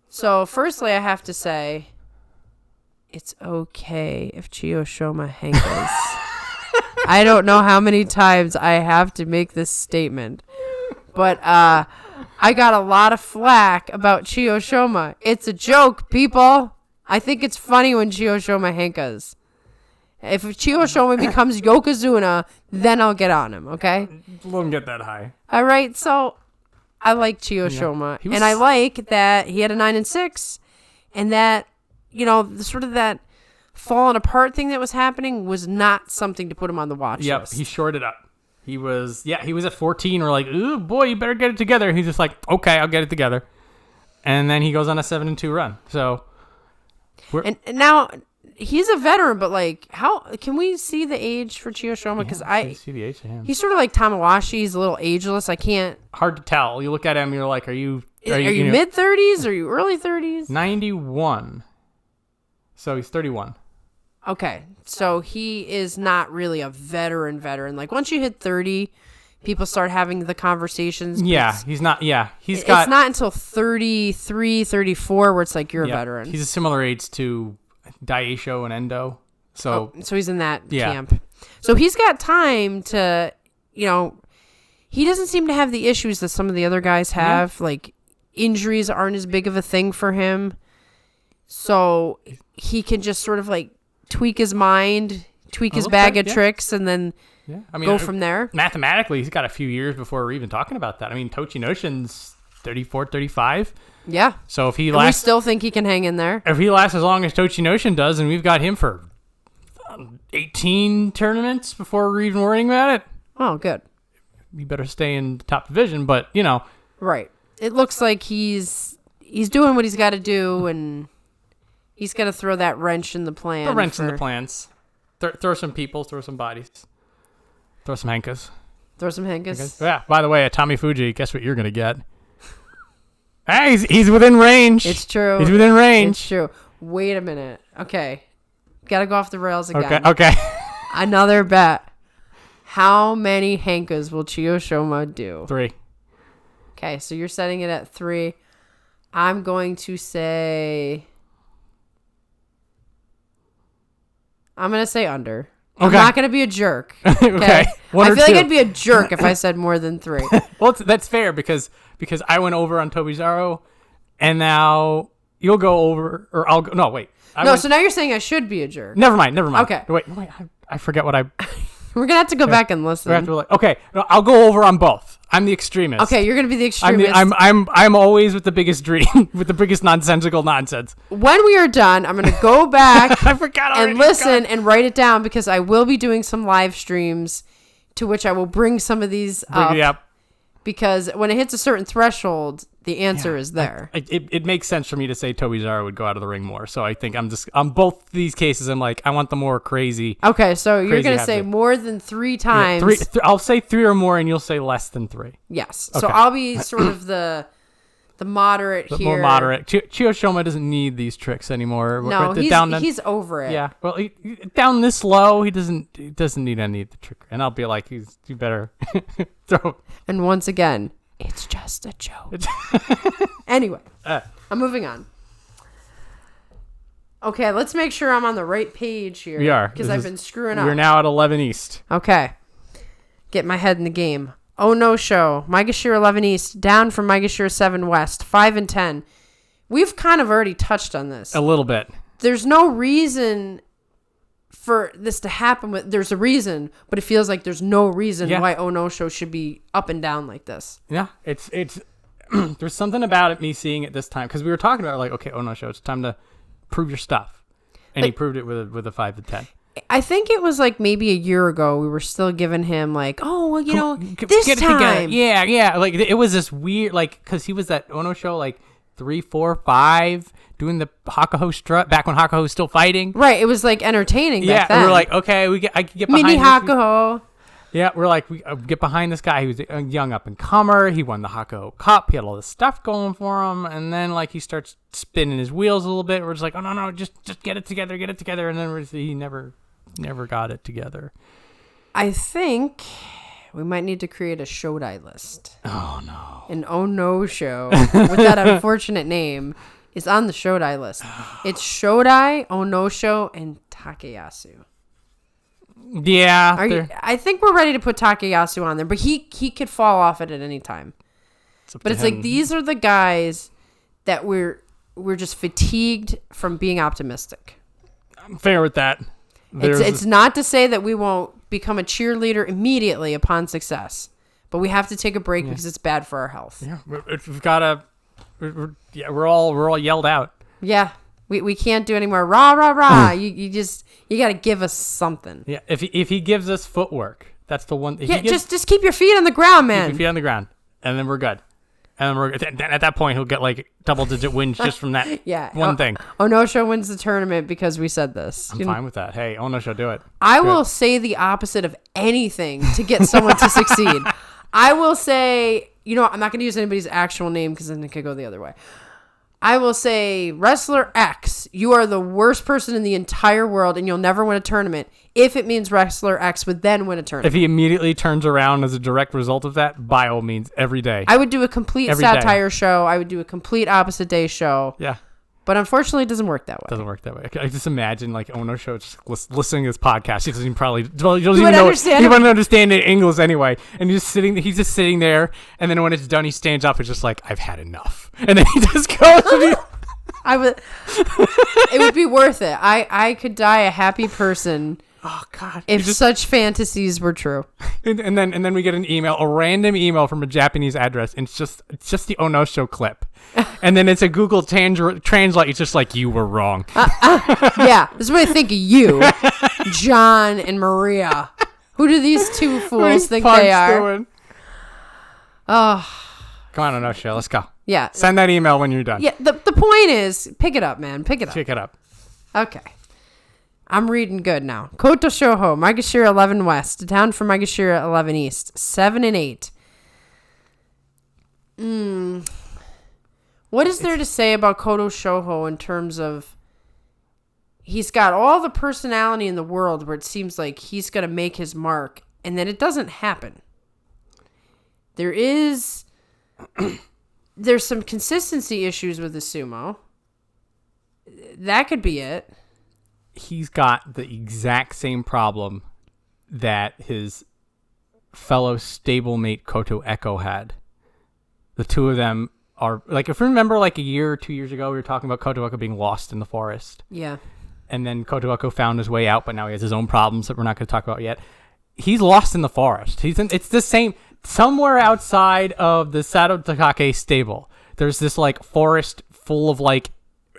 So firstly, I have to say, it's okay if Chiyoshoma hankers. I don't know how many times I have to make this statement, but I got a lot of flack about Chiyoshoma. It's a joke, people. I think it's funny when Chiyoshoma hankas. If Chiyoshoma becomes Yokozuna, then I'll get on him, okay? Won't get that high. All right, so I like Chiyoshoma. And I like that he had a 9-6, and that, sort of that falling apart thing that was happening was not something to put him on the watch list. He shorted up. He was at 14. We're like, ooh, boy, you better get it together. He's just like, okay, I'll get it together. And then he goes on a 7-2 run. So, and now he's a veteran, but like, how can we see the age for Chiyoshoma? Because I see the age of him. He's sort of like Tamawashi. He's a little ageless. I can't. Hard to tell. You look at him, you're like, are you mid 30s? Are you early 30s? 91. So he's 31. Okay, so he is not really a veteran. Like, once you hit 30, people start having the conversations. Yeah, he's not. Yeah, it's not until 33, 34 where it's like you're a veteran. He's a similar age to Daieisho and Endo. So he's in that camp. So he's got time to, he doesn't seem to have the issues that some of the other guys have. Yeah. Like, injuries aren't as big of a thing for him. So he can just sort of like tweak his mind, tweak his bag of tricks, and then go from there. Mathematically, he's got a few years before we're even talking about that. I mean, Tochinoshin's 34, 35. Yeah. So if he we still think he can hang in there. If he lasts as long as Tochinoshin does, and we've got him for 18 tournaments before we're even worrying about it. Oh, good. You better stay in the top division, but Right. It looks like he's doing what he's got to do, and he's got to throw that wrench in the plan. The wrench in the plans. Throw some people, throw some bodies. Throw some hankas. Yeah, by the way, Tamawashi, guess what you're going to get? Hey, he's within range. It's true. He's within range. It's true. Wait a minute. Okay. Got to go off the rails again. Okay. Another bet. How many hankas will Chiyoshoma do? 3. Okay, so you're setting it at 3. I'm going to say... I'm going to say under. Okay. I'm not going to be a jerk. Okay. I feel like I'd be a jerk if I said more than 3. Well, that's fair because I went over on Tobizaru, and now you'll go over, or I'll go. No, wait. So now you're saying I should be a jerk. Never mind. Okay. Wait. I forget what I... We're going to have to go back and listen. Okay. No, I'll go over on both. I'm the extremist. Okay, you're going to be the extremist. I'm always with the biggest dream, with the biggest nonsensical nonsense. When we are done, I'm going to go back I forgot already. And listen and write it down, because I will be doing some live streams to which I will bring some of these up. Because when it hits a certain threshold, the answer is there. It makes sense for me to say Tobizaru would go out of the ring more. So I think on both these cases, I'm like, I want the more crazy. Okay, so you're going to say more than 3 times. Yeah, I'll say 3 or more, and you'll say less than 3. Yes. Okay. So I'll be sort of the moderate here. More moderate. Chiyoshoma doesn't need these tricks anymore. No, he's over it. Yeah. Well, down this low, he doesn't need any of the trick. And I'll be like, you better throw. And once again, it's just a joke. Anyway, I'm moving on. Okay, let's make sure I'm on the right page here. We are. Because I've been screwing up. We're now at 11 East. Okay. Get my head in the game. Onosho, Maegashira 11 East, down from Maegashira 7 West, 5 and 10. We've kind of already touched on this. A little bit. There's no reason for this to happen. There's a reason, but it feels like there's no reason why Onosho should be up and down like this. Yeah, it's there's something about it, me seeing it this time, because we were talking about like, okay, Onosho, it's time to prove your stuff, and he proved it with a 5 to 10. I think it was like maybe a year ago we were still giving him like, oh well, this get time, yeah, like it was this weird, like, because he was at Onosho like 3, 4, 5 doing the Hakuho strut back when Hakuho was still fighting. Right, it was like entertaining. Back then. We were like, okay, I can get behind mini Hakuho. Yeah, we're like, we get behind this guy who's a young up-and-comer. He won the Hakuho Cup. He had all this stuff going for him. And then, like, he starts spinning his wheels a little bit. We're just like, oh, no, just get it together. And then he never got it together. I think we might need to create a Shodai list. Oh, no. An Onosho with that unfortunate name is on the Shodai list. It's Shodai, Onosho, and Takayasu. Yeah. I think we're ready to put Takayasu on there, but he could fall off it at any time. But it's like these are the guys that we're just fatigued from being optimistic. I'm fair with that. It's not to say that we won't become a cheerleader immediately upon success, but we have to take a break because it's bad for our health. Yeah, we've got to. We're all yelled out. Yeah. We can't do any more rah rah rah. You got to give us something. Yeah, if he gives us footwork, that's the one. Just keep your feet on the ground, man. Keep your feet on the ground, and then we're good. And then at that point, he'll get like double-digit wins just from that one thing. Onosho wins the tournament because we said this. I'm fine with that. Hey, Onosho, do it. I will say the opposite of anything to get someone to succeed. I will say, I'm not going to use anybody's actual name because then it could go the other way. I will say, Wrestler X, you are the worst person in the entire world and you'll never win a tournament if it means Wrestler X would then win a tournament. If he immediately turns around as a direct result of that, by all means, every day. I would do a complete satire show. I would do a complete opposite day show. Yeah. But unfortunately, it doesn't work that way. It doesn't work that way. I just imagine like Onosho just listening to this podcast. He doesn't even understand. He wouldn't understand it in English anyway. And he's just sitting there. And then when it's done, he stands up and just like, I've had enough. And then he just goes. It would be worth it. I could die a happy person. Oh God! If such fantasies were true, and then we get a random email from a Japanese address, and it's just the Onosho clip, and then it's a Google Translate. It's just like, you were wrong. Yeah, this is what I think of you, John and Maria. Who do these two fools think they are? Doing? Oh, come on, Onosho, let's go. Yeah, send that email when you're done. Yeah, the point is, pick it up, man. Pick it up. Pick it up. Okay. I'm reading good now. Koto Shoho, Maegashira 11 West, down from Maegashira 11 East, 7 and 8. What is there to say about Koto Shoho in terms of he's got all the personality in the world where it seems like he's going to make his mark, and then it doesn't happen. There's some consistency issues with the sumo. That could be it. He's got the exact same problem that his fellow stablemate Koto Echo had. The two of them are, like, if you remember, like a year or 2 years ago, we were talking about Koto Echo being lost in the forest. Yeah. And then Koto Echo found his way out, but now he has his own problems that we're not going to talk about yet. He's lost in the forest. It's the same, somewhere outside of the Sado Takake stable. There's this, like, forest full of, like,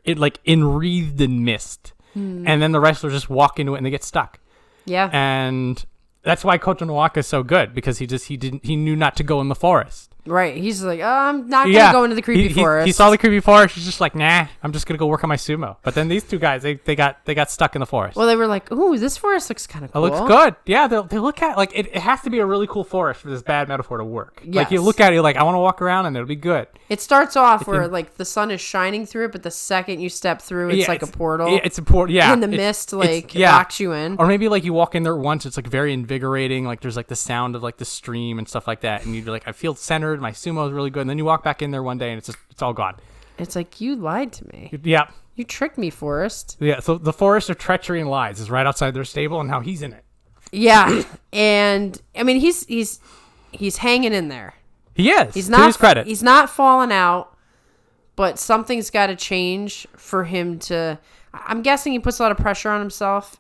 enwreathed in mist. And then the wrestlers just walk into it and they get stuck. Yeah. And that's why Kotonowaka is so good, because he knew not to go in the forest. Right. He's like, I'm not going to go into the creepy forest. He saw the creepy forest. He's just like, nah, I'm just going to go work on my sumo. But then these two guys, they got stuck in the forest. Well, they were like, ooh, this forest looks kind of cool. It looks good. Yeah, they look at, like, it has to be a really cool forest for this bad metaphor to work. Yes. Like, you look at it, you're like, I want to walk around and it'll be good. It starts off where, like, the sun is shining through it, but the second you step through, it's like a portal. It's a portal, yeah. And the mist, locks you in. Or maybe, like, you walk in there once, it's, like, very invigorating. Like, there's, like, the sound of, like, the stream and stuff like that. And you'd be like, I feel centered. My sumo is really good. And then you walk back in there one day and it's all gone. It's like, you lied to me. Yeah. You tricked me, Forrest. Yeah, so the Forest of Treachery and Lies is right outside their stable, and now he's in it. Yeah, and I mean he's hanging in there. He is. He's to not. his credit. He's not falling out, but something's got to change for him to. I'm guessing he puts a lot of pressure on himself.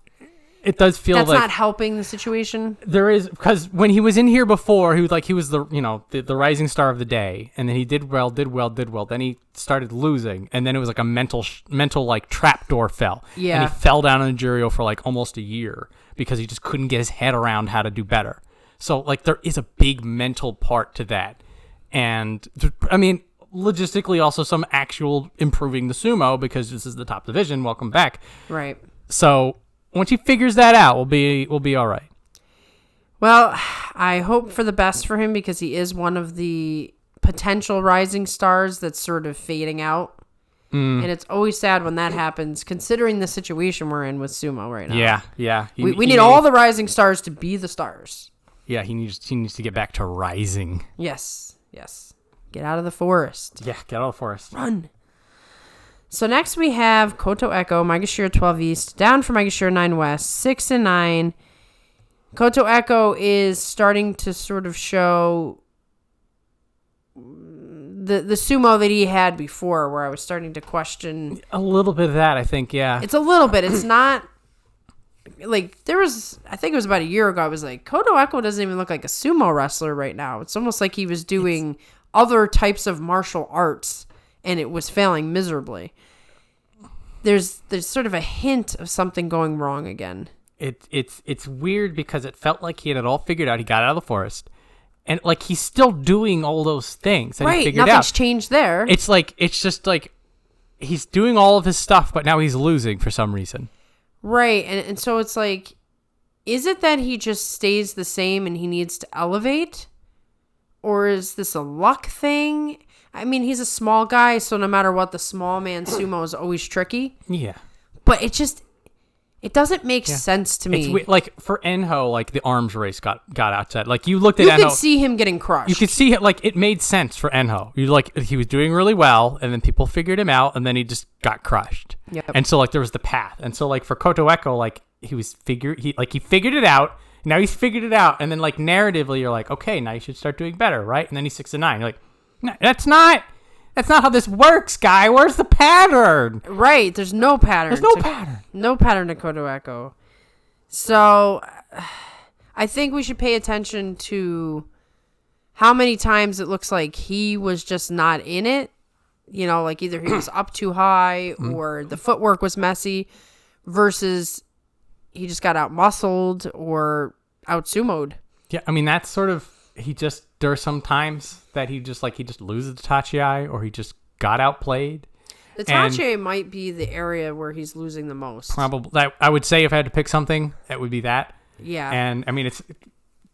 It does feel that's like not helping the situation. There is, because when he was in here before, he was the the rising star of the day, and then he did well. Then he started losing, and then it was like a mental like trapdoor fell. Yeah, and he fell down in Juryo for like almost a year because he just couldn't get his head around how to do better. So like there is a big mental part to that, and I mean logistically also some actual improving the sumo because this is the top division. Welcome back. Right. So. Once he figures that out, we'll be all right. Well, I hope for the best for him because he is one of the potential rising stars that's sort of fading out. And it's always sad when that happens, considering the situation we're in with sumo right now. Yeah. We need all the rising stars to be the stars. Yeah, he needs to get back to rising. Yes. Get out of the forest. Yeah, get out of the forest. Run. So next we have Koto Echo, Maegashira 12 East, down from Maegashira 9 West, 6 and 9. Koto Echo is starting to sort of show the sumo that he had before, where I was starting to question. A little bit of that, I think, yeah. It's a little bit. It's not, like, I think it was about a year ago, I was like, Koto Echo doesn't even look like a sumo wrestler right now. It's almost like he was doing other types of martial arts. And it was failing miserably. There's sort of a hint of something going wrong again. It's weird because it felt like he had it all figured out. He got out of the forest, and like he's still doing all those things that he figured out. Nothing's changed there. It's just like he's doing all of his stuff, but now he's losing for some reason. Right, and so it's like, is it that he just stays the same and he needs to elevate, or is this a luck thing? I mean, he's a small guy, so no matter what, the small man sumo is always tricky. Yeah. But it doesn't make sense to me. It's like, for Enho, like, the arms race got outside. Like, you looked at Enho. You could see him getting crushed. You could see it, like, it made sense for Enho. He was doing really well, and then people figured him out, and then he just got crushed. Yep. And so, like, there was the path. And so, like, for Koto Echo, like, he figured it out. Now he's figured it out. And then, like, narratively, you're like, okay, now you should start doing better, right? And then he's 6 and 9. You're like, no, that's not how this works, guy. Where's the pattern? Right. There's no pattern. No pattern to Koto Echo. So I think we should pay attention to how many times it looks like he was just not in it. You know, like either he was up too high or the footwork was messy versus he just got out muscled or out sumoed. Yeah, I mean, that's sort of, there are some times that he just loses the Tachiai or he just got outplayed. The Tachiai might be the area where he's losing the most. Probably. I would say if I had to pick something, that would be that. Yeah. And I mean, it's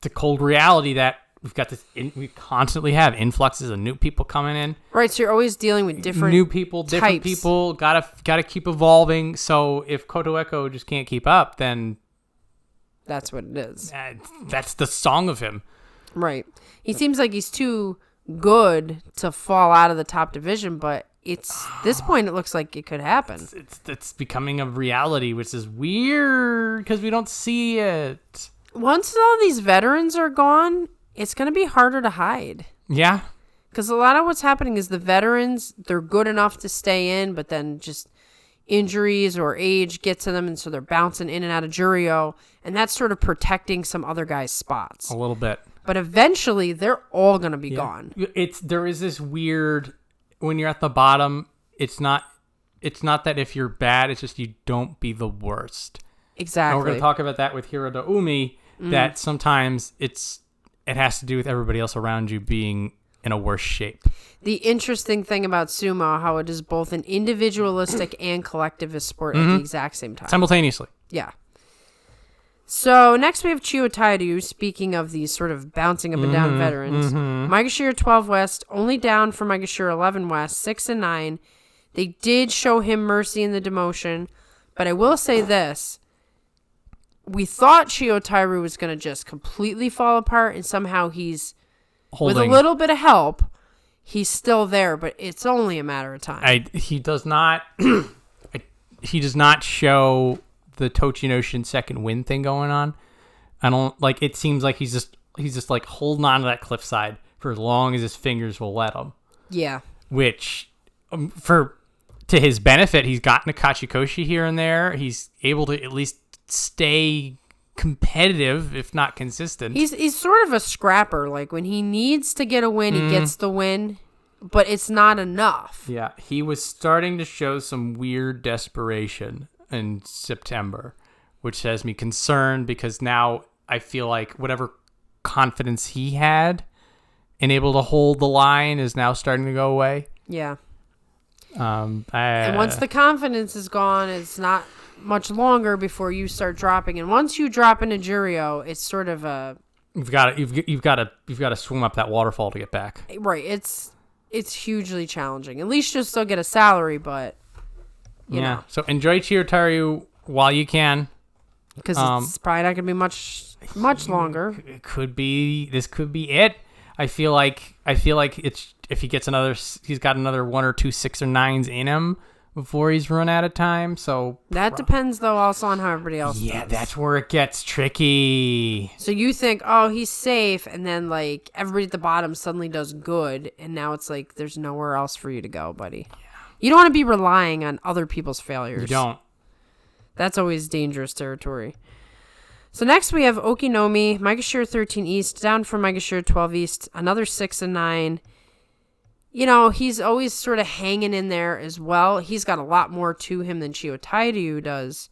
a cold reality that we've got this, we constantly have influxes of new people coming in. Right, so you're always dealing with different new people, types. Different people, gotta keep evolving. So if Koto Echo just can't keep up, then that's what it is. That's the song of him. Right. He seems like he's too good to fall out of the top division, but this point it looks like it could happen. It's becoming a reality, which is weird because we don't see it. Once all these veterans are gone, it's going to be harder to hide. Yeah. Because a lot of what's happening is the veterans, they're good enough to stay in, but then just injuries or age get to them, and so they're bouncing in and out of Juryo, and that's sort of protecting some other guys' spots. A little bit. But eventually, they're all going to be gone. There is this weird, when you're at the bottom, it's not that if you're bad, it's just you don't be the worst. Exactly. And we're going to talk about that with Hirodaumi, that sometimes it has to do with everybody else around you being in a worse shape. The interesting thing about sumo, how it is both an individualistic and collectivist sport at the exact same time. Simultaneously. Yeah. So next we have Chiyotairyu, speaking of these sort of bouncing up and down veterans. Maegashira 12 West, only down from Maegashira 11 West, 6 and 9. They did show him mercy in the demotion, but I will say this. We thought Chiyotairyu was going to just completely fall apart, and somehow with a little bit of help, he's still there, but it's only a matter of time. He does not he does not show the Tochinoshin second wind thing going on. I don't like it. Seems like he's just like holding on to that cliffside for as long as his fingers will let him. Yeah. Which to his benefit, he's gotten a Kachikoshi here and there. He's able to at least stay competitive, if not consistent. He's sort of a scrapper. Like when he needs to get a win, he gets the win, but it's not enough. Yeah, he was starting to show some weird desperation in September, which has me concerned because now I feel like whatever confidence he had and able to hold the line is now starting to go away. Yeah. And once the confidence is gone, it's not much longer before you start dropping. And once you drop into Juryo, it's sort of a you've got to swim up that waterfall to get back. Right. It's hugely challenging. At least you'll still get a salary, but you know. So enjoy Chiyotaru while you can, because it's probably not going to be much longer. This could be it. I feel like it's if he gets he's got another 1 or 2 6 or 9s in him before he's run out of time. So that depends though also on how everybody else does. That's where it gets tricky. So you think, oh, he's safe, and then like everybody at the bottom suddenly does good, and now it's like there's nowhere else for you to go, buddy. Yeah. You don't want to be relying on other people's failures. You don't. That's always dangerous territory. So next we have Okinomi, Maegashira 13 East, down from Maegashira 12 East, another 6 and 9. You know, he's always sort of hanging in there as well. He's got a lot more to him than Chiyotairyu does.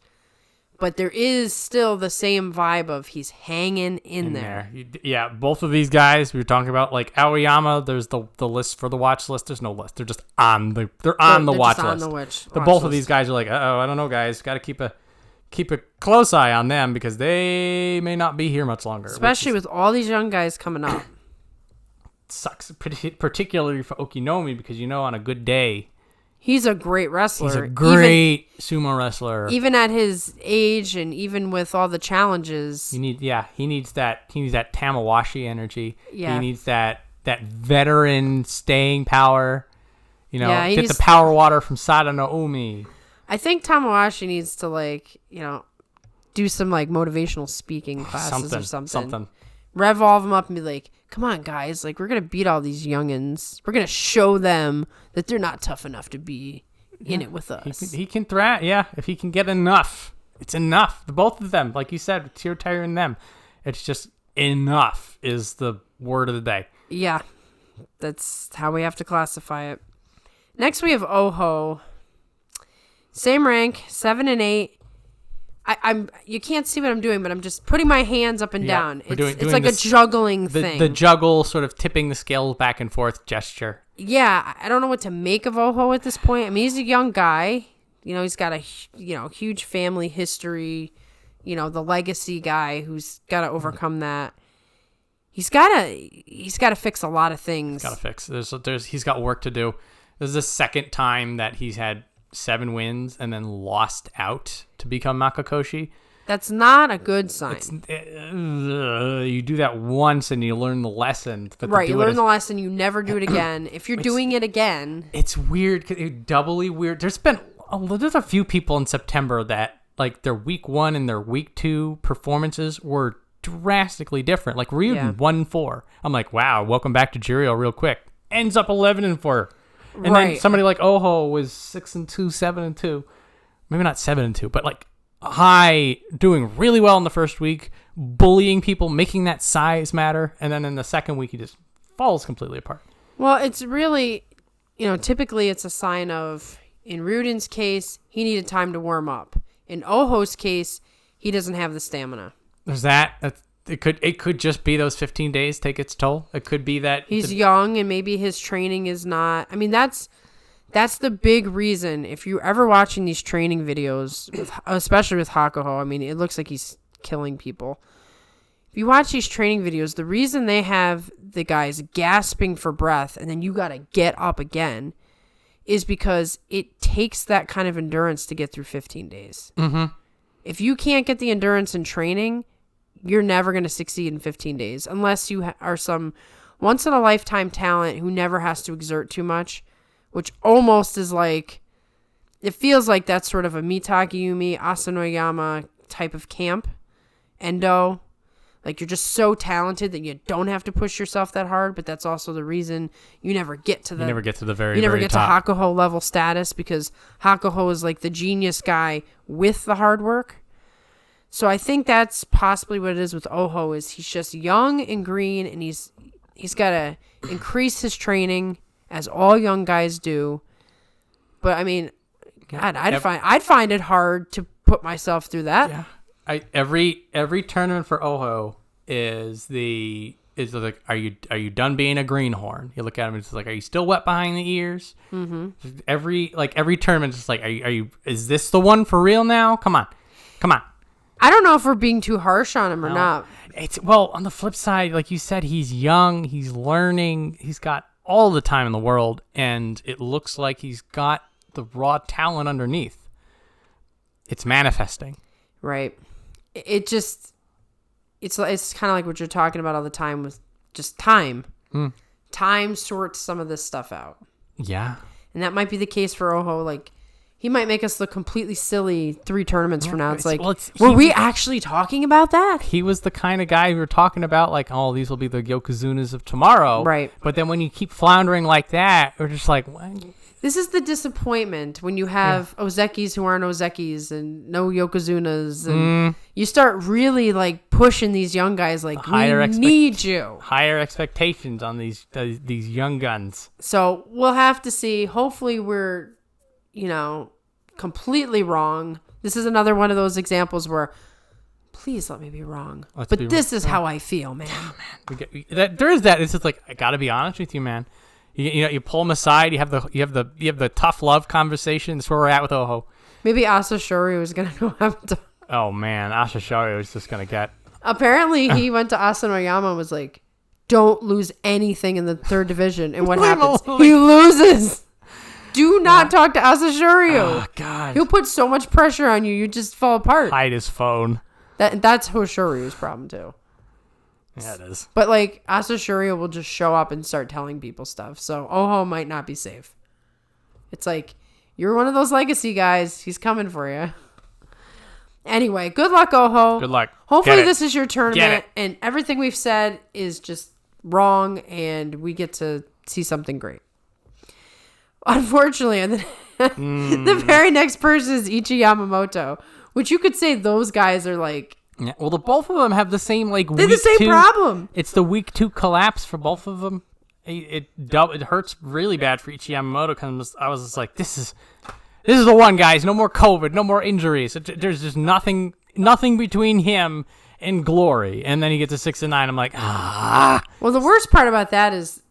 But there is still the same vibe of he's hanging in there. Yeah, both of these guys we were talking about, like Aoiyama, there's the list for the watch list. There's no list. They're just on the watch list. Both of these guys are like, I don't know, guys. Got to keep a close eye on them because they may not be here much longer. Especially with all these young guys coming up. Sucks, particularly for Okinomi, because on a good day, he's a great wrestler. He's a great sumo wrestler. Even at his age and even with all the challenges. He needs that Tamawashi energy. Yeah. He needs that veteran staying power. Get the power water from Sadanoumi. I think Tamawashi needs to do some motivational speaking classes or something. Revolve them up and be like, come on, guys. We're going to beat all these youngins. We're going to show them that they're not tough enough to be in it with us. He can threat. Yeah. If he can get enough, it's enough. The both of them, like you said, Chiyotairyu and them, it's just enough is the word of the day. Yeah. That's how we have to classify it. Next, we have Oho. Same rank, 7 and 8. You can't see what I'm doing, but I'm just putting my hands up and down. It's like a juggling thing. The juggle, sort of tipping the scales back and forth gesture. Yeah, I don't know what to make of Oho at this point. I mean, he's a young guy. He's got a huge family history. The legacy guy who's got to overcome that. He's got to fix a lot of things. He's got to fix. He's got work to do. This is the second time that he's had 7 wins and then lost out to become Makakoshi. That's not a good sign. You do that once and you learn the lesson. But right, you learn the lesson. You never do it again. If you're doing it again, it's weird. It's doubly weird. There's a few people in September that their week 1 and their week 2 performances were drastically different. Like Ryuden 1-4. I'm like, wow, welcome back to Juryo real quick. Ends up 11-4. And then somebody like Oho was 6-2, 7-2. Maybe not 7-2, but high, doing really well in the first week, bullying people, making that size matter, and then in the second week he just falls completely apart. Well, it's really, typically it's a sign of, in Ryuden's case, he needed time to warm up. In Oho's case, he doesn't have the stamina. There's that. It could just be those 15 days take its toll. It could be that he's young and maybe his training is not. I mean, that's the big reason. If you're ever watching these training videos, especially with Hakuho, I mean, it looks like he's killing people. If you watch these training videos, the reason they have the guys gasping for breath and then you got to get up again is because it takes that kind of endurance to get through 15 days. Mm-hmm. If you can't get the endurance in training, you're never going to succeed in 15 days unless you are some once in a lifetime talent who never has to exert too much, which almost is like, it feels like that's sort of a Mitakeumi, Aoiyama type of camp. Endo. Like, you're just so talented that you don't have to push yourself that hard, but that's also the reason you never get to the very, you never very get top. to Hakuho level status, because Hakuho is like the genius guy with the hard work. So I think that's possibly what it is with Oho, is he's just young and green, and he's got to increase his training, as all young guys do. But I mean, God, I'd find it hard to put myself through that. Yeah. Every tournament for Oho is like, are you done being a greenhorn? You look at him and it's like, are you still wet behind the ears? Mm-hmm. Every tournament is just like, are you is this the one for real now? Come on. I don't know if we're being too harsh on him or not. Well, on the flip side, like you said, he's young, he's learning, he's got all the time in the world, and it looks like he's got the raw talent underneath. It's manifesting. Right. It's kind of like what you're talking about all the time with just time. Time sorts some of this stuff out. Yeah. And that might be the case for Oho. Like, he might make us look completely silly 3 tournaments from now. It's like, were we actually talking about that? He was the kind of guy we were talking about, like, oh, these will be the Yokozunas of tomorrow. Right. But then when you keep floundering like that, we're just like, what? This is the disappointment when you have Ozekis who aren't Ozekis and no Yokozunas. And you start really, like, pushing these young guys, like, we need you. Higher expectations on these young guns. So we'll have to see. Hopefully we're, completely wrong. This is another one of those examples where, please let me be wrong. This is how I feel, man. Yeah, man. There is that. It's just like, I got to be honest with you, man. You pull them aside. You have the tough love conversation. That's where we're at with Oho. Maybe Hoshoryu is gonna go have to. Oh man, Hoshoryu is just gonna get. Apparently, he went to Aoiyama and was like, "Don't lose anything in the 3rd division." And what happens? He loses. Do not talk to Hoshoryu. Oh God, he'll put so much pressure on you, you just fall apart. Hide his phone. That's Hoshoryu's problem too. Yeah, it is. But, like, Hoshoryu will just show up and start telling people stuff. So, Oho might not be safe. It's like, you're one of those legacy guys. He's coming for you. Anyway, good luck, Oho. Good luck. Hopefully this is your tournament. And everything we've said is just wrong. And we get to see something great. Unfortunately, the very next person is Ichi Yamamoto. Which you could say those guys are, like... Yeah, well, both of them have the same They're the same problem. It's the week 2 collapse for both of them. It hurts really bad for Ichi Yamamoto because I was just like, this is the one, guys. No more COVID, no more injuries. There's just nothing between him and glory. And then he gets a 6-9. I'm like, ah. Well, the worst part about that is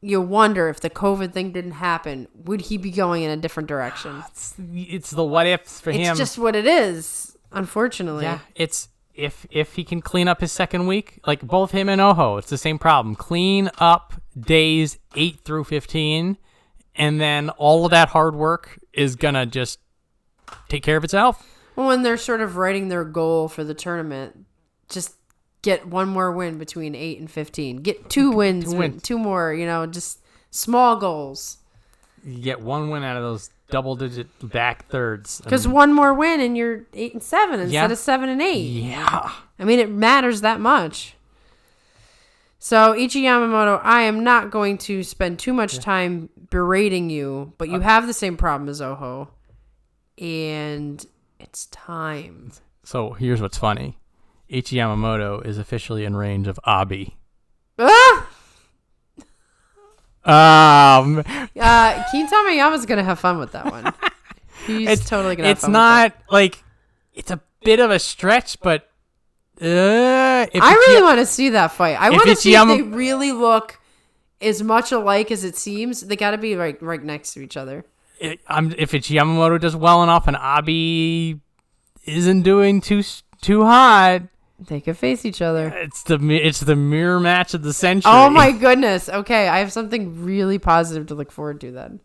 you wonder if the COVID thing didn't happen, would he be going in a different direction? It's the what ifs for him. It's just what it is. Unfortunately, yeah, it's if he can clean up his second week, like both him and Oho, it's the same problem. Clean up days 8 through 15, and then all of that hard work is gonna just take care of itself. Well, when they're sort of writing their goal for the tournament, just get one more win between 8 and 15. Get 2 wins. 2 more. Just small goals. You get 1 win out of those double-digit back thirds. Because 1 more win and you're 8 and 7 instead of 7 and 8. Yeah. I mean, it matters that much. So, Ichi Yamamoto, I am not going to spend too much time berating you, but you have the same problem as Oho. And it's time. So, here's what's funny. Ichi Yamamoto is officially in range of Abi. Ah! Keith Tamayama's gonna have fun with that one. He's totally gonna have fun. It's not like it's a bit of a stretch, but I really want to see that fight. I want to see if they really look as much alike as it seems. They got to be right next to each other. If Ichi Yamamoto does well enough and Abi isn't doing too hot, they could face each other. It's the mirror match of the century. Oh my goodness. Okay, I have something really positive to look forward to then.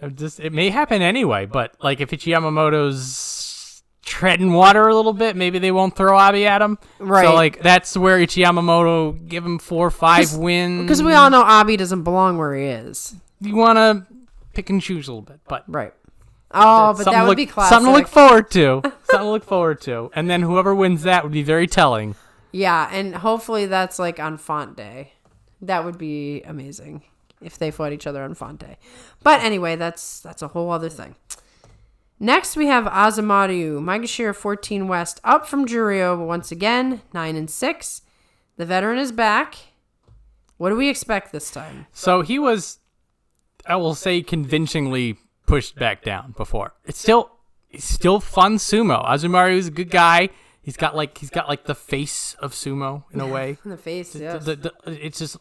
It may happen anyway, but like if Ichi Yamamoto's treading water a little bit. Maybe they won't throw Abi at him. Right. So, like, that's where Yamamoto give him 4 or 5 wins. Because we all know Abi doesn't belong where he is. You want to pick and choose a little bit, but right. Oh, but that would be classic. Something to look forward to. Something to look forward to. And then whoever wins that would be very telling. Yeah, and hopefully that's like on Font Day. That would be amazing if they fought each other on Font Day. But anyway, that's a whole other thing. Next, we have Azumaru, Maegashira 14 West, up from Juryo once again, 9-6. The veteran is back. What do we expect this time? So he was, I will say, convincingly pushed back down before. It's still fun sumo. Azumaru is a good guy. He's got like the face of sumo in a way. The face, yes. It's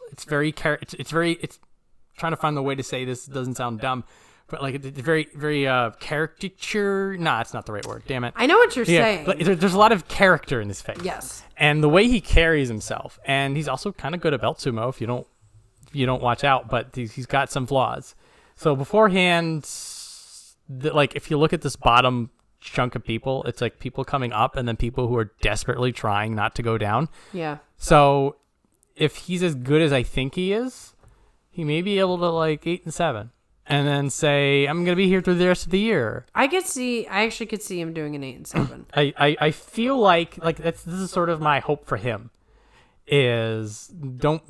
trying to find the way to say this. It doesn't sound dumb. But like it's very, very caricature. Nah, it's not the right word. Damn it. I know what you're saying. But there's a lot of character in his face. Yes. And the way he carries himself, and he's also kind of good at belt sumo if you don't watch out. But he's got some flaws. So beforehand, like if you look at this bottom chunk of people, it's like people coming up, and then people who are desperately trying not to go down. Yeah. So if he's as good as I think he is, he may be able to like 8-7. And then say, I'm going to be here through the rest of the year. I actually could see him doing an 8-7. I feel like this is sort of my hope for him. Is don't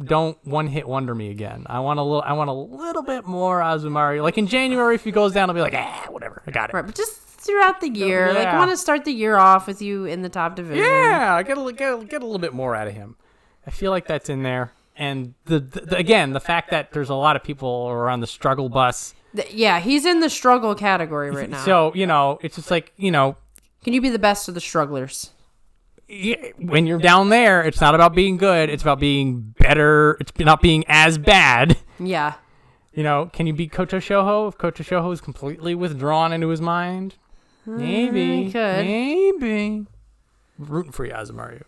one hit wonder me again. I want a little bit more Azumaru. Like in January, if he goes down, I'll be like, whatever, I got it. Right, but just throughout the year, Yeah. like I want to start the year off with you in the top division. Yeah, I get a little bit more out of him. I feel like that's in there. And the fact that there's a lot of people who are on the struggle bus. Yeah, he's in the struggle category right now. So, it's just like, Can you be the best of the strugglers? When you're down there, it's not about being good. It's about being better. It's not being as bad. Yeah. Can you beat Koto Shoho if Koto Shoho is completely withdrawn into his mind? Maybe. Could. Maybe. Rooting for you, Azumaru.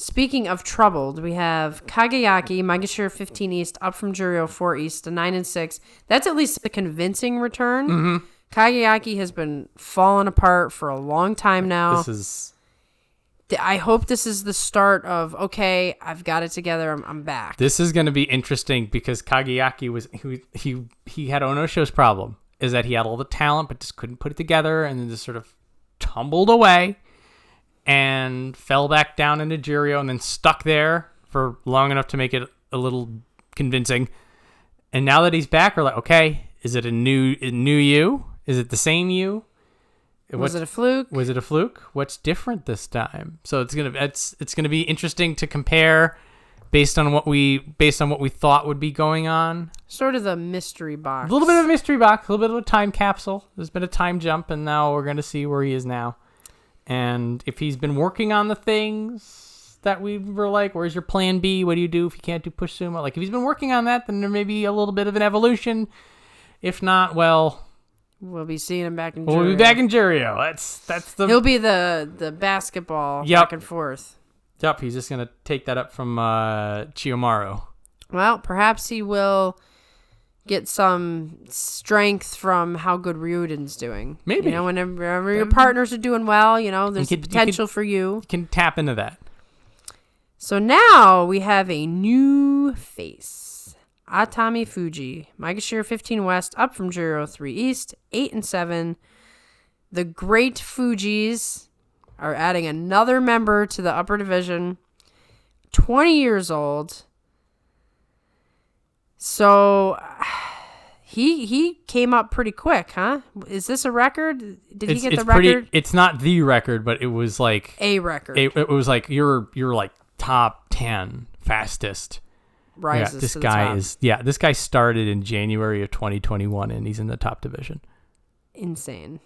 Speaking of troubled, we have Kageyaki, Maegashira 15 East, up from Juryo 4 East to 9-6. That's at least a convincing return. Mm-hmm. Kageyaki has been falling apart for a long time now. I hope this is the start of, okay, I've got it together. I'm back. This is going to be interesting because Kageyaki he had Onosho's problem, is that he had all the talent but just couldn't put it together, and then just sort of tumbled away. And fell back down into Juryo and then stuck there for long enough to make it a little convincing. And now that he's back, we're like, okay, is it a new you? Is it the same you? Was it a fluke? Was it a fluke? What's different this time? So it's gonna be interesting to compare based on what we thought would be going on. Sort of the mystery box. A little bit of a mystery box, a little bit of a time capsule. There's been a time jump, and now we're gonna see where he is now. And if he's been working on the things that we were like, where's your plan B? What do you do if you can't do push sumo? Like, if he's been working on that, then there may be a little bit of an evolution. If not, well, we'll be seeing him back in Juryo. We'll be back in Juryo. He'll be the basketball back and forth. Yep, he's just going to take that up from Chiyomaru. Well, perhaps he will get some strength from how good Ryuden's doing. Maybe. Whenever your partners are doing well, there's potential for you. You can tap into that. So now we have a new face. Atami Fuji. Maegashira 15 West, up from Juryo 3 East, 8-7. The great Fujis are adding another member to the upper division. 20 years old. So he came up pretty quick, huh? Is this a record? Did he get the record? It's not the record, but it was like a record. It was like you're like top 10 fastest. Rises this to guy the top. This guy started in January of 2021, and he's in the top division. Insane.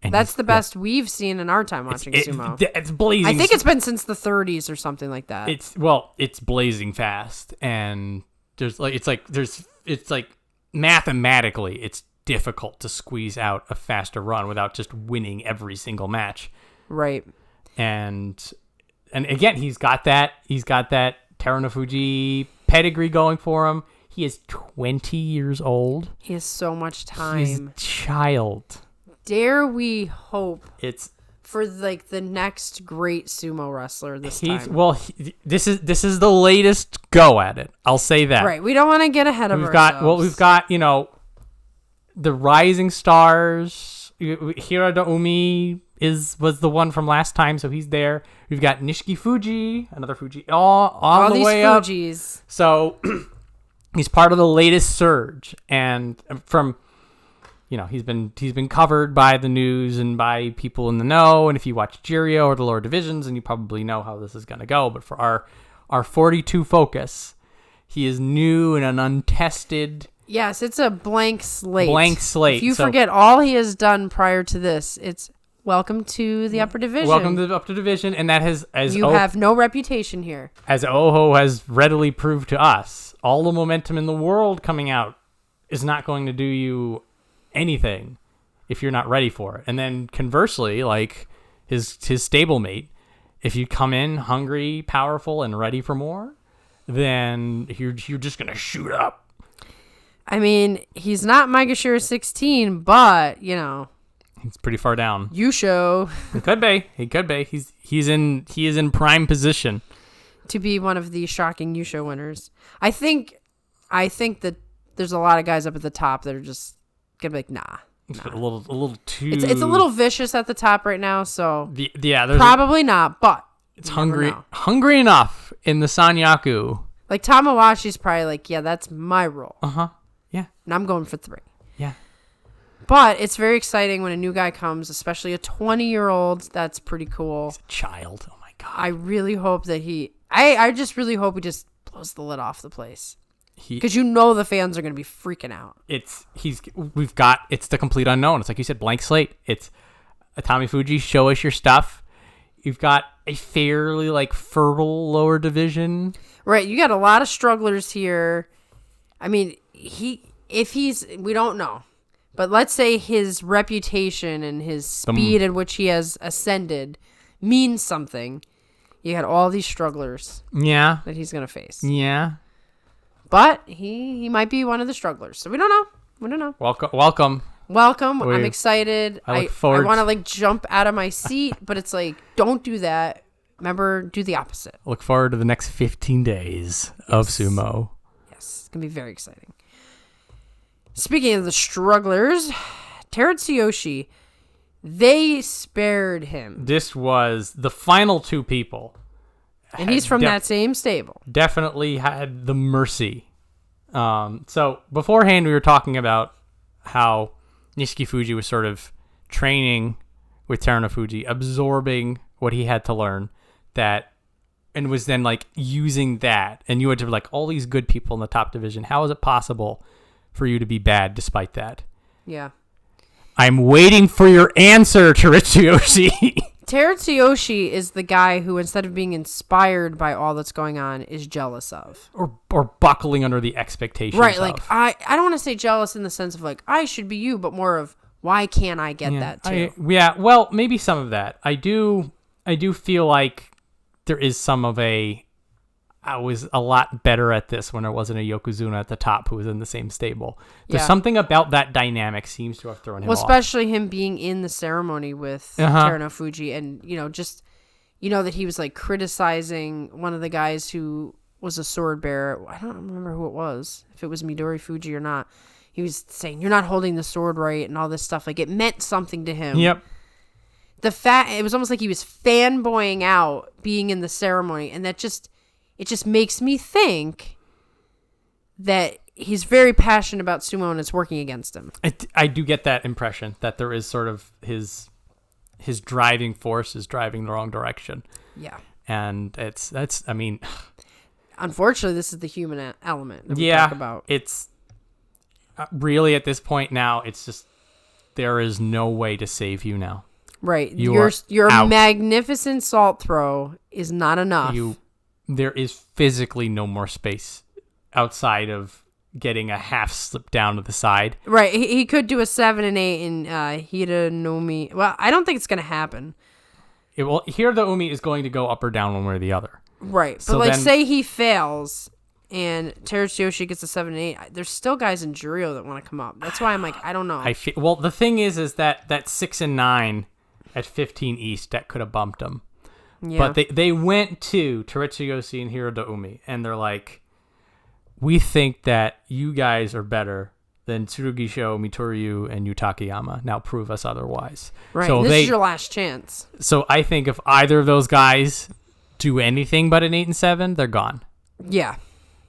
And that's the best we've seen in our time watching sumo. It's blazing. I think it's been since the 30s or something like that. It's blazing fast, and it's like mathematically it's difficult to squeeze out a faster run without just winning every single match. Right. And again, he's got that Terunofuji pedigree going for him. He is 20 years old. He has so much time. He's a child. Dare we hope it's for like the next great sumo wrestler this time. Well, this is the latest go at it. I'll say that. Right. We don't want to get ahead of ourselves. We've got, the rising stars. Daieisho was the one from last time, so he's there. We've got Nishikifuji, another Fuji, all on the way up. Fujis. So he's part of the latest surge, and from he's been covered by the news and by people in the know. And if you watch Jiryo or the lower divisions, and you probably know how this is going to go. But for our 42 focus, he is new and an untested. Yes, it's a blank slate. If you forget all he has done prior to this, it's welcome to the upper division. Welcome to the upper division, and that has have no reputation here. As Oho has readily proved to us, all the momentum in the world coming out is not going to do you anything if you're not ready for it. And then conversely, like his stablemate, if you come in hungry, powerful, and ready for more, then you're just gonna shoot up. I mean, he's not Myogiryu 16, but he's pretty far down. Yusho. He could be. He is in prime position to be one of the shocking Yusho winners. I think that there's a lot of guys up at the top that are just gonna be like, nah. A little too. It's a little vicious at the top right now, so probably not. But it's hungry enough in the Sanyaku. Like Tamawashi's probably like, yeah, that's my role. Yeah, and I'm going for 3. Yeah, but it's very exciting when a new guy comes, especially a 20-year-old. That's pretty cool. He's a child. Oh my god. I really hope that I just really hope he just blows the lid off the place. Because the fans are going to be freaking out. It's the complete unknown. It's like you said, blank slate. It's Fuji, show us your stuff. You've got a fairly fertile lower division. Right. You got a lot of strugglers here. I mean, we don't know. But let's say his reputation and his speed at which he has ascended means something. You got all these strugglers. Yeah. That he's going to face. Yeah. But he might be one of the strugglers. So we don't know. Welcome. I'm excited. I look forward. I want to jump out of my seat, but it's don't do that. Remember, do the opposite. Look forward to the next 15 days of sumo. Yes, it's going to be very exciting. Speaking of the strugglers, Terunofuji, they spared him. This was the final 2 people. And he's from that same stable. Definitely had the mercy. So beforehand, we were talking about how Nishikifuji was sort of training with Terunofuji, absorbing what he had to learn, and was then using that. And you had to all these good people in the top division. How is it possible for you to be bad despite that? Yeah. I'm waiting for your answer, Terunofuji. Terunofuji is the guy who, instead of being inspired by all that's going on, is jealous of. Or buckling under the expectations right, of. I don't want to say jealous in the sense of I should be you, but more of why can't I get that too? Well, maybe some of that. I do feel like there is some of I was a lot better at this when there wasn't a Yokozuna at the top who was in the same stable. There's something about that dynamic seems to have thrown him off. Especially him being in the ceremony with Terunofuji and, just, that he was criticizing one of the guys who was a sword bearer. I don't remember who it was, if it was Midorifuji or not. He was saying, you're not holding the sword right and all this stuff. It meant something to him. Yep. It was almost like he was fanboying out being in the ceremony, and it just makes me think that he's very passionate about sumo and it's working against him. I do get that impression that there is sort of his driving force is driving the wrong direction. Yeah. And I mean, unfortunately, this is the human element that we talk about. It's really at this point now, it's just, there is no way to save you now. Right. Your magnificent salt throw is not enough. There is physically no more space outside of getting a half slip down to the side. Right. He could do a 7 and 8 in Hiranomie. Well, I don't think it's going to happen. Hiranomie is going to go up or down one way or the other. Right. So but say he fails and Terunofuji gets a 7 and 8. There's still guys in Jiryo that want to come up. That's why I'm I don't know. The thing is that 6 and 9 at 15 East that could have bumped him. Yeah. But they went to Terunofuji and Daieisho, and they're like, we think that you guys are better than Tsurugisho, Midorifuji, and Takayama. Now prove us otherwise. Right. So this is your last chance. So I think if either of those guys do anything but an 8 and 7, they're gone. Yeah.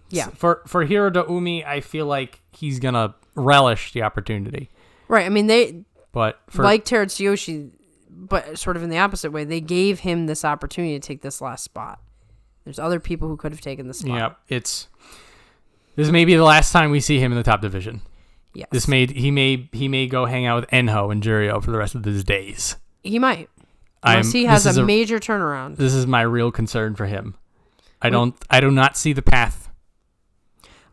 Yeah. So for Daieisho, I feel like he's gonna relish the opportunity. Right. I mean, but like Terunofuji, but sort of in the opposite way, they gave him this opportunity to take this last spot. There's other people who could have taken the spot. Yeah. This may be the last time we see him in the top division. Yes. He may go hang out with Enho and Juryo for the rest of his days. He might. Unless he has a major turnaround. This is my real concern for him. I do not see the path.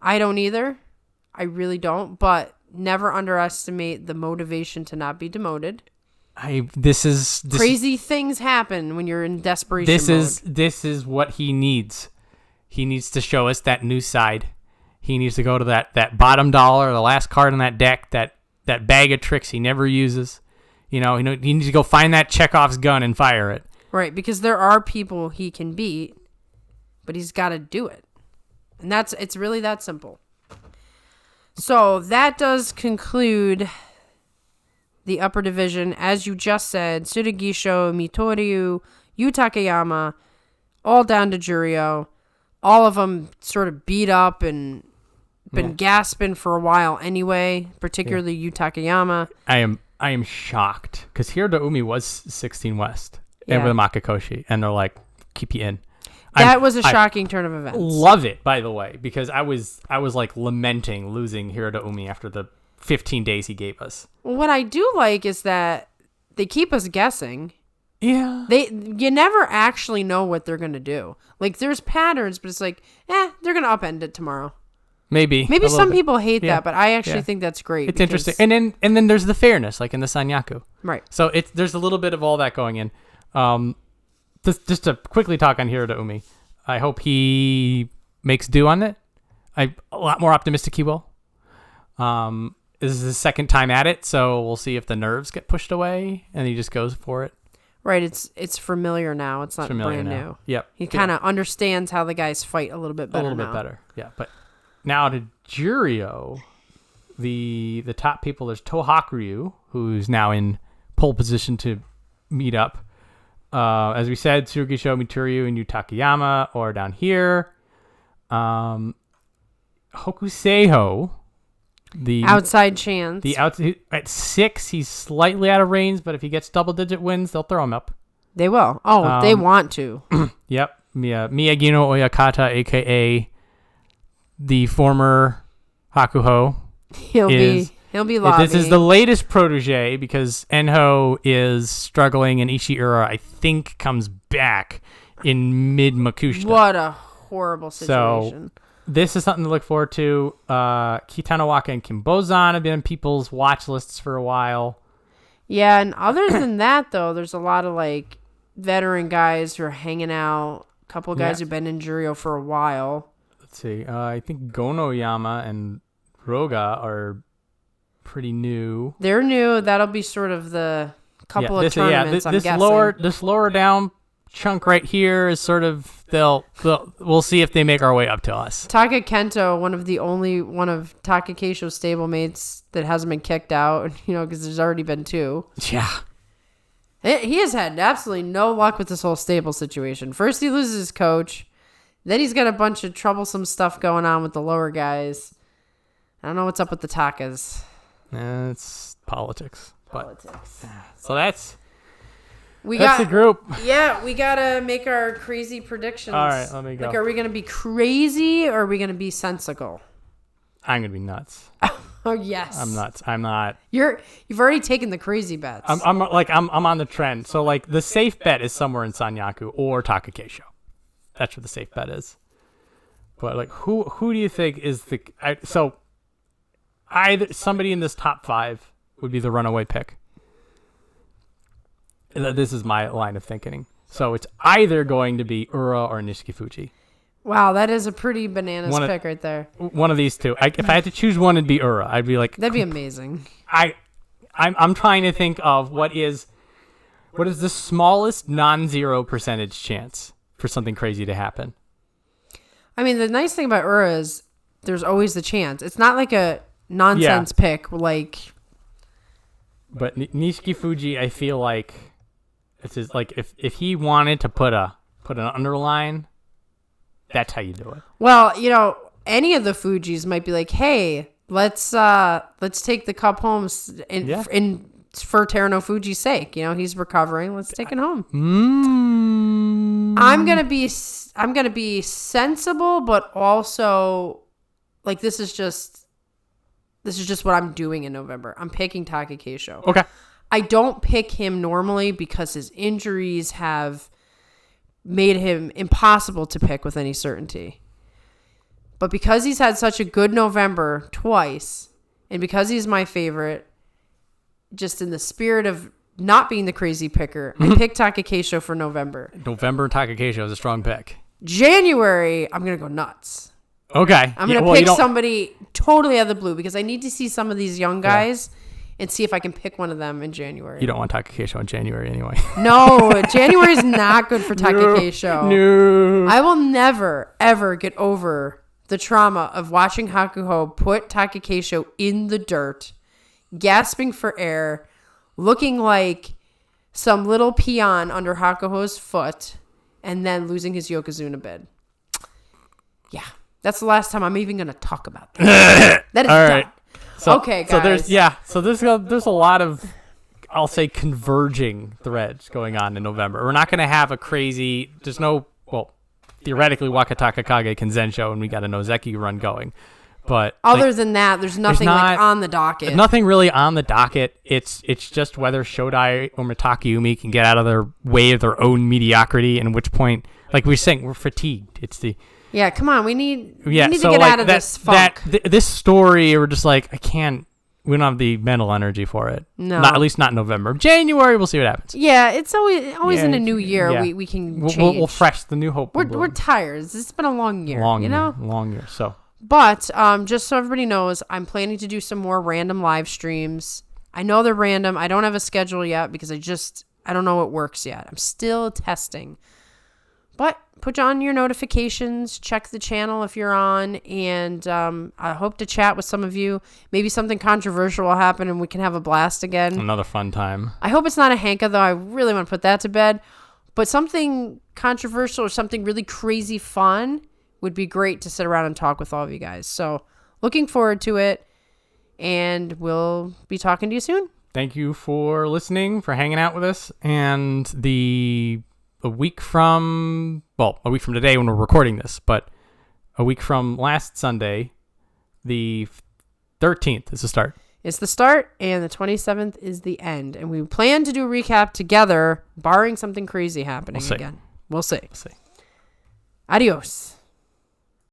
I don't either. I really don't. But never underestimate the motivation to not be demoted. Crazy things happen when you're in desperation mode. This is what he needs. He needs to show us that new side. He needs to go to that bottom dollar, the last card on that deck, that bag of tricks he never uses. He needs to go find that Chekhov's gun and fire it. Right, because there are people he can beat, but he's got to do it. And it's really that simple. So that does conclude the upper division. As you just said, Tsurugisho, Midorifuji, Takayama, all down to Juryo. All of them sort of beat up and been gasping for a while anyway, particularly Takayama. I am shocked because Daieisho was 16 West and with Makakoshi, and they're like, keep you in. That was a shocking turn of events. Love it, by the way, because I was like lamenting losing Daieisho after the 15 days he gave us. What I do like is that they keep us guessing. Yeah. You never actually know what they're going to do. Like, there's patterns, but it's like, they're going to upend it tomorrow. Maybe some people hate that, but I actually think that's great. It's interesting. And then there's the fairness, like in the Sanyaku. Right. So there's a little bit of all that going in. Just to quickly talk on Daieisho, I hope he makes do on it. I'm a lot more optimistic he will. This is his second time at it, so we'll see if the nerves get pushed away and he just goes for it. Right, it's familiar now. It's not brand new. Yep. He kind of understands how the guys fight a little bit better now. A little bit better, yeah. But now to Juryo, the top people, there's Tohakuryu, who's now in pole position to meet up. As we said, Tsurugisho, Midorifuji, and Takayama are down here. Hokuseiho, the outside chance. At 6, he's slightly out of range, but if he gets double-digit wins, they'll throw him up. They will. Oh, they want to. Yep. Miyagino Oyakata, a.k.a. the former Hakuho. He'll be lobbying. This is the latest protege because Enho is struggling and Ishiura, I think, comes back in mid-Makushita. What a horrible situation. So this is something to look forward to. Kotonowaka and Kimbozan have been on people's watch lists for a while. Yeah, and other than that, though, there's a lot of like veteran guys who are hanging out. A couple of guys who've been in Juryo for a while. Let's see. I think Gonoyama and Roga are pretty new. They're new. That'll be sort of the couple of tournaments, I'm guessing. This lower down chunk right here is sort of we'll see if they make our way up to us. Taka Kento, one of Takakeisho's stablemates that hasn't been kicked out, because there's already been 2. Yeah. He has had absolutely no luck with this whole stable situation. First he loses his coach, then he's got a bunch of troublesome stuff going on with the lower guys. I don't know what's up with the Takas. It's politics. So that's the group. Yeah, we gotta make our crazy predictions. All right, let me go. Like, are we gonna be crazy or are we gonna be sensical? I'm gonna be nuts. Oh yes. I'm nuts. I'm not. You've already taken the crazy bets. I'm on the trend. So like the safe bet is somewhere in Sanyaku or Takakeisho. That's what the safe bet is. But like who do you think is either somebody in this top 5 would be the runaway pick. This is my line of thinking. So it's either going to be Ura or Nishikifuji. Wow, that is a pretty bananas pick right there. One of these two. If I had to choose one, it'd be Ura. I'd be like, that'd be amazing. I'm trying to think of what is What is the smallest non-zero percentage chance for something crazy to happen? I mean, the nice thing about Ura is there's always the chance. It's not like a nonsense pick. Like, but Nishikifuji, I feel like it's just like if he wanted to put an underline, that's how you do it. Well, you know, any of the Fujis might be like, hey, let's take the cup home for Terunofuji's sake. You know, he's recovering. Let's take it home. I'm gonna be sensible, but also like this is just what I'm doing in November. I'm picking Takakeisho. Okay. I don't pick him normally because his injuries have made him impossible to pick with any certainty. But because he's had such a good November twice, and because he's my favorite, just in the spirit of not being the crazy picker, I picked Takakeisho for November. November Takakeisho is a strong pick. January, I'm going to go nuts. Okay. I'm going to pick somebody totally out of the blue because I need to see some of these young guys and see if I can pick one of them in January. You don't want Takakeisho in January anyway. No, January is not good for Takakeisho. No. I will never, ever get over the trauma of watching Hakuho put Takakeisho in the dirt, gasping for air, looking like some little peon under Hakuho's foot, and then losing his Yokozuna bid. Yeah, that's the last time I'm even going to talk about that. That is all done. right. So, okay, guys. So there's a lot of, I'll say, converging threads going on in November. We're not going to have theoretically Wakatakakage Kenzensho, and we got a Nozeki run going. But other than that, there's nothing on the docket. Nothing really on the docket. It's just whether Shodai or Mitakeumi can get out of their way of their own mediocrity, and at which point, like we were saying, we're fatigued. It's the come on, we need to get out of this funk. This story, we're just like, we don't have the mental energy for it. No. At least not in November. January, we'll see what happens. Yeah, it's always in a new year we can change. We'll fresh the new hope. We're tired. It's been a long year. Long year. So. But just so everybody knows, I'm planning to do some more random live streams. I know they're random. I don't have a schedule yet because I don't know what works yet. I'm still testing. But put on your notifications, check the channel if you're on, and I hope to chat with some of you. Maybe something controversial will happen and we can have a blast again. Another fun time. I hope it's not a Hanka, though. I really want to put that to bed. But something controversial or something really crazy fun would be great to sit around and talk with all of you guys. So looking forward to it, and we'll be talking to you soon. Thank you for listening, for hanging out with us, and a week from today when we're recording this, but a week from last Sunday, the 13th is the start. It's the start, and the 27th is the end. And we plan to do a recap together, barring something crazy happening again. We'll see. We'll see. Adios.